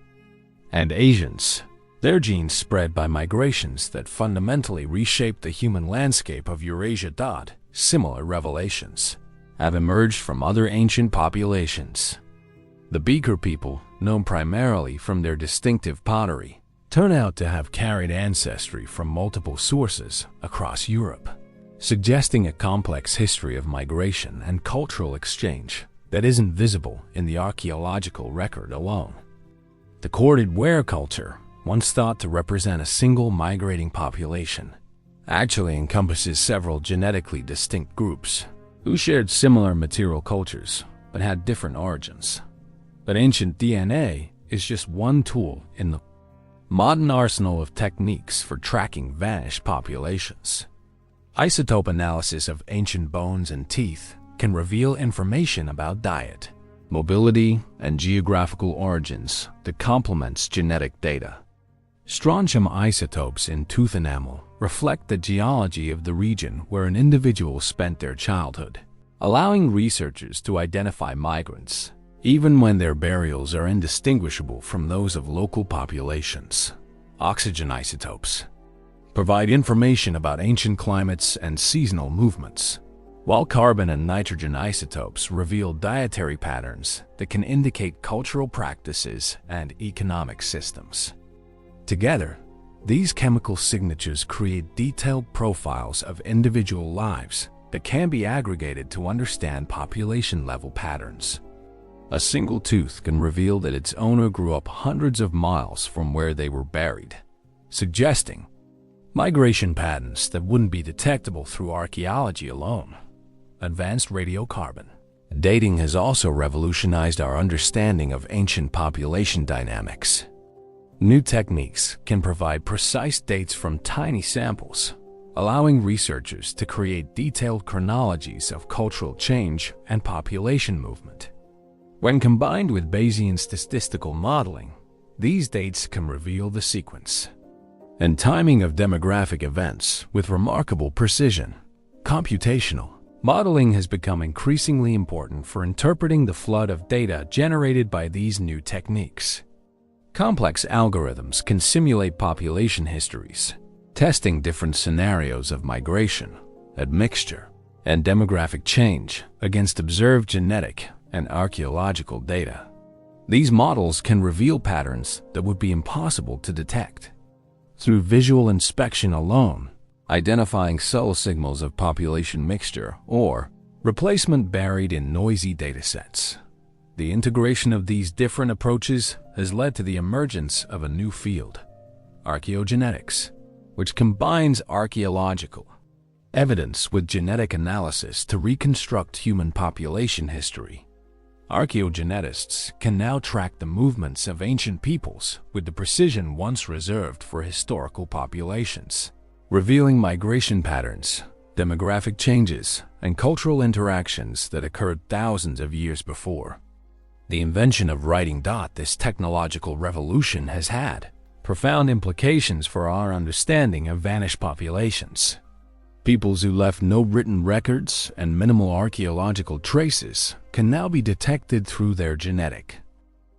and Asians. Their genes spread by migrations that fundamentally reshaped the human landscape of Eurasia. Similar revelations have emerged from other ancient populations. The Beaker people, known primarily from their distinctive pottery, turn out to have carried ancestry from multiple sources across Europe, suggesting a complex history of migration and cultural exchange that isn't visible in the archaeological record alone. The corded ware culture, once thought to represent a single migrating population, actually encompasses several genetically distinct groups who shared similar material cultures but had different origins. But ancient DNA is just one tool in the modern arsenal of techniques for tracking vanished populations. Isotope analysis of ancient bones and teeth can reveal information about diet, mobility, and geographical origins that complements genetic data. Strontium isotopes in tooth enamel reflect the geology of the region where an individual spent their childhood, allowing researchers to identify migrants, even when their burials are indistinguishable from those of local populations. Oxygen isotopes provide information about ancient climates and seasonal movements, while carbon and nitrogen isotopes reveal dietary patterns that can indicate cultural practices and economic systems. Together, these chemical signatures create detailed profiles of individual lives that can be aggregated to understand population-level patterns. A single tooth can reveal that its owner grew up hundreds of miles from where they were buried, suggesting migration patterns that wouldn't be detectable through archaeology alone. Advanced radiocarbon dating has also revolutionized our understanding of ancient population dynamics. New techniques can provide precise dates from tiny samples, allowing researchers to create detailed chronologies of cultural change and population movement. When combined with Bayesian statistical modeling, these dates can reveal the sequence and timing of demographic events with remarkable precision. Computational modeling has become increasingly important for interpreting the flood of data generated by these new techniques. Complex algorithms can simulate population histories, testing different scenarios of migration, admixture, and demographic change against observed genetic and archaeological data. These models can reveal patterns that would be impossible to detect through visual inspection alone, identifying subtle signals of population mixture or replacement buried in noisy datasets. The integration of these different approaches has led to the emergence of a new field, archaeogenetics, which combines archaeological evidence with genetic analysis to reconstruct human population history. Archaeogenetists can now track the movements of ancient peoples with the precision once reserved for historical populations, revealing migration patterns, demographic changes, and cultural interactions that occurred thousands of years before. The invention of writing. This technological revolution has had profound implications for our understanding of vanished populations. Peoples who left no written records and minimal archaeological traces can now be detected through their genetic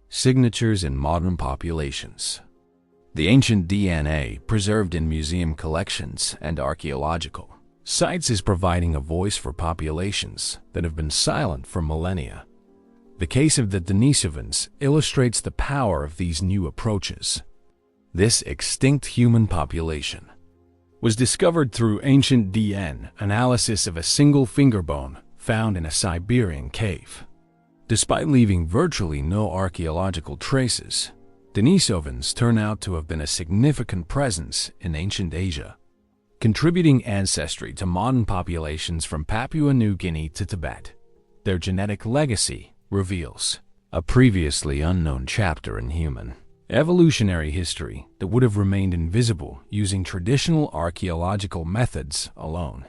signatures in modern populations. The ancient DNA preserved in museum collections and archaeological sites is providing a voice for populations that have been silent for millennia. The case of the Denisovans illustrates the power of these new approaches. This extinct human population was discovered through ancient DNA analysis of a single finger bone found in a Siberian cave. Despite leaving virtually no archaeological traces, Denisovans turn out to have been a significant presence in ancient Asia, contributing ancestry to modern populations from Papua New Guinea to Tibet. Their genetic legacy reveals a previously unknown chapter in human evolutionary history that would have remained invisible using traditional archaeological methods alone.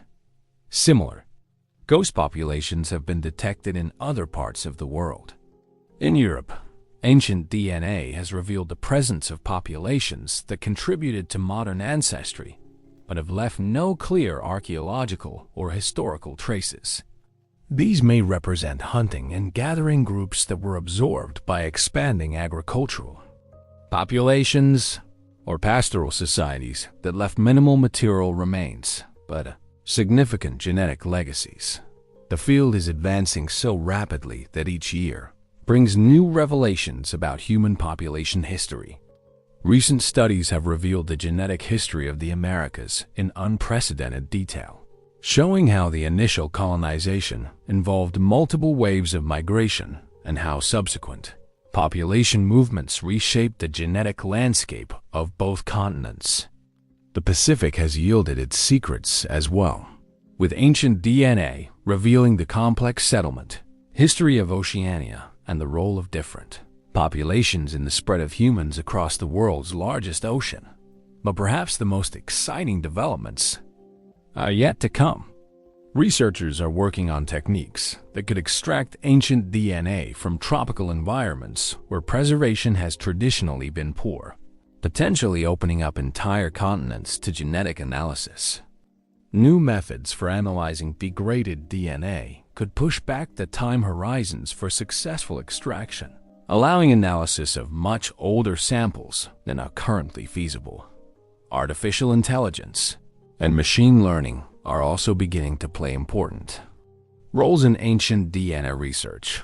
Similar ghost populations have been detected in other parts of the world. In Europe, ancient DNA has revealed the presence of populations that contributed to modern ancestry, but have left no clear archaeological or historical traces. These may represent hunting and gathering groups that were absorbed by expanding agricultural populations or pastoral societies that left minimal material remains, but significant genetic legacies. The field is advancing so rapidly that each year brings new revelations about human population history. Recent studies have revealed the genetic history of the Americas in unprecedented detail, showing how the initial colonization involved multiple waves of migration and how subsequent population movements reshaped the genetic landscape of both continents. The Pacific has yielded its secrets as well, with ancient DNA revealing the complex settlement, history of Oceania, and the role of different populations in the spread of humans across the world's largest ocean. But perhaps the most exciting developments are yet to come. Researchers are working on techniques that could extract ancient DNA from tropical environments where preservation has traditionally been poor, potentially opening up entire continents to genetic analysis. New methods for analyzing degraded DNA could push back the time horizons for successful extraction, allowing analysis of much older samples than are currently feasible. Artificial intelligence and machine learning are also beginning to play important roles in ancient DNA research.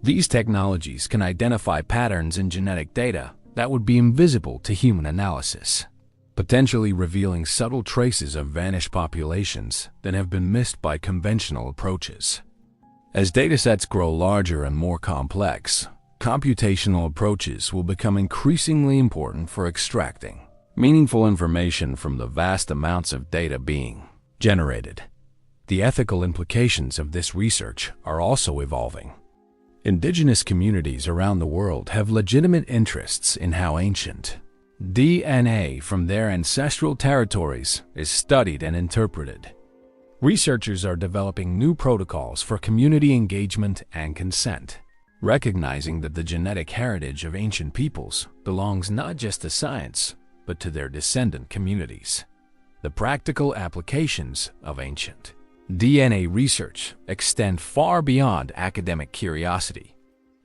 These technologies can identify patterns in genetic data that would be invisible to human analysis, potentially revealing subtle traces of vanished populations that have been missed by conventional approaches. As datasets grow larger and more complex, computational approaches will become increasingly important for extracting meaningful information from the vast amounts of data being generated. The ethical implications of this research are also evolving. Indigenous communities around the world have legitimate interests in how ancient DNA from their ancestral territories is studied and interpreted. Researchers are developing new protocols for community engagement and consent, recognizing that the genetic heritage of ancient peoples belongs not just to science, but to their descendant communities. The practical applications of ancient DNA research extend far beyond academic curiosity.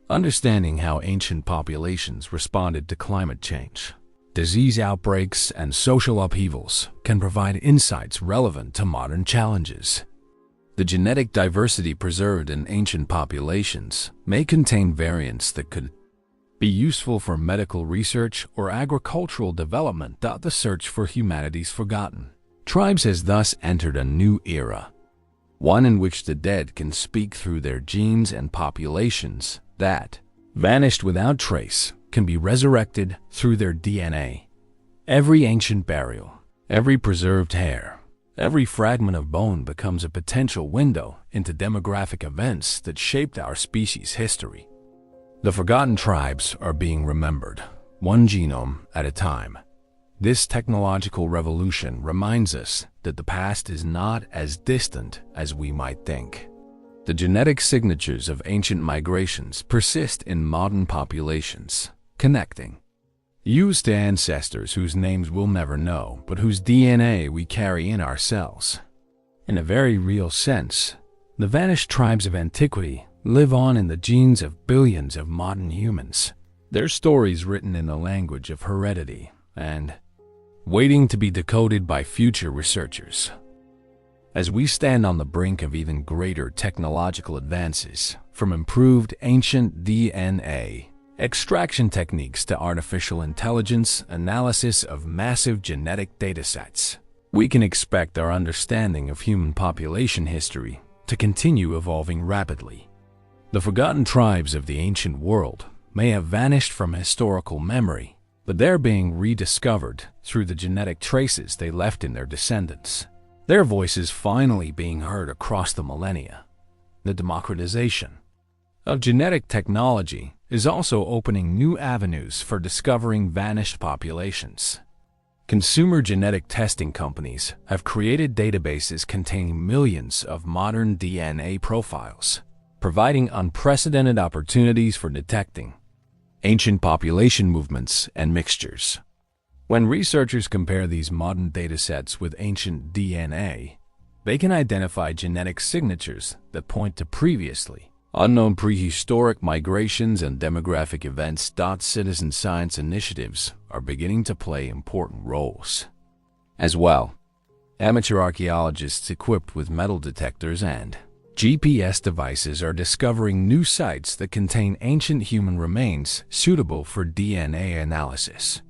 Understanding how ancient populations responded to climate change, disease outbreaks, and social upheavals can provide insights relevant to modern challenges. The genetic diversity preserved in ancient populations may contain variants that could be useful for medical research or agricultural development. The search for humanity's forgotten tribes has thus entered a new era, one in which the dead can speak through their genes, and populations that vanished without trace can be resurrected through their DNA. Every ancient burial, every preserved hair, every fragment of bone becomes a potential window into demographic events that shaped our species' history. The forgotten tribes are being remembered, one genome at a time. This technological revolution reminds us that the past is not as distant as we might think. The genetic signatures of ancient migrations persist in modern populations, connecting us to ancestors whose names we'll never know, but whose DNA we carry in our cells. In a very real sense, the vanished tribes of antiquity live on in the genes of billions of modern humans. Their stories written in the language of heredity and waiting to be decoded by future researchers. As we stand on the brink of even greater technological advances, from improved ancient DNA extraction techniques to artificial intelligence analysis of massive genetic datasets, we can expect our understanding of human population history to continue evolving rapidly. The forgotten tribes of the ancient world may have vanished from historical memory, but they're being rediscovered through the genetic traces they left in their descendants. Their voices finally being heard across the millennia. The democratization of genetic technology is also opening new avenues for discovering vanished populations. Consumer genetic testing companies have created databases containing millions of modern DNA profiles, providing unprecedented opportunities for detecting ancient population movements and mixtures. When researchers compare these modern datasets with ancient DNA, they can identify genetic signatures that point to previously unknown prehistoric migrations and demographic events. Citizen science initiatives are beginning to play important roles. As well, amateur archaeologists equipped with metal detectors and GPS devices are discovering new sites that contain ancient human remains suitable for DNA analysis.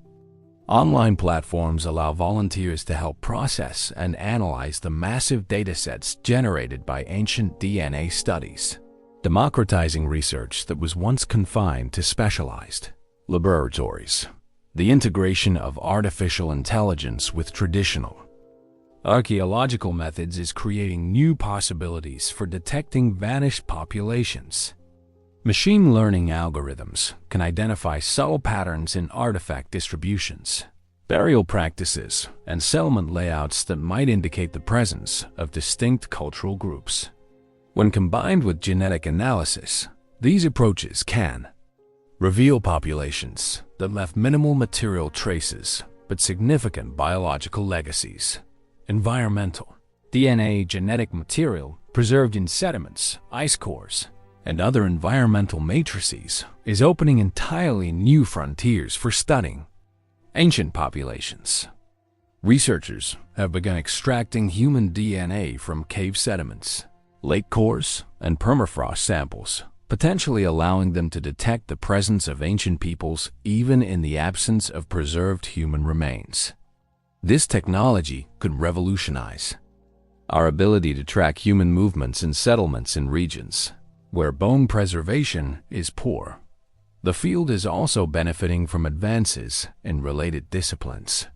Online platforms allow volunteers to help process and analyze the massive datasets generated by ancient DNA studies, democratizing research that was once confined to specialized laboratories. The integration of artificial intelligence with traditional archaeological methods is creating new possibilities for detecting vanished populations. Machine learning algorithms can identify subtle patterns in artifact distributions, burial practices, and settlement layouts that might indicate the presence of distinct cultural groups. When combined with genetic analysis, these approaches can reveal populations that left minimal material traces but significant biological legacies. Environmental DNA genetic material preserved in sediments, ice cores, and other environmental matrices is opening entirely new frontiers for studying ancient populations. Researchers have begun extracting human DNA from cave sediments, lake cores, and permafrost samples, potentially allowing them to detect the presence of ancient peoples even in the absence of preserved human remains. This technology could revolutionize our ability to track human movements and settlements in regions where bone preservation is poor. The field is also benefiting from advances in related disciplines.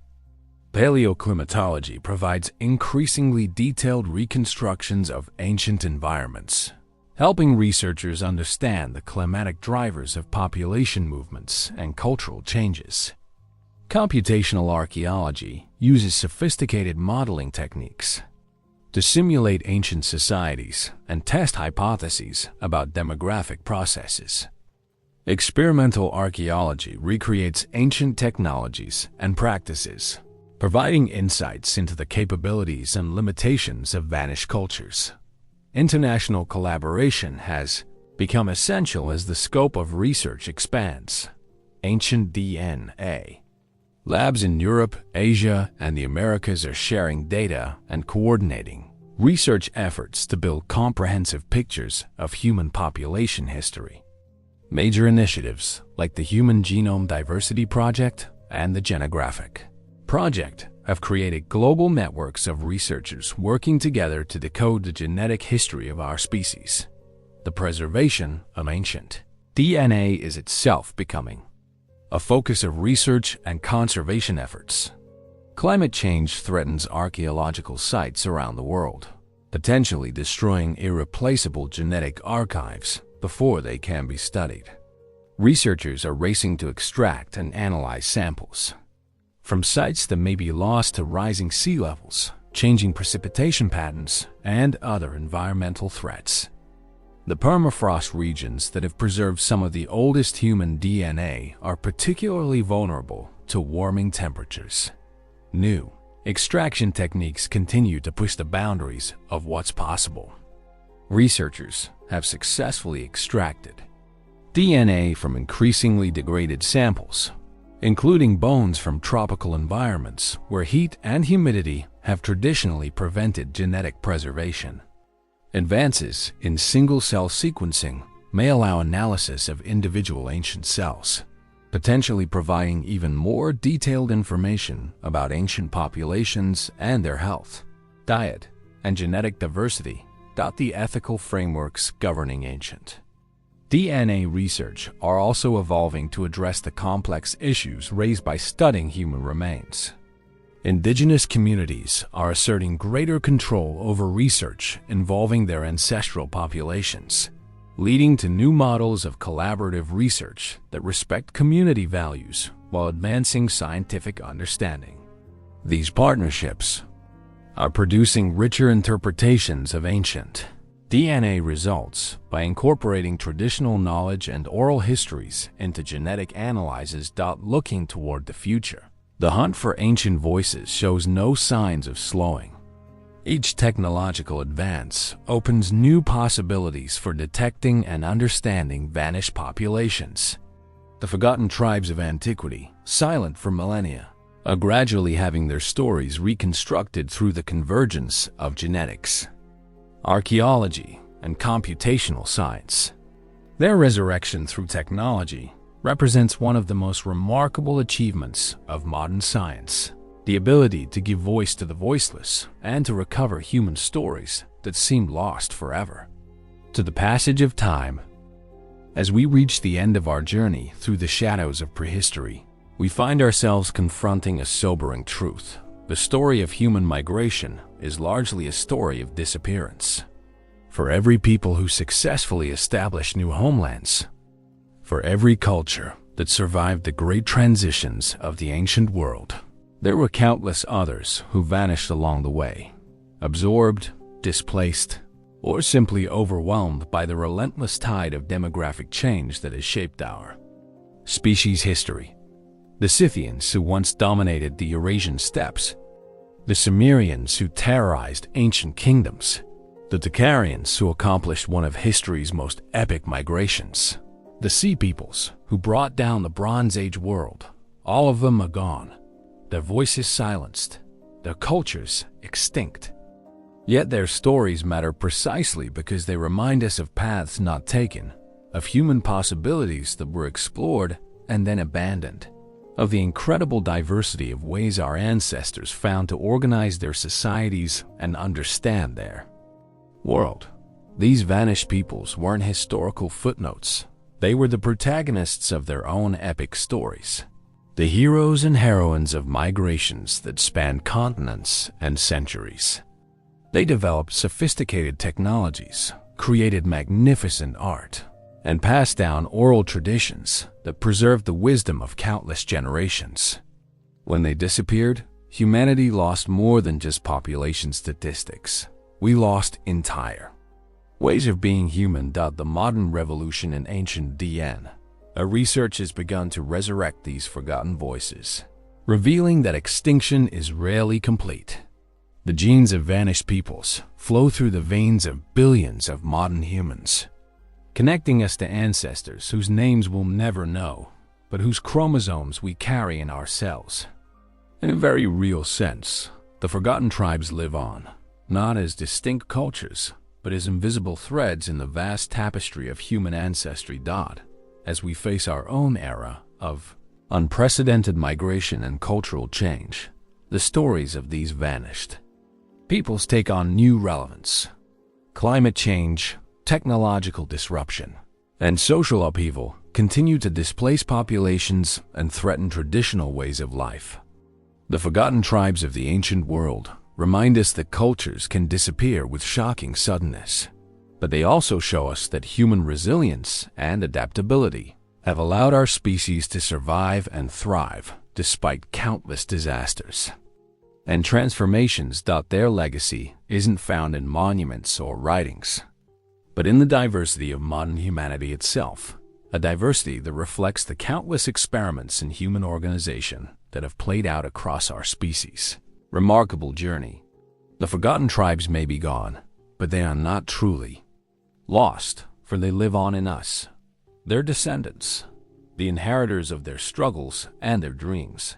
Paleoclimatology provides increasingly detailed reconstructions of ancient environments, helping researchers understand the climatic drivers of population movements and cultural changes. Computational archaeology uses sophisticated modeling techniques to simulate ancient societies and test hypotheses about demographic processes. Experimental archaeology recreates ancient technologies and practices, providing insights into the capabilities and limitations of vanished cultures. International collaboration has become essential as the scope of research expands. Ancient DNA labs in Europe, Asia, and the Americas are sharing data and coordinating research efforts to build comprehensive pictures of human population history. Major initiatives like the Human Genome Diversity Project and the Genographic Project have created global networks of researchers working together to decode the genetic history of our species. The preservation of ancient DNA is itself becoming a focus of research and conservation efforts. Climate change threatens archaeological sites around the world, potentially destroying irreplaceable genetic archives before they can be studied. Researchers are racing to extract and analyze samples from sites that may be lost to rising sea levels, changing precipitation patterns, and other environmental threats. The permafrost regions that have preserved some of the oldest human DNA are particularly vulnerable to warming temperatures. New extraction techniques continue to push the boundaries of what's possible. Researchers have successfully extracted DNA from increasingly degraded samples, including bones from tropical environments where heat and humidity have traditionally prevented genetic preservation. Advances in single-cell sequencing may allow analysis of individual ancient cells, potentially providing even more detailed information about ancient populations and their health, diet, and genetic diversity. The ethical frameworks governing ancient DNA research are also evolving to address the complex issues raised by studying human remains. Indigenous communities are asserting greater control over research involving their ancestral populations, leading to new models of collaborative research that respect community values while advancing scientific understanding. These partnerships are producing richer interpretations of ancient DNA results by incorporating traditional knowledge and oral histories into genetic analyses. Looking toward the future, the hunt for ancient voices shows no signs of slowing. Each technological advance opens new possibilities for detecting and understanding vanished populations. The forgotten tribes of antiquity, silent for millennia, are gradually having their stories reconstructed through the convergence of genetics, archaeology, and computational science. Their resurrection through technology represents one of the most remarkable achievements of modern science, the ability to give voice to the voiceless and to recover human stories that seemed lost forever. To the passage of time, as we reach the end of our journey through the shadows of prehistory, we find ourselves confronting a sobering truth. The story of human migration is largely a story of disappearance. For every people who successfully established new homelands, for every culture that survived the great transitions of the ancient world, there were countless others who vanished along the way, absorbed, displaced, or simply overwhelmed by the relentless tide of demographic change that has shaped our species' history. The Scythians, who once dominated the Eurasian steppes, the Cimmerians, who terrorized ancient kingdoms, the Tocharians, who accomplished one of history's most epic migrations, the Sea Peoples, who brought down the Bronze Age world, all of them are gone, their voices silenced, their cultures extinct. Yet their stories matter precisely because they remind us of paths not taken, of human possibilities that were explored and then abandoned, of the incredible diversity of ways our ancestors found to organize their societies and understand their world. These vanished peoples weren't historical footnotes. They were the protagonists of their own epic stories, the heroes and heroines of migrations that spanned continents and centuries. They developed sophisticated technologies, created magnificent art, and passed down oral traditions that preserved the wisdom of countless generations. When they disappeared, humanity lost more than just population statistics. We lost entire ways of being human. The modern revolution in ancient DNA research has begun to resurrect these forgotten voices, revealing that extinction is rarely complete. The genes of vanished peoples flow through the veins of billions of modern humans, connecting us to ancestors whose names we'll never know, but whose chromosomes we carry in our cells. In a very real sense, the forgotten tribes live on, not as distinct cultures, but as invisible threads in the vast tapestry of human ancestry. As we face our own era of unprecedented migration and cultural change, the stories of these vanished peoples take on new relevance. Climate change, technological disruption, and social upheaval continue to displace populations and threaten traditional ways of life. The forgotten tribes of the ancient world remind us that cultures can disappear with shocking suddenness, but they also show us that human resilience and adaptability have allowed our species to survive and thrive despite countless disasters and transformations. Their legacy isn't found in monuments or writings, but in the diversity of modern humanity itself, a diversity that reflects the countless experiments in human organization that have played out across our species. Remarkable journey. The forgotten tribes may be gone, but they are not truly lost, for they live on in us, their descendants, the inheritors of their struggles and their dreams.